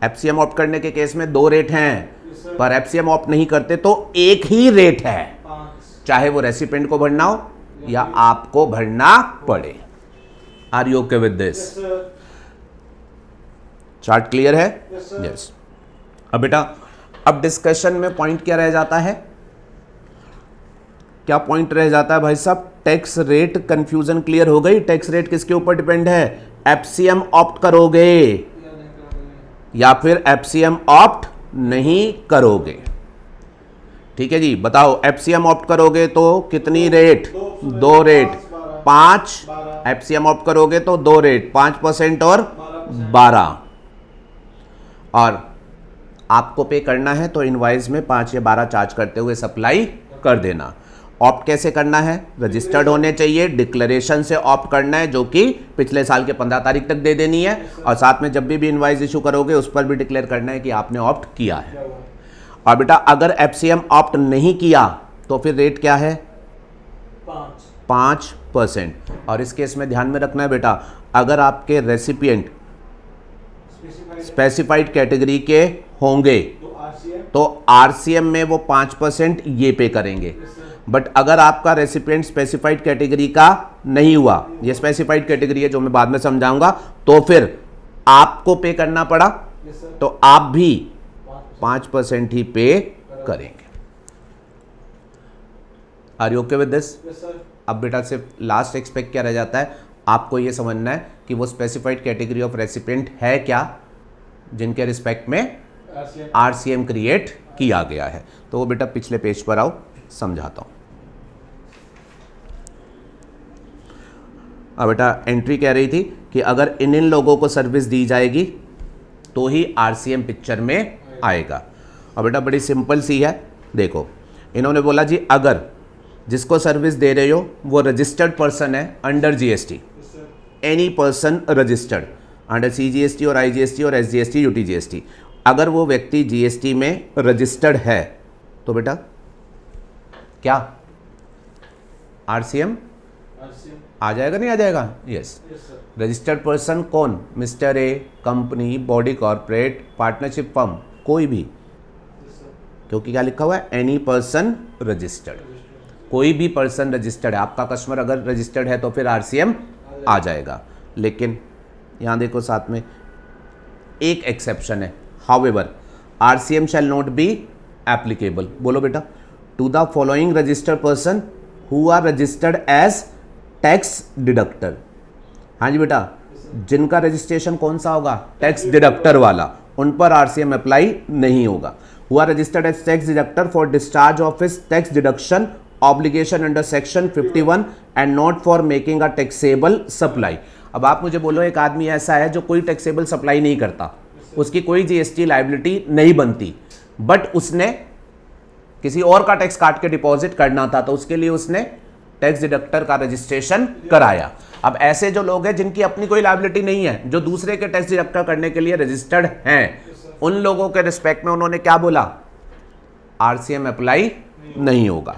एफसीएम ऑप्ट करने के केस में 2 रेट हैं, पर एफसीएम ऑप्ट नहीं करते तो एक ही रेट है, चाहे वो रेसिपिएंट को भरना हो या आपको भरना पड़े। Are you okay with this? Chart clear है? यस। अब बेटा अब डिस्कशन में पॉइंट क्या रह जाता है? क्या पॉइंट रह जाता है भाई साहब? टैक्स रेट कंफ्यूजन क्लियर हो गई। टैक्स रेट किसके ऊपर डिपेंड है? एफसीएम ऑप्ट करोगे या फिर एफसीएम ऑप्ट नहीं करोगे। ठीक है जी, बताओ एफसीएम ऑप्ट करोगे तो कितनी रेट? 2 रेट 5। एफसीएम ऑप्ट करोगे तो 2 रेट 5% और 12। और आपको पे करना है तो इनवॉइस में 5 या 12 चार्ज करते हुए सप्लाई कर देना। ऑप्ट कैसे करना है? रजिस्टर्ड होने चाहिए, डिक्लेरेशन से ऑप्ट करना है जो कि पिछले साल के 15 तारीख तक दे देनी है, और साथ में जब भी इनवॉइस इशू करोगे उस पर भी डिक्लेयर करना है कि आपने ऑप्ट किया है। और बेटा अगर एफसीएम ऑप्ट नहीं किया तो फिर रेट क्या है? 5%। और इस केस में ध्यान में रखना है बेटा, अगर आपके रेसिपिएंट स्पेसिफाइड कैटेगरी के होंगे तो आरसीएम में वो 5% ये पे करेंगे। बट अगर आपका रेसिपिएंट स्पेसिफाइड कैटेगरी का नहीं हुआ, ये स्पेसिफाइड कैटेगरी है जो मैं बाद में समझाऊंगा, तो फिर आपको पे करना पड़ा तो आप भी 5% ही पे करेंगे। Are you okay with this? अब बेटा सिर्फ लास्ट एक्सपेक्ट क्या रह जाता है? आपको ये समझना है कि वो स्पेसिफाइड कैटेगरी ऑफ रेसिपिएंट है क्या जिनके रिस्पेक्ट में आरसीएम क्रिएट किया गया है। तो वो बेटा पिछले पेज पर आओ, समझाता हूं। अब बेटा एंट्री कह रही थी कि अगर इन लोगों को सर्विस दी जाएगी तो ही आरसीएम पिक्चर में आएगा। और बेटा बड़ी सिंपल सी है, देखो इन्होंने बोला जी अगर जिसको सर्विस दे रहे हो वो रजिस्टर्ड पर्सन है under GST, any person registered under CGST और आईजीएसटी और एसजीएसटी यूटीजीएसटी, अगर वो व्यक्ति जीएसटी में रजिस्टर्ड है तो बेटा क्या आरसीएम आ जाएगा? नहीं आ जाएगा? यस। रजिस्टर्ड पर्सन कौन? Mister A, company, body corporate, partnership firm, कोई भी, क्योंकि क्या लिखा हुआ है? Any person registered. कोई भी पर्सन रजिस्टर्ड है, आपका कस्टमर अगर रजिस्टर्ड है तो फिर आरसीएम आ जाएगा। लेकिन यहां देखो साथ में एक एक्सेप्शन है, however RCM shall not be applicable. बोलो बेटा, to the following registered person who are registered as tax deductor. हाँ जी बेटा, जिनका रजिस्ट्रेशन कौन सा होगा? टैक्स डिडक्टर वाला, उन पर आरसीएम अप्लाई नहीं होगा। Who are registered as tax deductor for discharge of his tax deduction obligation under section 51 and not for making a taxable supply. अब आप मुझे बोलो, एक आदमी ऐसा है जो कोई टैक्सेबल सप्लाई नहीं करता, उसकी कोई जीएसटी लायबिलिटी नहीं बनती, बट उसने किसी और का टैक्स काट के डिपॉजिट करना था तो उसके लिए उसने टैक्स डिडक्टर का रजिस्ट्रेशन कराया। अब ऐसे जो लोग हैं जिनकी अपनी कोई लायबिलिटी नहीं है, जो दूसरे के टैक्स डिडक्टर करने के लिए रजिस्टर्ड हैं, उन लोगों के रिस्पेक्ट में उन्होंने क्या बोला? आरसीएम अप्लाई नहीं होगा।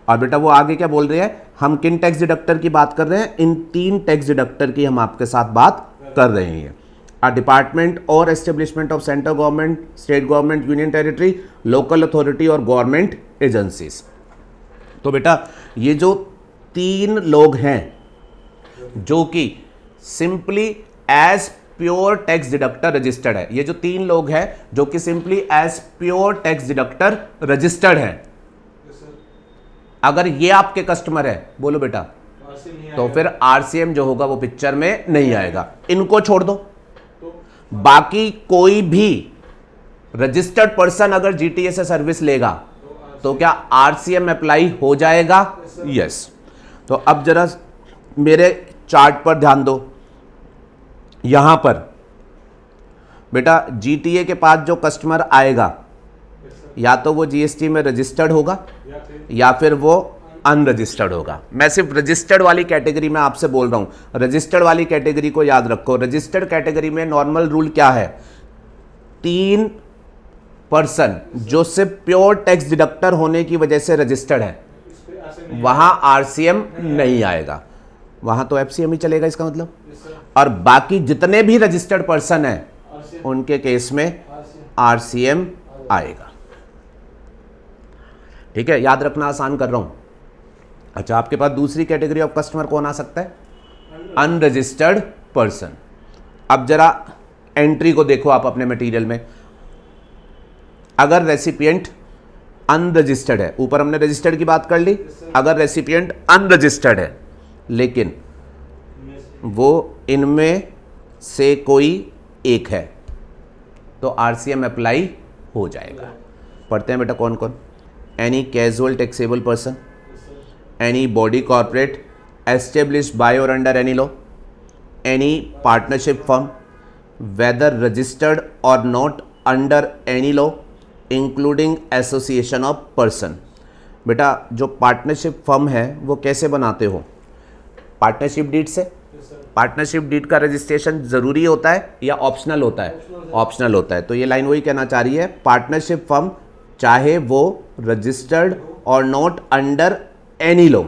और बेटा वो आगे क्या बोल रहे हैं? हम किन टैक्स डिडक्टर की बात कर रहे हैं? इन 3 टैक्स डिडक्टर की हम आपके साथ बात कर रहे हैं। अ डिपार्टमेंट और establishment of central government, state government, union territory, local authority or government agencies. तो बेटा ये जो 3 लोग हैं जो कि simply as pure tax deductor registered है, ये जो 3 लोग हैं जो कि simply as pure tax deductor registered है, अगर ये आपके कस्टमर है, बोलो बेटा, तो फिर आरसीएम जो होगा वो पिक्चर में नहीं आएगा। इनको छोड़ दो, बाकी कोई भी रजिस्टर्ड पर्सन अगर जीटीए से सर्विस लेगा तो क्या आरसीएम अप्लाई हो जाएगा? यस। तो अब जरा मेरे चार्ट पर ध्यान दो। यहां पर बेटा जीटीए के पास जो कस्टमर आएगा या तो वो जीएसटी में रजिस्टर्ड होगा या फिर वो अनरजिस्टर्ड होगा। मैं सिर्फ रजिस्टर्ड वाली कैटेगरी में आपसे बोल रहा हूं। रजिस्टर्ड वाली कैटेगरी को याद रखो। रजिस्टर्ड कैटेगरी में नॉर्मल रूल क्या है? 3 पर्सन जो सिर्फ प्योर टैक्स डिडक्टर होने की वजह से रजिस्टर्ड है, वहां आरसीएम नहीं आएगा, वहां तो एफसीएम ही चलेगा इसका मतलब। और बाकी जितने भी रजिस्टर्ड पर्सन हैं उनके केस में आरसीएम आएगा। ठीक है, याद रखना, आसान कर रहा हूं। अच्छा, आपके पास दूसरी कैटेगरी ऑफ कस्टमर कौन आ सकता है? Unregistered person. अब जरा एंट्री को देखो आप अपने मटेरियल में। अगर रेसिपिएंट अनरजिस्टर्ड है, ऊपर हमने रजिस्टर्ड की बात कर ली, अगर रेसिपिएंट अनरजिस्टर्ड है लेकिन वो इनमें से कोई एक है तो आरसीएम अप्लाई हो जाएगा। पढ़ते हैं बेटा कौन कौन? Any casual taxable person, any body corporate established by और under any law, any partnership firm whether registered or not under any law including association of person. बेटा जो पार्टनरशिप फर्म है वो कैसे बनाते हो? पार्टनरशिप डीड से। पार्टनरशिप डीड का रजिस्ट्रेशन जरूरी होता है या ऑप्शनल होता है? ऑप्शनल होता है। तो ये लाइन वही कहना चाह रही है, पार्टनरशिप फर्म चाहे वो registered or not under any law.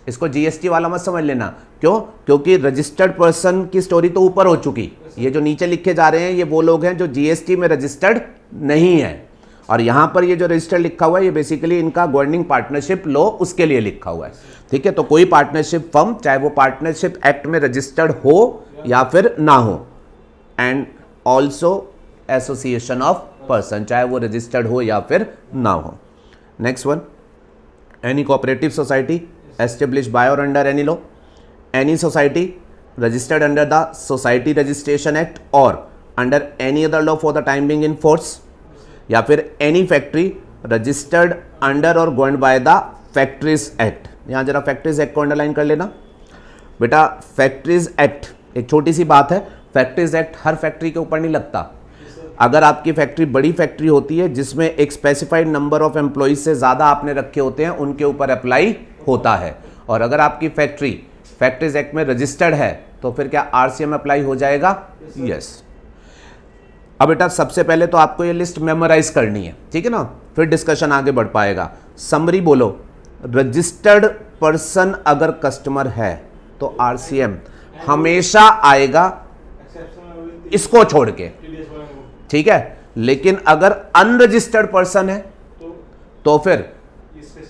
इसको जीएसटी वाला मत समझ लेना, क्यों? क्योंकि रजिस्टर्ड पर्सन की स्टोरी तो ऊपर हो चुकी, ये जो नीचे लिखे जा रहे हैं ये वो लोग हैं जो जीएसटी में रजिस्टर्ड नहीं है। और यहां पर ये जो रजिस्टर्ड लिखा हुआ है ये बेसिकली इनका गवर्निंग पार्टनरशिप लॉ उसके लिए लिखा हुआ है। ठीक है, तो कोई पार्टनरशिप फर्म चाहे वो पार्टनरशिप एक्ट में रजिस्टर्ड हो या फिर ना हो, and also association of person चाहे वो रजिस्टर्ड हो या फिर ना हो। Next one, any cooperative society established by और under any law, any society registered under the society registration act और under any other law for the time being in force, या फिर एनी फैक्ट्री रजिस्टर्ड अंडर और governed by the factories act. यहां जरा factories act को underline कर लेना बेटा। फैक्ट्रीज एक्ट एक छोटी सी बात है, फैक्ट्रीज एक्ट हर फैक्ट्री के ऊपर नहीं लगता। अगर आपकी फैक्ट्री बड़ी फैक्ट्री होती है जिसमें एक स्पेसिफाइड नंबर ऑफ एम्प्लॉइज से ज़्यादा आपने रखे होते हैं उनके ऊपर अप्लाई होता है। और अगर आपकी फैक्ट्री फैक्ट्रीज एक्ट में रजिस्टर्ड है तो फिर क्या आरसीएम अप्लाई हो जाएगा? यस। अब बेटा सबसे पहले तो आपको ये लिस्ट मेमोराइज करनी है, ठीक है ना, फिर डिस्कशन आगे बढ़ पाएगा। समरी बोलो, रजिस्टर्ड पर्सन अगर कस्टमर है तो आरसीएम हमेशा आएगा इसको छोड़ के, ठीक है। लेकिन अगर अनरजिस्टर्ड पर्सन है तो फिर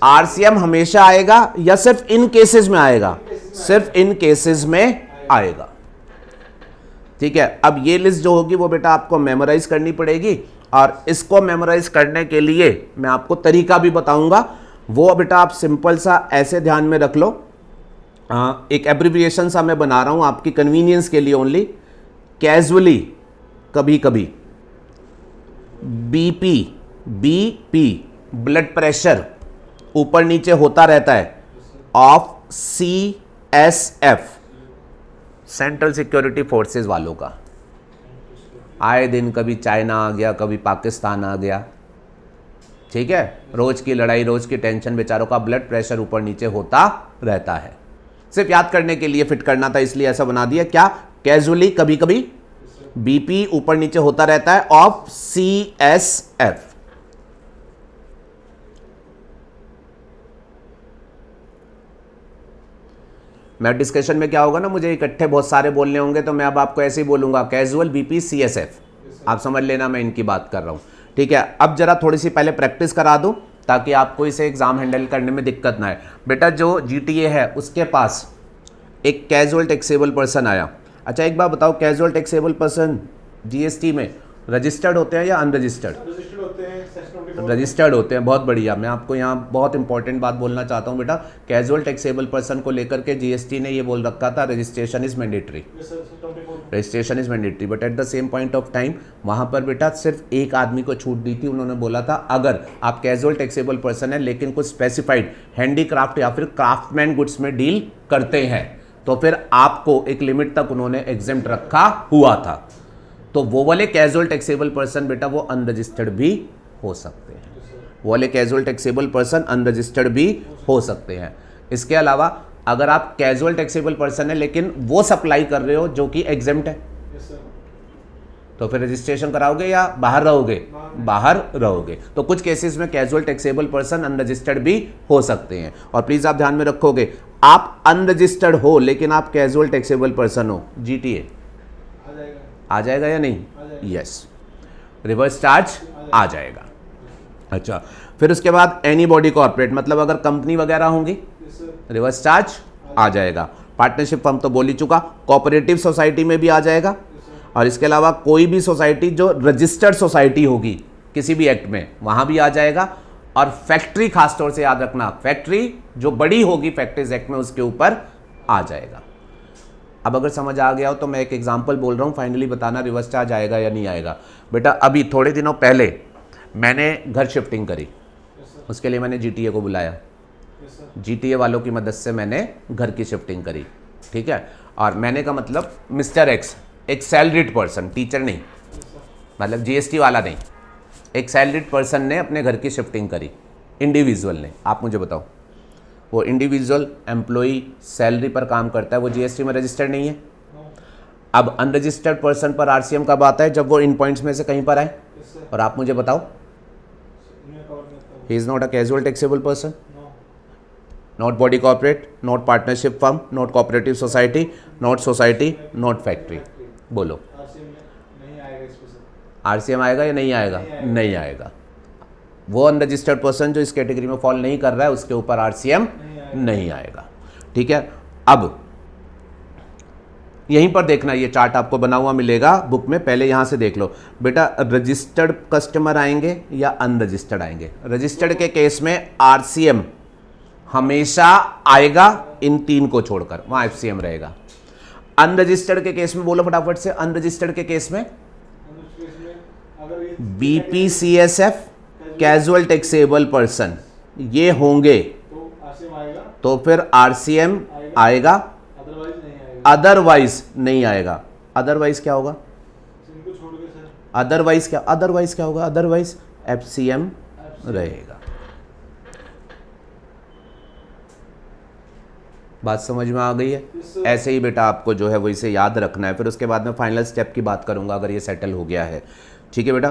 आरसीएम हमेशा आएगा या सिर्फ इन केसेस में आएगा? सिर्फ इन केसेस में आएगा, ठीक है। अब ये लिस्ट जो होगी वो बेटा आपको मेमोराइज करनी पड़ेगी, और इसको मेमोराइज करने के लिए मैं आपको तरीका भी बताऊंगा। वो बेटा आप सिंपल सा ऐसे ध्यान में रख लो, एक एब्रिविएशन सा मैं बना रहा हूं आपकी कन्वीनियंस के लिए ओनली। कैजुअली कभी कभी बीपी ब्लड प्रेशर ऊपर नीचे होता रहता है of CSF central security forces वालों का। आए दिन कभी चाइना आ गया, कभी पाकिस्तान आ गया, ठीक है। रोज की लड़ाई, रोज की टेंशन, बेचारों का ब्लड प्रेशर ऊपर नीचे होता रहता है। सिर्फ याद करने के लिए फिट करना था इसलिए ऐसा बना दिया। क्या? कैजुअली कभी कभी बीपी ऊपर नीचे होता रहता है ऑफ CSF। मैं डिस्कशन में क्या होगा ना, मुझे इकट्ठे बहुत सारे बोलने होंगे तो मैं अब आपको ऐसे ही बोलूंगा, कैजुअल बीपी CSF, आप समझ लेना मैं इनकी बात कर रहा हूं, ठीक है। अब जरा थोड़ी सी पहले प्रैक्टिस करा दूं ताकि आपको इसे एग्जाम हैंडल करने में दिक्कत ना आए। बेटा जो GTA है उसके पास एक कैजुअल टैक्सेबल पर्सन आया। अच्छा एक बात बताओ, कैजुअल टैक्सेबल पर्सन GST में रजिस्टर्ड होते हैं या अनरजिस्टर्ड? रजिस्टर्ड होते हैं। बहुत बढ़िया। मैं आपको यहाँ बहुत इंपॉर्टेंट बात बोलना चाहता हूँ बेटा। कैजुअल टैक्सेबल पर्सन को लेकर के GST ने ये बोल रखा था registration is mandatory, registration is mandatory, but at the same point of time वहाँ पर बेटा सिर्फ एक आदमी को छूट दी थी। उन्होंने बोला था अगर आप कैजुअल टैक्सेबल पर्सन है लेकिन कुछ स्पेसिफाइड हैंडीक्राफ्ट या फिर क्राफ्टमैन गुड्स में डील करते हैं तो फिर आपको एक लिमिट तक उन्होंने एग्जेम्प्ट रखा हुआ था। तो वो वाले कैजुअल टैक्सेबल पर्सन बेटा वो अनरजिस्टर्ड भी हो सकते हैं, वो वाले कैजुअल टैक्सेबल पर्सन अनरजिस्टर्ड भी हो सकते हैं। इसके अलावा अगर आप कैजुअल टैक्सेबल पर्सन है लेकिन वो सप्लाई कर रहे हो जो कि एग्जेम्प्ट है तो फिर रजिस्ट्रेशन कराओगे या बाहर रहोगे? बाहर रहोगे। तो कुछ केसेस में कैजुअल टैक्सेबल पर्सन अनरजिस्टर्ड भी हो सकते हैं। और प्लीज आप ध्यान में रखोगे, आप अनरजिस्टर्ड हो लेकिन आप कैजुअल टैक्सेबल पर्सन हो, जीटीए आ जाएगा या नहीं? यस, रिवर्स चार्ज आ जाएगा। अच्छा, फिर उसके बाद एनी बॉडी कॉर्पोरेट, मतलब अगर कंपनी वगैरह होंगी रिवर्स चार्ज आ जाएगा। पार्टनरशिप फर्म तो बोल ही चुका, कोऑपरेटिव सोसाइटी में भी आ जाएगा। और इसके अलावा कोई भी सोसाइटी जो रजिस्टर्ड सोसाइटी होगी किसी भी एक्ट में, वहां भी आ जाएगा। और फैक्ट्री, खासतौर से याद रखना, फैक्ट्री जो बड़ी होगी फैक्ट्रीज एक्ट में उसके ऊपर आ जाएगा। अब अगर समझ आ गया हो तो मैं एक एग्जांपल बोल रहा हूँ, फाइनली बताना रिवर्स चार्ज आएगा या नहीं आएगा। बेटा अभी थोड़े दिनों पहले मैंने घर शिफ्टिंग करी, उसके लिए मैंने जीटीए को बुलाया, जीटीए वालों की मदद से मैंने घर की शिफ्टिंग करी, ठीक है। और मैंने का मतलब मिस्टर एक्स, एक सैलरीड पर्सन, टीचर नहीं, मतलब जीएसटी वाला नहीं, एक सैलरीड पर्सन ने अपने घर की शिफ्टिंग करी, इंडिविजुअल ने। आप मुझे बताओ, वो इंडिविजुअल एम्प्लॉई सैलरी पर काम करता है, वो जीएसटी में रजिस्टर्ड नहीं है। अब अनरजिस्टर्ड पर्सन पर आरसीएम कब आता है? जब वो इन पॉइंट्स में से कहीं पर आए। और आप मुझे बताओ, he is not a casual taxable person, not body corporate, not partnership firm, not cooperative society, not society, not factory. बोलो आरसीएम आएगा या नहीं आएगा? नहीं आएगा। वो अनरजिस्टर्ड पर्सन जो इस कैटेगरी में फॉल नहीं कर रहा है उसके ऊपर आरसीएम नहीं आएगा, ठीक है। अब यहीं पर देखना, ये चार्ट आपको बना हुआ मिलेगा बुक में, पहले यहां से देख लो बेटा। रजिस्टर्ड कस्टमर आएंगे या अनरजिस्टर्ड आएंगे? रजिस्टर्ड के केस में आरसीएम हमेशा आएगा, इन तीन को छोड़कर, वहां एफसीएम रहेगा। अनरजिस्टर्ड के केस में बोलो फटाफट से, अनरजिस्टर्ड के केस में बीपीसीएसएफ, कैजुअल टैक्सेबल पर्सन, ये होंगे तो फिर आरसीएम आएगा, अदरवाइज नहीं आएगा। अदरवाइज क्या होगा? अदरवाइज क्या होगा? अदरवाइज एफसीएम रहेगा। बात समझ में आ गई है? ऐसे ही बेटा आपको जो है वो इसे याद रखना है। फिर उसके बाद में फाइनल स्टेप की बात करूंगा अगर ये सेटल हो गया है, ठीक है बेटा।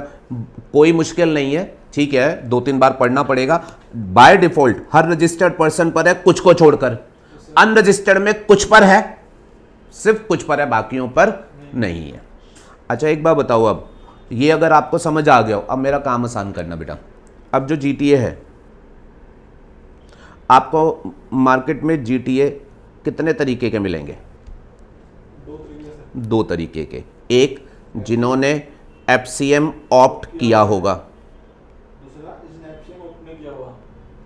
कोई मुश्किल नहीं है, ठीक है, 2-3 बार पढ़ना पड़ेगा। By default her registered person पर है, कुछ को छोड़कर। अनरजिस्टर्ड में कुछ पर है, सिर्फ कुछ पर है, बाकियों पर नहीं है। अच्छा एक बात बताओ, अब ये अगर आपको समझ आ गया हो, अब मेरा काम आसान करना बेटा। अब जो जीटीए है, आपको मार्केट में जीटीए कितने तरीके के मिलेंगे? 2 तरीके के। एक, जिन्होंने एफसीएम ऑप्ट किया होगा,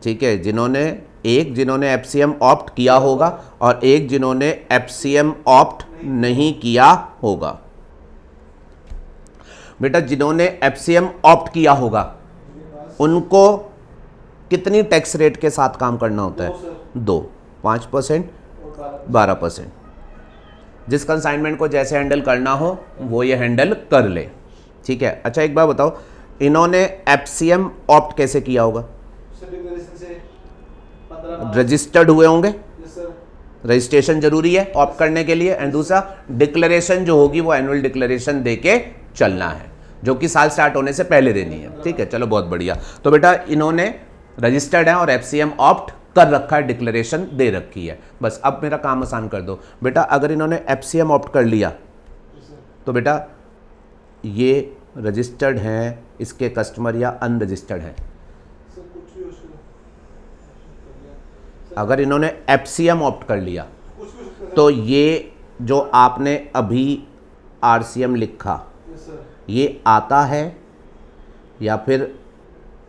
ठीक है, जिन्होंने एफसीएम ऑप्ट किया होगा, और एक जिन्होंने एफसीएम ऑप्ट नहीं किया होगा। बेटा जिन्होंने एफसीएम ऑप्ट किया होगा उनको कितनी टैक्स रेट के साथ काम करना होता है? 2, 5%, 12%। जिस कंसाइनमेंट को जैसे हैंडल करना हो वो ये हैंडल कर ले, ठीक है। अच्छा एक बात बताओ, इन्होंने एफसीएम ऑप्ट कैसे किया होगा? रजिस्टर्ड हुए होंगे, रजिस्ट्रेशन जरूरी है ऑप्ट करने के लिए। एंड दूसरा, डिक्लेरेशन जो होगी वो एनुअल डिक्लेरेशन देके चलना है, जो कि साल स्टार्ट होने से पहले देनी है, ठीक है। चलो बहुत बढ़िया। तो बेटा इन्होंने रजिस्टर्ड है और एफसीएम ऑप्ट कर रखा है, डिक्लेरेशन दे रखी है। बस अब मेरा काम आसान कर दो बेटा। अगर इन्होंने एफसीएम ऑप्ट कर लिया तो बेटा ये रजिस्टर्ड हैं इसके कस्टमर या अनरजिस्टर्ड हैं? अगर इन्होंने एफसीएम ऑप्ट कर लिया तो ये जो आपने अभी आरसीएम लिखा ये आता है या फिर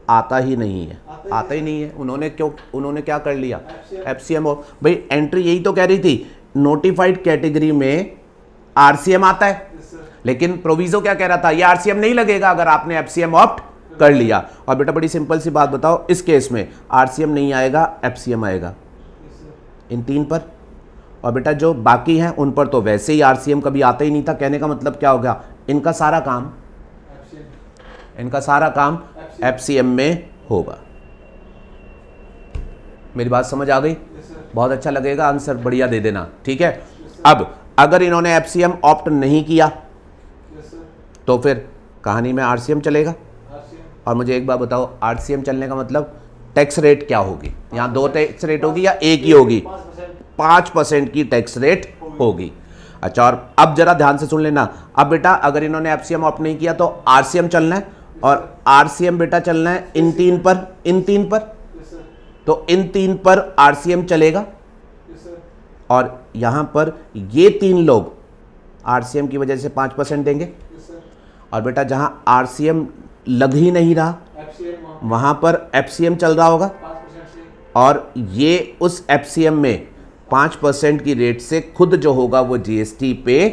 आता ही नहीं है? आता ही नहीं है। उन्होंने क्या कर लिया? FCM opt. भाई एंट्री यही तो कह रही थी, नोटिफाइड कैटेगरी में आरसीएम आता है, लेकिन प्रोविजो क्या कह रहा था? ये आरसीएम नहीं लगेगा अगर आपने एफसीएम ऑप्ट कर लिया। और बेटा बड़ी सिंपल सी बात बताओ, इस केस में आरसीएम नहीं आएगा, एफसीएम आएगा इन 3 पर। और बेटा जो बाकी हैं उन पर तो वैसे ही आरसीएम कभी आता ही नहीं था। कहने का मतलब क्या हो गया? इनका सारा काम एफसीएम में होगा। मेरी बात समझ आ गई? बहुत अच्छा लगेगा, आंसर बढ़िया दे देना, ठीक है। अब अगर इन्होंने एफसीएम ऑप्ट नहीं किया तो फिर कहानी में आरसीएम चलेगा। और मुझे एक बात बताओ, आरसीएम चलने का मतलब टैक्स रेट क्या होगी? यहाँ 2 टैक्स रेट होगी या एक ही होगी? 5% की टैक्स रेट होगी। अच्छा, और अब जरा ध्यान से सुन लेना। अब बेटा अगर इन्होंने एफसीएम ऑप्ट नहीं किया तो आरसीएम चलना है, और आरसीएम बेटा चलना है इन 3 पर, इन 3 पर। तो इन 3 पर आरसीएम चलेगा, और यहां पर ये 3 लोग आरसीएम की वजह से 5% देंगे। और बेटा जहां आरसीएम लग ही नहीं रहा वहां पर एफसीएम चल रहा होगा, और ये उस एफसीएम में 5% की रेट से खुद जो होगा वो जीएसटी पे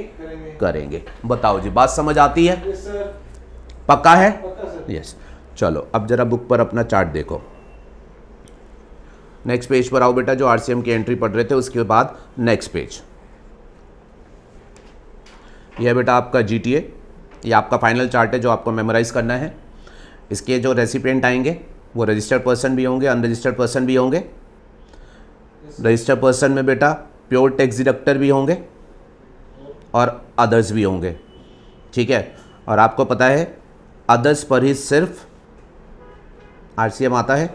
करेंगे। बताओ जी, बात समझ आती है? पक्का है? यस। चलो अब जरा बुक पर अपना चार्ट देखो। नेक्स्ट पेज पर आओ बेटा, जो आरसीएम की एंट्री पढ़ रहे थे उसके बाद नेक्स्ट पेज। यह बेटा आपका जीटीए, ये आपका फाइनल चार्ट है जो आपको मेमोराइज करना है। इसके जो रेसिपिएंट आएंगे वो रजिस्टर्ड पर्सन भी होंगे, अनरजिस्टर्ड पर्सन भी होंगे। रजिस्टर्ड पर्सन में बेटा प्योर टैक्स डिडक्टर भी होंगे और अदर्स भी होंगे, ठीक है। और आपको पता है अदर्स पर ही सिर्फ आरसीएम आता है,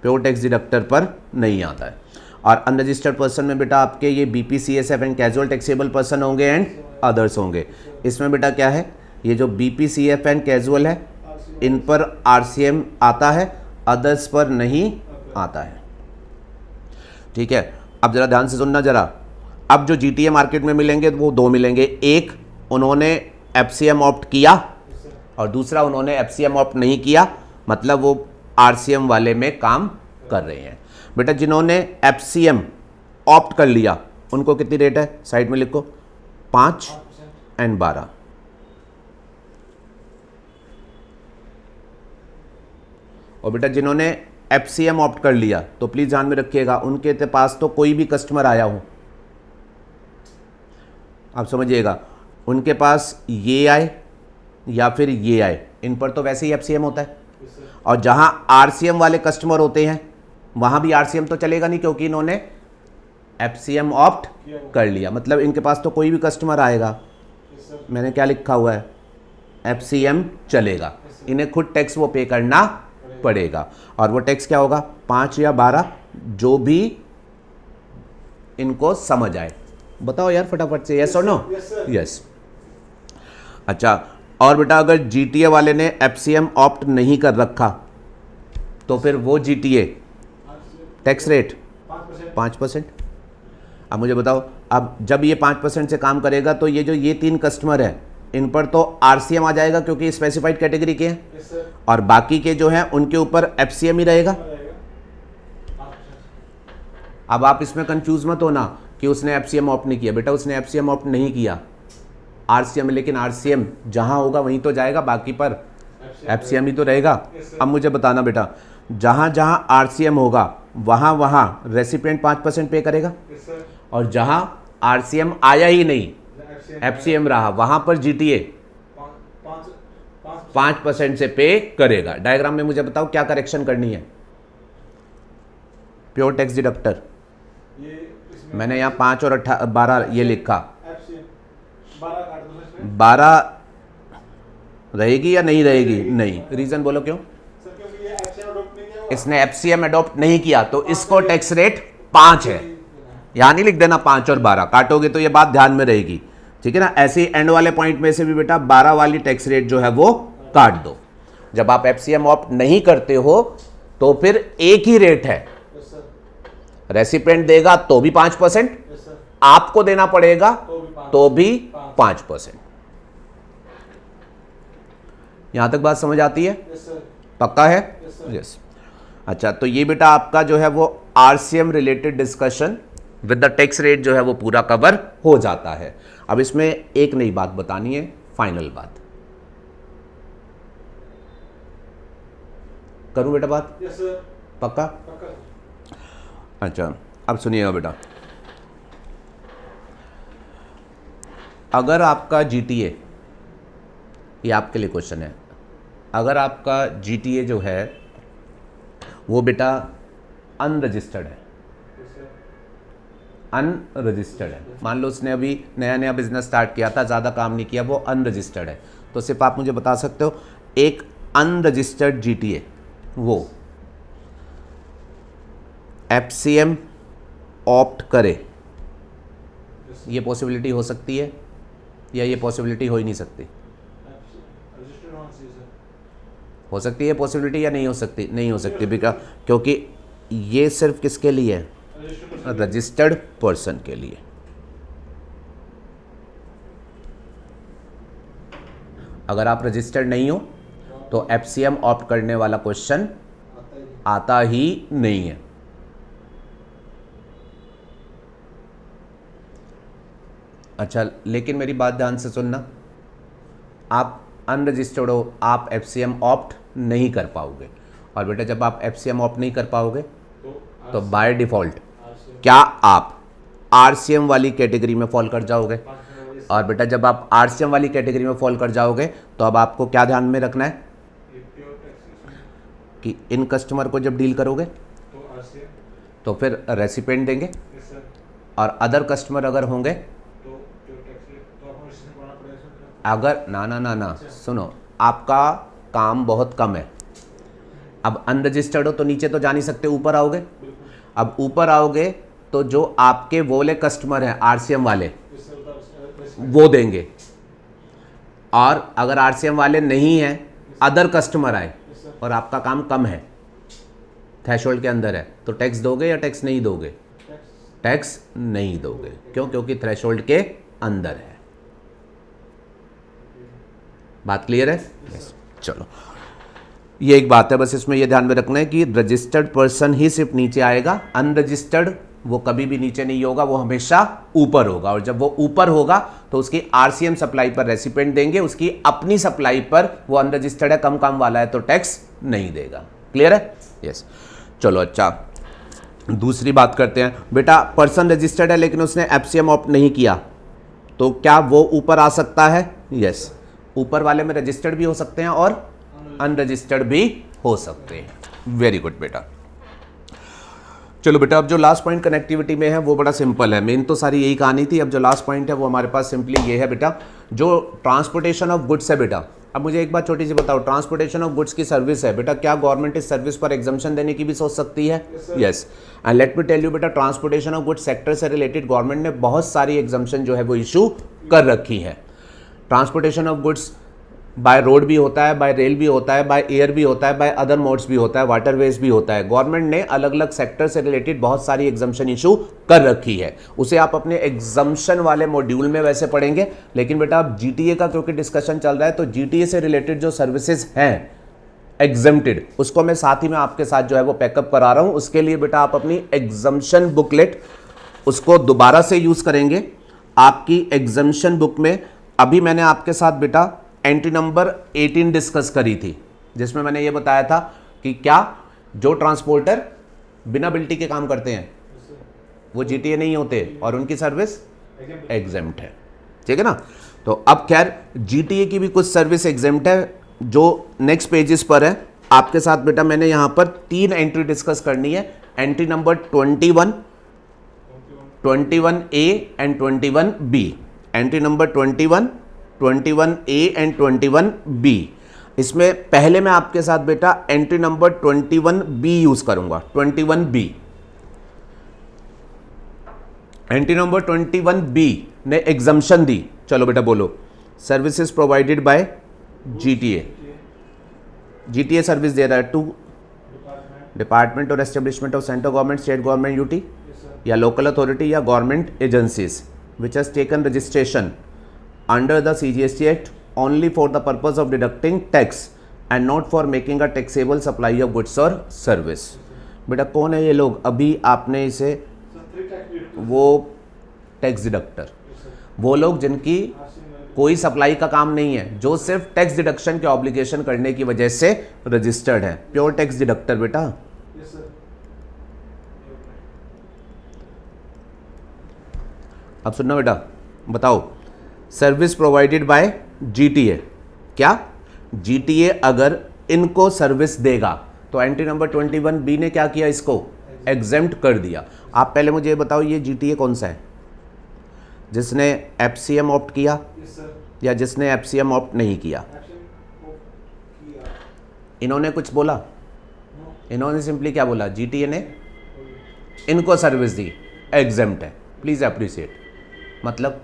प्योर टैक्स डिडक्टर पर नहीं आता है। और अनरजिस्टर्ड पर्सन में बेटा आपके ये बीपीसीएसएफ एंड कैजुअल टैक्सेबल पर्सन होंगे एंड अदर्स होंगे। इसमें बेटा क्या है, ये जो बीपीसीएफ एंड कैजुअल है इन पर आरसीएम आता है, अदर्स पर नहीं आता है, ठीक है। अब जरा ध्यान से सुनना जरा। अब जो जीटीए मार्केट में मिलेंगे वो 2 मिलेंगे, एक उन्होंने एफसीएम ऑप्ट किया और दूसरा उन्होंने एफसीएम ऑप्ट नहीं किया, मतलब वो आरसीएम वाले में काम कर रहे हैं। बेटा जिन्होंने एफसीएम ऑप्ट कर लिया उनको कितनी रेट है, साइड में लिखो, 5 एंड 12। और बेटा जिन्होंने एफसीएम ऑप्ट कर लिया तो प्लीज ध्यान में रखिएगा, उनके पास तो कोई भी कस्टमर आया हो, आप समझिएगा, उनके पास ये आए या फिर ये आए, इन पर तो वैसे ही एफसीएम होता है। और जहां आरसीएम वाले कस्टमर होते हैं वहां भी आरसीएम तो चलेगा नहीं, क्योंकि इन्होंने एफसीएम ऑप्ट कर लिया। मतलब इनके पास तो कोई भी कस्टमर आएगा, मैंने क्या लिखा हुआ है, एफसीएम चलेगा, इन्हें खुद टैक्स वो पे करना पड़ेगा। और वो टैक्स क्या होगा, 5 या 12, जो भी इनको समझ आए। बताओ यार फटाफट से, यस और नो? यस। अच्छा, और बेटा अगर जीटीए वाले ने एफसीएम ऑप्ट नहीं कर रखा तो फिर वो जीटीए टैक्स रेट 5%। अब मुझे बताओ, अब जब ये 5% से काम करेगा तो ये जो ये 3 कस्टमर है इन पर तो आरसीएम आ जाएगा क्योंकि स्पेसिफाइड कैटेगरी के हैं, और बाकी के जो हैं उनके ऊपर एफसीएम ही रहेगा। अब आप इसमें कंफ्यूज मत होना कि उसने एफसीएम ऑप्ट नहीं किया, बेटा उसने एफसीएम ऑप्ट नहीं किया, आरसीएम, लेकिन आरसीएम जहां होगा वहीं तो जाएगा, बाकी पर एफसीएम ही तो रहेगा। अब मुझे बताना बेटा, जहां जहां आरसीएम होगा वहां वहां रेसिपिएंट 5% पे करेगा, और जहां आरसीएम आया ही नहीं, एफसीएम रहा, वहां पर जीटीए 5% से पे करेगा। डायग्राम में मुझे बताओ क्या करेक्शन करनी है। प्योर टैक्स डिडक्टर मैंने यहाँ 5 और 12 ये लिखा, 12 रहेगी या नहीं रहेगी? नहीं। रीजन बोलो क्यों? इसने एफसीएम अडॉप्ट नहीं किया तो इसको टैक्स रेट 5 है, यहां नहीं लिख देना 5 और 12, काटोगे तो ये बात ध्यान में रहेगी, ठीक है ना। ऐसे ही एंड वाले पॉइंट में से भी बेटा 12 वाली टैक्स रेट जो है वो काट दो। जब आप एफसीएम ऑप्ट नहीं करते हो तो फिर एक ही रेट है, रेसिपिएंट देगा तो भी 5%, आपको देना पड़ेगा तो भी 5%। यहां तक बात समझ आती है? पक्का है? यस। अच्छा, तो ये बेटा आपका जो है वो RCM related discussion with the tax rate जो है वो पूरा कवर हो जाता है। अब इसमें एक नई बात बतानी है, फाइनल बात। करूं बेटा बात? Yes sir. पक्का? अच्छा, अब सुनिएगा बेटा, अगर आपका जीटीए, ये आपके लिए क्वेश्चन है, अगर आपका जीटीए जो है वो बेटा अनरजिस्टर्ड है, अनरजिस्टर्ड है, मान लो उसने अभी नया नया बिजनेस स्टार्ट किया था, ज़्यादा काम नहीं किया, वो अनरजिस्टर्ड है, तो सिर्फ आप मुझे बता सकते हो एक अनरजिस्टर्ड जीटीए वो एफसीएम ऑप्ट करे, ये पॉसिबिलिटी हो सकती है या ये पॉसिबिलिटी हो ही नहीं सकती? हो सकती है पॉसिबिलिटी या नहीं हो सकती? नहीं हो सकती बिकॉज क्योंकि ये सिर्फ किसके लिए है? रजिस्टर्ड पर्सन के लिए। अगर आप रजिस्टर्ड नहीं हो तो एफसीएम ऑप्ट करने वाला क्वेश्चन आता ही नहीं है। अच्छा, लेकिन मेरी बात ध्यान से सुनना, आप अनरजिस्टर्ड हो, आप एफसीएम ऑप्ट नहीं कर पाओगे, और बेटा जब आप एफसीएम ऑप्ट नहीं कर पाओगे तो बाय डिफॉल्ट क्या आप आरसीएम वाली कैटेगरी में फॉल कर जाओगे, और बेटा जब आप आरसीएम वाली कैटेगरी में फॉल कर जाओगे तो अब आपको क्या ध्यान में रखना है कि इन कस्टमर को जब डील करोगे तो फिर रेसिपेंट देंगे, और अदर कस्टमर अगर होंगे अगर ना सुनो, आपका काम बहुत कम है। अब अनरजिस्टर्ड हो तो नीचे तो जा नहीं सकते, ऊपर आओगे। अब ऊपर आओगे तो जो आपके वोले कस्टमर हैं आरसीएम वाले वो देंगे, और अगर आरसीएम वाले नहीं हैं, अदर कस्टमर आए और आपका काम कम है, थ्रेशोल्ड के अंदर है, तो टैक्स दोगे या टैक्स नहीं दोगे? टैक्स नहीं दोगे। क्यों? क्योंकि थ्रेशोल्ड के अंदर है। बात क्लियर है? yes. चलो, ये एक बात है, बस इसमें ये ध्यान में रखना है कि रजिस्टर्ड पर्सन ही सिर्फ नीचे आएगा, अनरजिस्टर्ड वो कभी भी नीचे नहीं होगा, वो हमेशा ऊपर होगा, और जब वो ऊपर होगा तो उसकी आरसीएम सप्लाई पर रेसिपेंट देंगे, उसकी अपनी सप्लाई पर वो अनरजिस्टर्ड है, कम काम वाला है तो टैक्स नहीं देगा। क्लियर है? यस। चलो, अच्छा, दूसरी बात करते हैं। बेटा पर्सन रजिस्टर्ड है लेकिन उसने एफसीएम ऑप्ट नहीं किया, तो क्या वो ऊपर आ सकता है? यस, ऊपर वाले में रजिस्टर्ड भी हो सकते हैं और अनरजिस्टर्ड भी हो सकते हैं। वेरी गुड बेटा। चलो बेटा, अब जो लास्ट पॉइंट कनेक्टिविटी में है वो बड़ा सिंपल है, मेन तो सारी यही कहानी थी। अब जो लास्ट पॉइंट है वो हमारे पास सिंपली ये है बेटा, जो ट्रांसपोर्टेशन ऑफ गुड्स है बेटा। अब मुझे एक बात छोटी सी बताओ, ट्रांसपोर्टेशन ऑफ गुड्स की सर्विस है बेटा, क्या गवर्नमेंट इस सर्विस पर एग्जम्पशन देने की भी सोच सकती है? Yes. And let me tell you बेटा, ट्रांसपोर्टेशन ऑफ गुड्स सेक्टर से रिलेटेड गवर्नमेंट ने बहुत सारी एग्जम्पशन जो है वो इशू कर रखी है। Transportation of goods by road भी होता है, बाय रेल भी होता है, बाय एयर भी होता है, बाय अदर मोड्स भी होता है, वाटरवेज भी होता है। गवर्नमेंट ने अलग अलग सेक्टर से रिलेटेड बहुत सारी एग्जम्पशन इशू कर रखी है, उसे आप अपने एग्जम्पशन वाले मॉड्यूल में वैसे पढ़ेंगे। लेकिन बेटा अब जीटीए का क्योंकि डिस्कशन चल रहा है, तो जीटीए से रिलेटेड जो सर्विसेज हैं एग्जम्प्टेड, उसको मैं साथ ही में आपके साथ जो है वो पैकअप करा रहा हूं। उसके लिए बेटा आप अपनी एग्जम्पशन बुकलेट उसको दोबारा से यूज करेंगे। आपकी एग्जम्पशन बुक में अभी मैंने आपके साथ बेटा एंट्री नंबर 18 डिस्कस करी थी, जिसमें मैंने ये बताया था कि क्या जो ट्रांसपोर्टर बिना बिल्टी के काम करते हैं वो जीटीए नहीं होते और उनकी सर्विस एग्जेम्प्ट है। ठीक है ना? तो अब खैर जीटीए की भी कुछ सर्विस एग्जेम्प्ट है जो नेक्स्ट पेजेस पर है। आपके साथ बेटा मैंने यहां पर 3 एंट्री डिस्कस करनी है। Entry number 21, 21A and 21B। Entry number 21, 21A and 21B। इसमें पहले मैं आपके साथ बेटा एंट्री नंबर 21B यूज करूंगा। 21B, एंट्री नंबर 21B ने एग्जम्पशन दी। चलो बेटा बोलो, services provided by GTA. GTA service दे रहा है टू डिपार्टमेंट और establishment of central government, state government UT या लोकल अथॉरिटी या government agencies which has taken registration under the CGST Act only for the purpose of deducting tax and not for making a taxable supply of goods or service। बेटा कौन है ये लोग? अभी आपने इसे वो टैक्स डिडक्टर, वो लोग जिनकी कोई सप्लाई का काम नहीं है, जो सिर्फ टैक्स डिडक्शन के ऑब्लिगेशन करने की वजह से रजिस्टर्ड है, प्योर टैक्स डिडक्टर बेटा। अब सुनना बेटा, बताओ सर्विस प्रोवाइडेड बाय जीटीए, क्या जीटीए अगर इनको सर्विस देगा तो एंट्री नंबर 21B ने क्या किया? इसको एग्जेम्प्ट कर दिया। आप पहले मुझे बताओ ये जीटीए कौन सा है? जिसने एफसीएम ऑप्ट किया या जिसने एफसीएम ऑप्ट नहीं किया? इन्होंने कुछ बोला, इन्होंने सिंपली क्या बोला, जीटीए ने इनको सर्विस दी, एग्जेम्प्ट है। प्लीज अप्रिशिएट, मतलब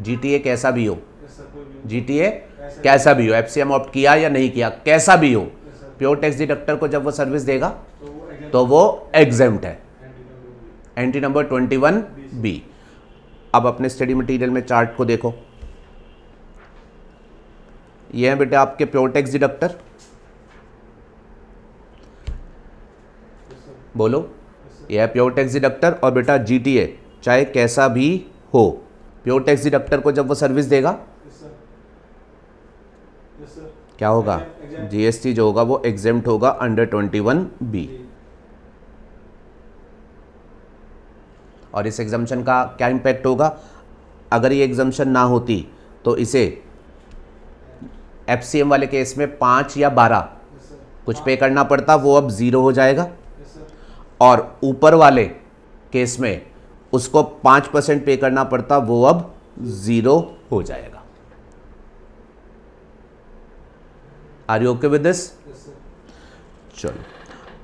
जीटीए कैसा भी हो, जीटीए कैसा भी हो, एफसीएम ऑप्ट किया या नहीं किया, कैसा भी हो, प्योर टैक्स डिडक्टर को जब वो सर्विस देगा तो वो एग्जेम्प्ट है। Entry number 21B। अब अपने स्टडी मटेरियल में चार्ट को देखो, ये है बेटा आपके प्योर टैक्स डिडक्टर, बोलो, यह है प्योर टैक्स डिडक्टर। और बेटा जीटीए चाहे कैसा भी हो, प्योर टैक्स डिडक्टर को जब वो सर्विस देगा क्या होगा, जीएसटी जो होगा वो एग्जेम्प्ट होगा अंडर 21B। और इस एग्जम्पशन का क्या इंपैक्ट होगा, अगर ये एग्जम्पशन ना होती तो इसे एफसीएम वाले केस में 5 या 12 कुछ पे करना पड़ता, वो अब 0 हो जाएगा। और ऊपर वाले केस में उसको 5% पे करना पड़ता, वो अब 0 हो जाएगा। Are you okay with this? चलो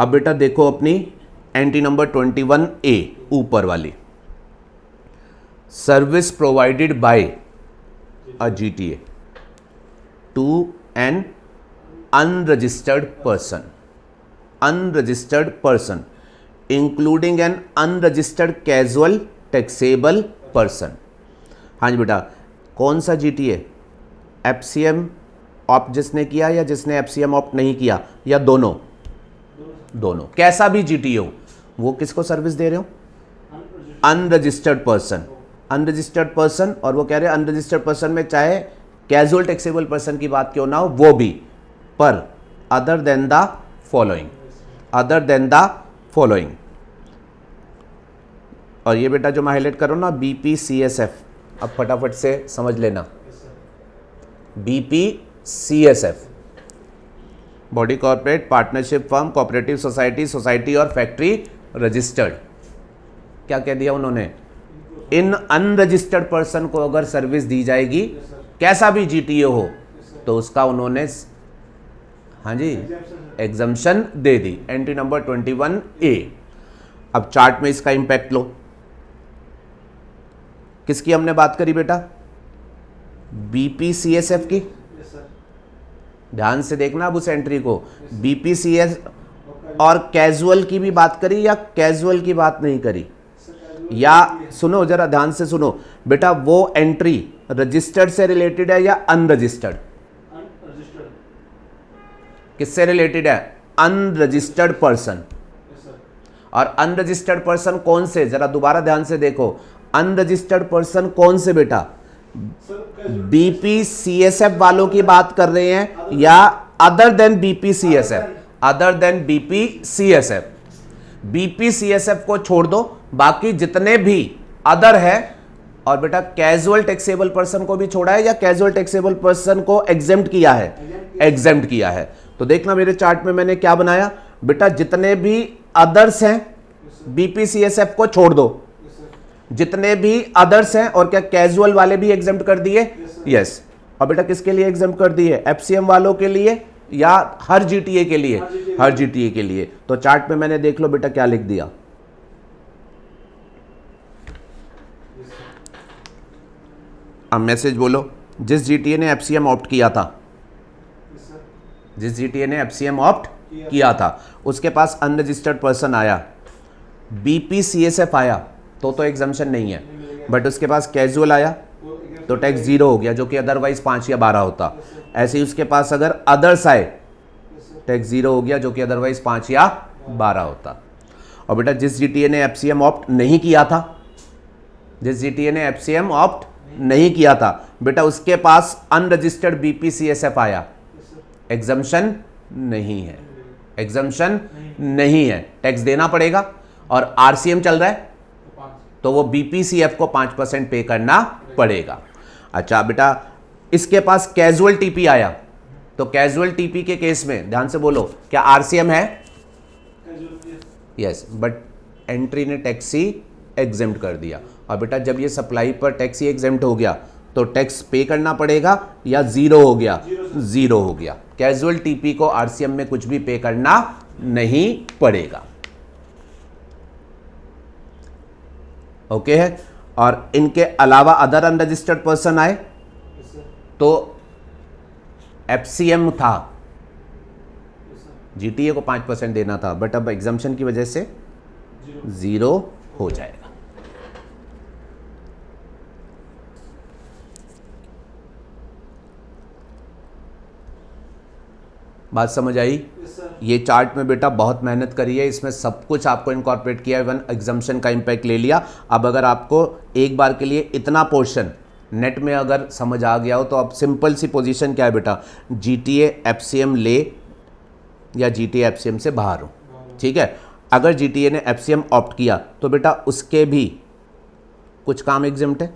अब बेटा देखो अपनी एंट्री नंबर 21A ऊपर वाली, service provided by a GTA to an unregistered person, unregistered person including an unregistered casual taxable person. हाँ जी बेटा, कौन सा जीटीए, एफसीएम ऑप्ट जिसने किया या जिसने एफसीएम ऑप्ट नहीं किया, या दोनों, दोनों, कैसा भी जीटीए हो, वो किसको सर्विस दे रहे हो, अनरजिस्टर्ड पर्सन, अनरजिस्टर्ड पर्सन। और वो कह रहे हैं अनरजिस्टर्ड पर्सन में चाहे कैजुअल टैक्सेबल पर्सन की बात क्यों ना हो, वो भी, पर other than the following, other than the following. और ये बेटा जो मैं हाईलाइट कर रहा हूं ना, बीपीसीएसएफ, अब फटाफट से समझ लेना, BPCSF, body corporate partnership firm cooperative society, society और फैक्ट्री रजिस्टर्ड। क्या कह दिया उन्होंने, इन अनरजिस्टर्ड पर्सन को अगर सर्विस दी जाएगी, कैसा भी जीटीए हो, तो उसका उन्होंने, हाँ जी, एग्जम्पशन दे दी। Entry number 21A। अब चार्ट में इसका इंपैक्ट लो, किसकी हमने बात करी बेटा, बीपीसीएसएफ की, ध्यान से देखना अब उस एंट्री को, बीपीसीएस और कैजुअल की भी बात करी या कैजुअल की बात नहीं करी, या सुनो जरा ध्यान से सुनो बेटा, वो एंट्री रजिस्टर्ड से रिलेटेड है या अनरजिस्टर्ड, किससे रिलेटेड है, अनरजिस्टर्ड पर्सन। और अनरजिस्टर्ड पर्सन कौन से, जरा दोबारा ध्यान से देखो, अनरजिस्टर्ड पर्सन कौन से बेटा, बीपीसीएसएफ वालों की बात कर रहे हैं या अदर देन बीपीसीएसएफ, अदर देन बीपीसीएसएफ। बीपीसीएसएफ को छोड़ दो, बाकी जितने भी अदर है, और बेटा कैजुअल टैक्सेबल पर्सन को भी छोड़ा है या कैजुअल टैक्सेबल पर्सन को एग्जेम्प्ट किया है, एग्जेम्प्ट किया है। तो देखना मेरे चार्ट में मैंने क्या बनाया बेटा, जितने भी अदर्स हैं बीपीसीएसएफ को छोड़ दो, जितने भी अदर्स हैं, और क्या कैजुअल वाले भी एग्जेम्प्ट कर दिए, यस। और बेटा किसके लिए एग्जेम्प्ट कर दिए, एफसीएम वालों के लिए या हर जीटीए के लिए, हर जीटीए के लिए। तो चार्ट में मैंने देख लो बेटा क्या लिख दिया, अब मैसेज बोलो, जिस जीटीए ने एफसीएम ऑप्ट किया था, जिस जीटीए ने एफसीएम ऑप्ट किया था, उसके पास अनरजिस्टर्ड पर्सन आया, बीपीसीएसएफ आया, तो एग्जम्पशन नहीं है, बट उसके पास कैजुअल आया तो टैक्स 0 हो गया, जो कि अदरवाइज 5 या 12 होता। ऐसे ही उसके पास अगर अदर्स आए, टैक्स 0 हो गया, जो कि अदरवाइज 5 या 12 होता। और बेटा जिस जीटीए ने एफसीएम ऑप्ट नहीं किया था, जिस जीटीए ने एफसीएम ऑप्ट नहीं किया था बेटा, उसके पास अनरजिस्टर्ड बीपीसीएसएफ आया, एग्जम्पशन नहीं है, एग्जम्पशन नहीं है, टैक्स देना पड़ेगा। और आरसीएम चल रहा है तो वो बीपीसीएफ को 5% पे करना पड़ेगा। अच्छा बेटा इसके पास कैजुअल टीपी आया, तो कैजुअल टीपी के केस में ध्यान से बोलो, क्या आरसीएम है, यस, बट एंट्री ने टैक्सी एग्जेम्प्ट कर दिया। और बेटा जब ये सप्लाई पर टैक्सी एग्जेम्प्ट हो गया तो टैक्स पे करना पड़ेगा या 0 हो गया, 0 हो गया। कैजुअल टीपी को आरसीएम में कुछ भी पे करना नहीं पड़ेगा। ओके है। और इनके अलावा अदर अनरजिस्टर्ड पर्सन आए तो एफसीएम था, जीटीए को 5% देना था, बट अब एग्जाम्पशन की वजह से 0 हो जाएगा। बात समझ आई? ये चार्ट में बेटा बहुत मेहनत करी है, इसमें सब कुछ आपको इनकॉर्पोरेट किया है, इवन एग्जाम्पशन का इम्पैक्ट ले लिया। अब अगर आपको एक बार के लिए इतना पोर्शन नेट में अगर समझ आ गया हो तो अब सिंपल सी पोजीशन क्या है बेटा, जीटीए एफसीएम ले या जीटीए एफसीएम से बाहर हो। ठीक है, अगर जीटीए ने एफसीएम ऑप्ट किया तो बेटा उसके भी कुछ काम एग्जेम्प्ट है,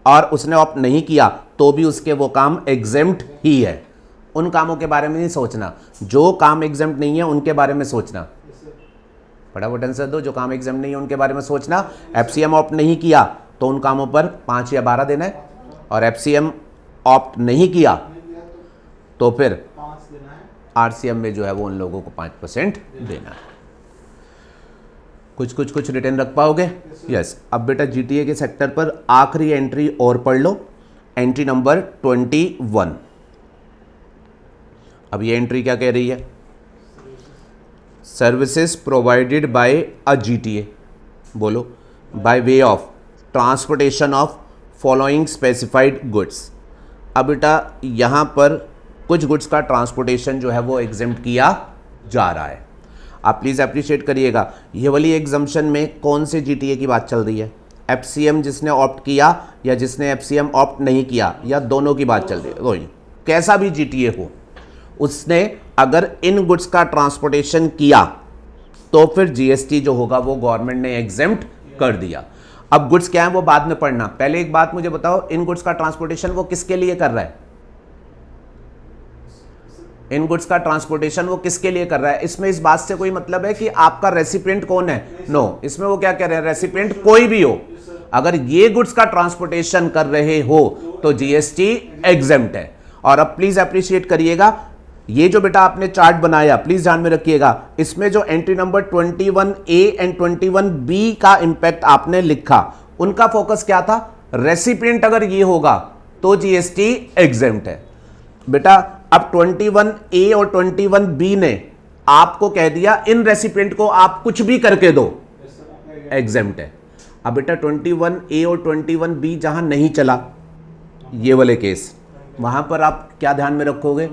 और उसने ऑप्ट नहीं किया तो भी उसके वो काम एग्जेम्प्ट ही है। उन कामों के बारे में नहीं सोचना, जो काम एग्जेम्प्ट नहीं है उनके बारे में सोचना। फटाफट आंसर दो, जो काम एग्जेम्प्ट नहीं है उनके बारे में सोचना। एफसीएम ऑप्ट नहीं किया तो उन कामों पर 5 या 12 देना है, और एफसीएम ऑप्ट नहीं किया तो फिर आरसीएम में जो है वो उन लोगों को 5% देना है। कुछ रिटर्न रख पाओगे? यस। अब बेटा जीटीए के सेक्टर पर आखिरी एंट्री और पढ़ लो, एंट्री नंबर 21। अब ये एंट्री क्या कह रही है? Services provided by a GTA, बोलो, by way of transportation of following specified goods. अब बेटा यहाँ पर कुछ गुड्स का ट्रांसपोर्टेशन जो है वो एग्जेम्प्ट किया जा रहा है। आप प्लीज़ अप्रिशिएट करिएगा, ये वाली एग्जम्पशन में कौन से जीटीए की बात चल रही है? एफसीएम जिसने ऑप्ट किया या जिसने एफसीएम ऑप्ट नहीं किया, या दोनों की बात चल रही है? कोई कैसा भी जीटीए हो, उसने अगर इन गुड्स का ट्रांसपोर्टेशन किया तो फिर जीएसटी जो होगा वो गवर्नमेंट ने एग्जेम्प्ट कर दिया। अब गुड्स क्या है वो बाद में पढ़ना, पहले एक बात मुझे बताओ, इन गुड्स का ट्रांसपोर्टेशन वो किसके लिए कर रहा है? इन गुड्स का ट्रांसपोर्टेशन वो किसके लिए कर रहा है? इसमें इस बात से कोई मतलब है कि आपका रेसिपिएंट कौन है? नो, इसमें वो क्या कह रहे हैं, रेसिपिएंट कोई भी हो, अगर ये गुड्स का ट्रांसपोर्टेशन कर रहे हो तो जीएसटी एग्जेम्प्ट है। और अब प्लीज अप्रिशिएट करिएगा, ये जो बेटा आपने चार्ट बनाया प्लीज ध्यान में रखिएगा, इसमें जो entry number 21A and 21B का इंपैक्ट आपने लिखा, उनका फोकस क्या था? रेसिपिएंट अगर ये होगा तो जीएसटी एग्जेम्प्ट है। बेटा अब 21A और 21B ने आपको कह दिया इन रेसिपिएंट को आप कुछ भी करके दो, एग्जेम्प्ट है। अब बेटा 21A और 21B जहां नहीं चला ये वाले केस, वहां पर आप क्या ध्यान में रखोगे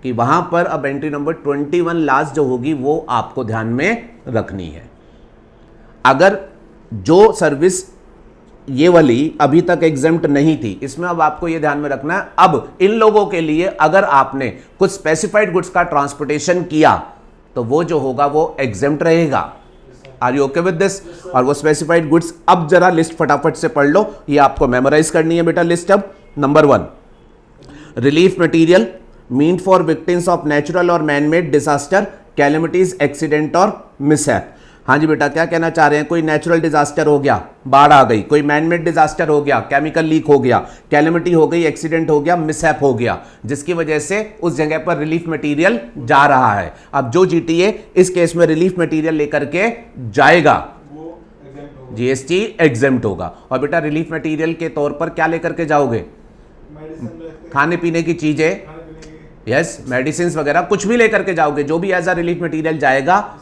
कि वहां पर अब एंट्री नंबर 21 लास्ट जो होगी वो आपको ध्यान में रखनी है। अगर जो सर्विस ये वाली अभी तक एग्जेम्प्ट नहीं थी, इसमें अब आपको ये ध्यान में रखना है, अब इन लोगों के लिए अगर आपने कुछ स्पेसिफाइड गुड्स का ट्रांसपोर्टेशन किया तो वो जो होगा वो एग्जेम्प्ट रहेगा। Are you okay with this? और वो स्पेसिफाइड गुड्स अब जरा लिस्ट फटाफट से पढ़ लो, ये आपको मेमोराइज करनी है बेटा लिस्ट। अब number 1, relief material meant for victims of natural और मैनमेड डिजास्टर, कैलेमिटीज, एक्सीडेंट और मिसहैप। हाँ जी बेटा, क्या कहना चाह रहे हैं? कोई नेचुरल डिजास्टर हो गया, बाढ़ आ गई, कोई मैनमेड डिजास्टर हो गया, केमिकल लीक हो गया, कैलेमिटी हो गई, एक्सीडेंट हो गया, मिसहैप हो गया, जिसकी वजह से उस जगह पर रिलीफ मटेरियल जा रहा है। अब जो जीटीए इस केस में रिलीफ मटेरियल लेकर के जाएगा जीएसटी एग्जेम्प्ट होगा। और बेटा रिलीफ मटेरियल के तौर पर क्या लेकर के जाओगे? खाने पीने की चीजें, यस, मेडिसिन वगैरह कुछ भी लेकर के जाओगे, जो भी एज अ रिलीफ मटेरियल जाएगा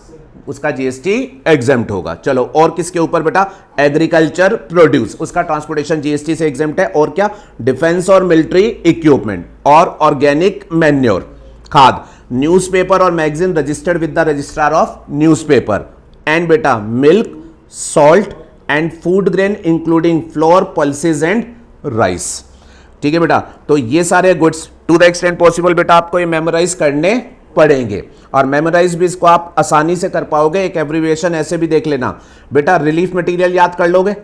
उसका जीएसटी एग्जेम्प्ट होगा। चलो, और किसके ऊपर बेटा? एग्रीकल्चर प्रोड्यूस, उसका ट्रांसपोर्टेशन जीएसटी से एग्जेम्प्ट है। और क्या? डिफेंस और मिलिट्री इक्विपमेंट और ऑर्गेनिक मैन्योर, खाद, न्यूज़पेपर और magazine registered with the registrar of newspaper, and बेटा milk, salt and food grain including flour, pulses and rice. ठीक है बेटा, तो ये सारे goods to the extent possible बेटा आपको ये मेमोराइज करने पड़ेंगे, और मेमोराइज भी इसको आप आसानी से कर पाओगे। एक एब्रिविएशन ऐसे भी देख लेना बेटा, रिलीफ मटेरियल याद कर लोगे,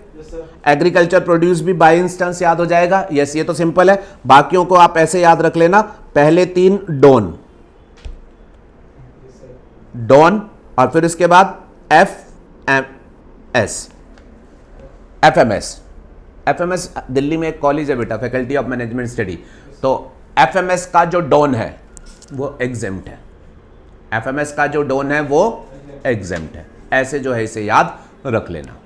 एग्रीकल्चर प्रोड्यूस भी बाय इंस्टेंस याद हो जाएगा। यस, ये तो सिंपल है, बाकियों को आप ऐसे याद रख लेना, पहले 3 डॉन, और फिर इसके बाद एफएमएस दिल्ली में एक कॉलेज है बेटा, फैकल्टी ऑफ मैनेजमेंट स्टडी, तो एफएमएस का जो डॉन है वो एग्जेम्प्ट है। एफएमएस का जो डोन है वो एग्जेम्प्ट है। ऐसे जो है इसे याद रख लेना।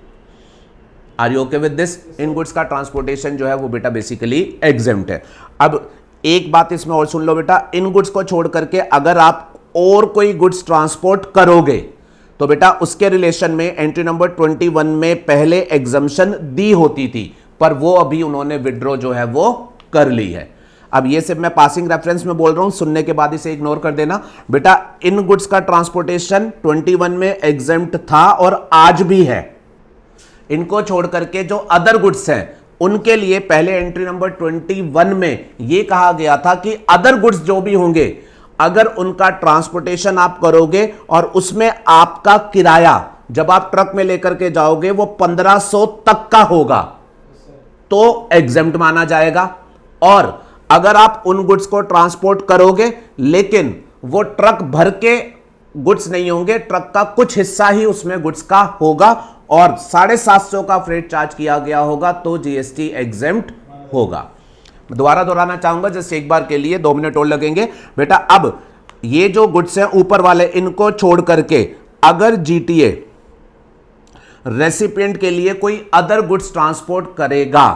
Are you okay with this? इन गुड्स का ट्रांसपोर्टेशन जो है वो बेटा बेसिकली एग्जेम्प्ट है। अब एक बात इसमें और सुन लो बेटा, इन गुड्स को छोड़ करके अगर आप और कोई गुड्स ट्रांसपोर्ट करोगे तो बेटा उसके रिलेशन में एंट्री नंबर 21 में पहले एग्जम्पशन दी होती थी, पर वो अभी उन्होंने विड्रॉ जो है वो कर ली है। अब ये सिर्फ मैं पासिंग रेफरेंस में बोल रहा हूं, सुनने के बाद इसे इग्नोर कर देना बेटा। इन गुड्स का ट्रांसपोर्टेशन 21 में एग्जेम्प्ट था और आज भी है। इनको छोड़ करके जो अदर गुड्स हैं उनके लिए पहले एंट्री नंबर 21 में यह कहा गया था कि अदर गुड्स जो भी होंगे अगर उनका ट्रांसपोर्टेशन आप करोगे और उसमें आपका किराया जब आप ट्रक में लेकर के जाओगे वो 1500 तक का होगा तो एग्जेम्प्ट माना जाएगा। और अगर आप उन गुड्स को ट्रांसपोर्ट करोगे लेकिन वो ट्रक भर के गुड्स नहीं होंगे, ट्रक का कुछ हिस्सा ही उसमें गुड्स का होगा और 750 का फ्रेट चार्ज किया गया होगा तो जीएसटी एग्जेम्प्ट होगा। दोबारा दोहराना चाहूंगा जस्ट एक बार के लिए, 2 मिनट और लगेंगे बेटा। अब ये जो गुड्स हैं ऊपर वाले इनको छोड़ करके अगर जीटीए रेसिपिएंट के लिए कोई अदर गुड्स ट्रांसपोर्ट करेगा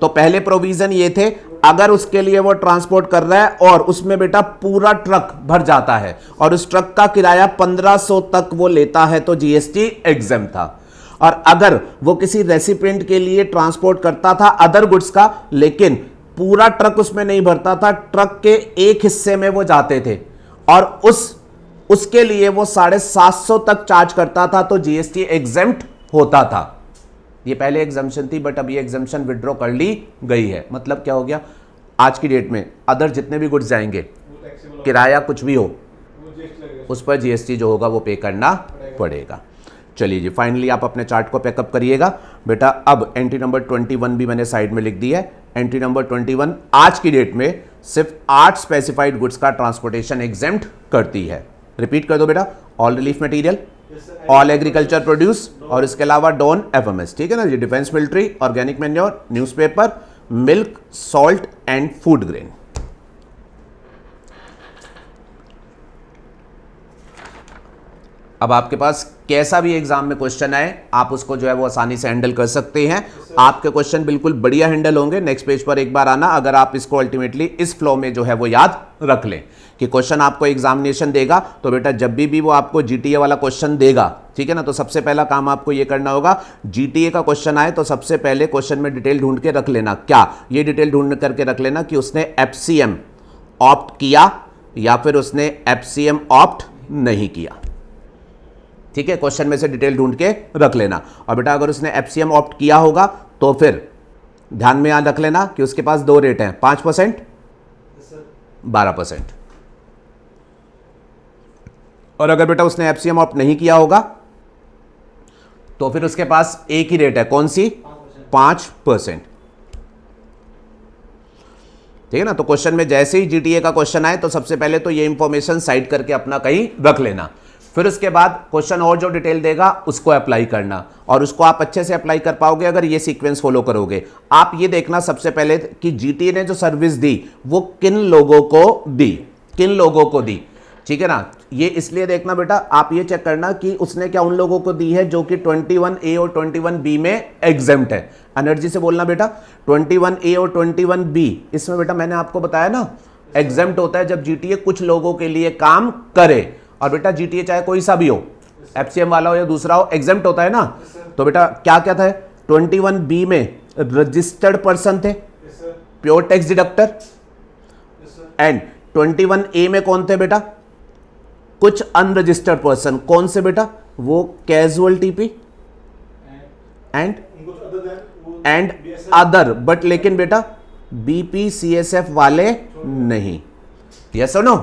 तो पहले प्रोविजन ये थे, अगर उसके लिए वो ट्रांसपोर्ट कर रहा है और उसमें बेटा पूरा ट्रक भर जाता है और उस ट्रक का किराया 1500 तक वो लेता है तो जीएसटी एग्जेम्प्ट था। और अगर वो किसी रेसिपिएंट के लिए ट्रांसपोर्ट करता था अदर गुड्स का लेकिन पूरा ट्रक उसमें नहीं भरता था, ट्रक के एक हिस्से में वो जाते थे और उसके लिए वो 750 तक चार्ज करता था तो जीएसटी एग्जेम्प्ट होता था। ये पहले एग्जम्पशन थी बट अब ये एग्जम्पशन विड्रॉ कर ली गई है। मतलब क्या हो गया, आज की डेट में अदर जितने भी गुड्स जाएंगे किराया कुछ भी हो उस पर जीएसटी जो होगा वो पे करना पड़ेगा। चलिए जी, फाइनली आप अपने चार्ट को पैकअप करिएगा बेटा। अब एंट्री नंबर 21 भी मैंने साइड में लिख दी है। एंट्री नंबर 21 आज की डेट में सिर्फ 8 स्पेसिफाइड गुड्स का ट्रांसपोर्टेशन एग्जेम्प्ट करती है। रिपीट कर दो बेटा, all relief material, all agriculture produce और इसके अलावा डॉन एफएमएस, ठीक है ना जी, defence military, organic manure, newspaper, milk, salt and food grain. अब आपके पास कैसा भी एग्जाम में क्वेश्चन आए आप उसको जो है वो आसानी से हैंडल कर सकते हैं। आपके क्वेश्चन बिल्कुल बढ़िया हैंडल होंगे। नेक्स्ट पेज पर एक बार आना, अगर आप इसको अल्टीमेटली इस फ्लो में जो है वो याद रख लें कि क्वेश्चन आपको एग्जामिनेशन देगा तो बेटा जब भी वो आपको जीटीए वाला क्वेश्चन देगा, ठीक है ना, तो सबसे पहला काम आपको ये करना होगा, जीटीए का क्वेश्चन आए तो सबसे पहले क्वेश्चन में डिटेल ढूंढ के रख लेना। क्या ये डिटेल ढूंढ करके रख लेना कि उसने एफसीएम ऑप्ट किया या फिर उसने एफसीएम ऑप्ट नहीं किया। ठीक है, क्वेश्चन में से डिटेल ढूंढ के रख लेना। और बेटा अगर उसने एफसीएम ऑप्ट किया होगा तो फिर ध्यान में याद रख लेना कि उसके पास 2 रेट हैं, 5%, 12%। और अगर बेटा उसने एफसीएम ऑप्ट नहीं किया होगा तो फिर उसके पास एक ही रेट है, कौन सी? 5%। ठीक है ना। तो क्वेश्चन में जैसे ही जीटीए का क्वेश्चन आए तो सबसे पहले तो ये इंफॉर्मेशन साइड करके अपना कहीं रख लेना। फिर उसके बाद क्वेश्चन और जो डिटेल देगा उसको अप्लाई करना और उसको आप अच्छे से अप्लाई कर पाओगे अगर ये सीक्वेंस फॉलो करोगे। आप ये देखना सबसे पहले कि जीटीए ने जो सर्विस दी वो किन लोगों को दी, किन लोगों को दी, ठीक है ना। ये इसलिए देखना बेटा, आप ये चेक करना कि उसने क्या उन लोगों को दी है जो कि 21A और 21B में एग्जेम्प्ट है। एनर्जी से बोलना बेटा, 21A और 21B इसमें बेटा मैंने आपको बताया ना एग्जेम्प्ट होता है जब जीटीए कुछ लोगों के लिए काम करे। और बेटा जीटीए चाहे कोई सा भी हो, एफसीएम वाला हो या दूसरा हो, एग्जेम्प्ट होता है ना। तो बेटा क्या क्या था, 21B में रजिस्टर्ड पर्सन थे, pure tax deductor, and 21A में कौन थे बेटा, कुछ अनरजिस्टर्ड पर्सन। कौन से बेटा, वो casual TP and other, but लेकिन बेटा बीपीसीएसएफ वाले नहीं। यस और नो?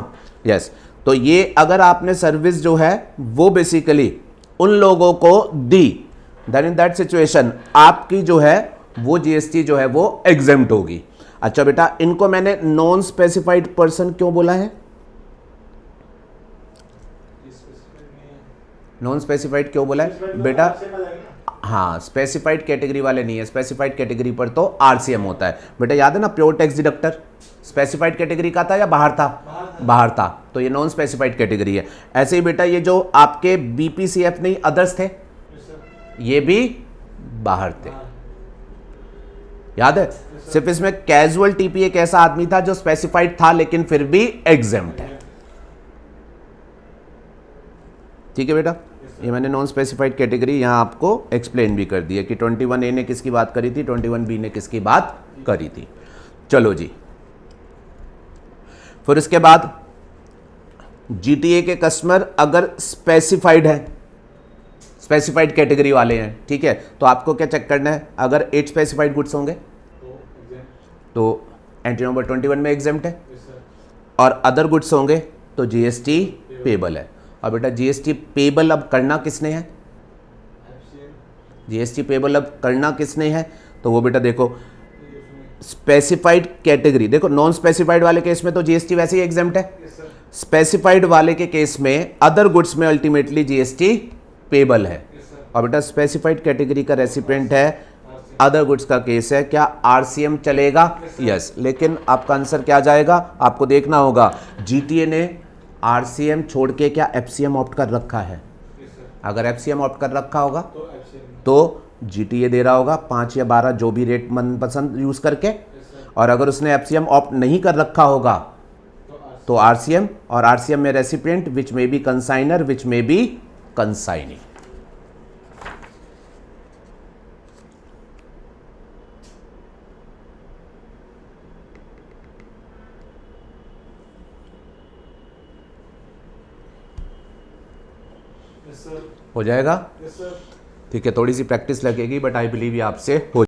यस। तो ये अगर आपने सर्विस जो है वो बेसिकली उन लोगों को दी, देन इन दैट सिचुएशन आपकी जो है वो जीएसटी जो है वो एग्जेम्प्ट होगी। अच्छा बेटा, इनको मैंने नॉन स्पेसिफाइड पर्सन क्यों बोला है? नॉन स्पेसिफाइड क्यों बोला है बेटा? हाँ, स्पेसिफाइड कैटेगरी वाले नहीं है, स्पेसिफाइड कैटेगरी पर तो आरसीएम होता है बेटा। याद है ना, pure tax deductor specified category का था या बाहर था? बाहर था, तो ये नॉन स्पेसिफाइड कैटेगरी है। ऐसे ही बेटा ये जो आपके बीपीसीएफ नहीं अदर्स थे, ये भी बाहर थे, याद है। सिर्फ इसमें कैजुअल टीपी एक ऐसा आदमी था जो स्पेसिफाइड था लेकिन फिर भी एग्जेम्प्ट है। ठीक है बेटा, ये मैंने नॉन स्पेसिफाइड कैटेगरी यहां आपको एक्सप्लेन भी कर दी है कि 21A ने किसकी बात करी थी, 21B ने किसकी बात करी थी। चलो जी, फिर इसके बाद जीटीए के कस्टमर अगर स्पेसिफाइड है, स्पेसिफाइड कैटेगरी वाले हैं, ठीक है, तो आपको क्या चेक करना है, अगर 8 स्पेसिफाइड गुड्स होंगे तो एंट्री नंबर 21 में एग्जेम्प्ट है, और अदर गुड्स होंगे तो जीएसटी पेबल है। और बेटा जीएसटी पेबल अब करना किसने है, जीएसटी पेबल अब करना किसने है, तो वो बेटा देखो स्पेसिफाइड कैटेगरी, देखो नॉन स्पेसिफाइड वाले केस में तो जीएसटी वैसे ही एग्जेम्प्ट है, स्पेसिफाइड वाले के केस में अदर गुड्स में अल्टीमेटली जीएसटी पेबल है। और बेटा स्पेसिफाइड कैटेगरी का रेसिपिएंट है, अदर गुड्स का केस है, क्या आरसीएम चलेगा, यस। लेकिन आपका आंसर क्या जाएगा, आपको देखना होगा जीटीए ने आरसीएम छोड़ के क्या एफसीएम ऑप्ट कर रखा है। अगर एफसीएम ऑप्ट कर रखा होगा तो जीटीए दे रहा होगा 5 या 12 जो भी रेट मनपसंद यूज करके, और अगर उसने एफसीएम ऑप्ट नहीं कर रखा होगा तो आरसीएम, और आरसीएम में रेसिपिएंट विच में बी कंसाइनर विच में बी कंसाइनी। हो जाएगा, ठीक है। थोड़ी सी प्रैक्टिस लगेगी बट आई बिलीव ये आपसे हो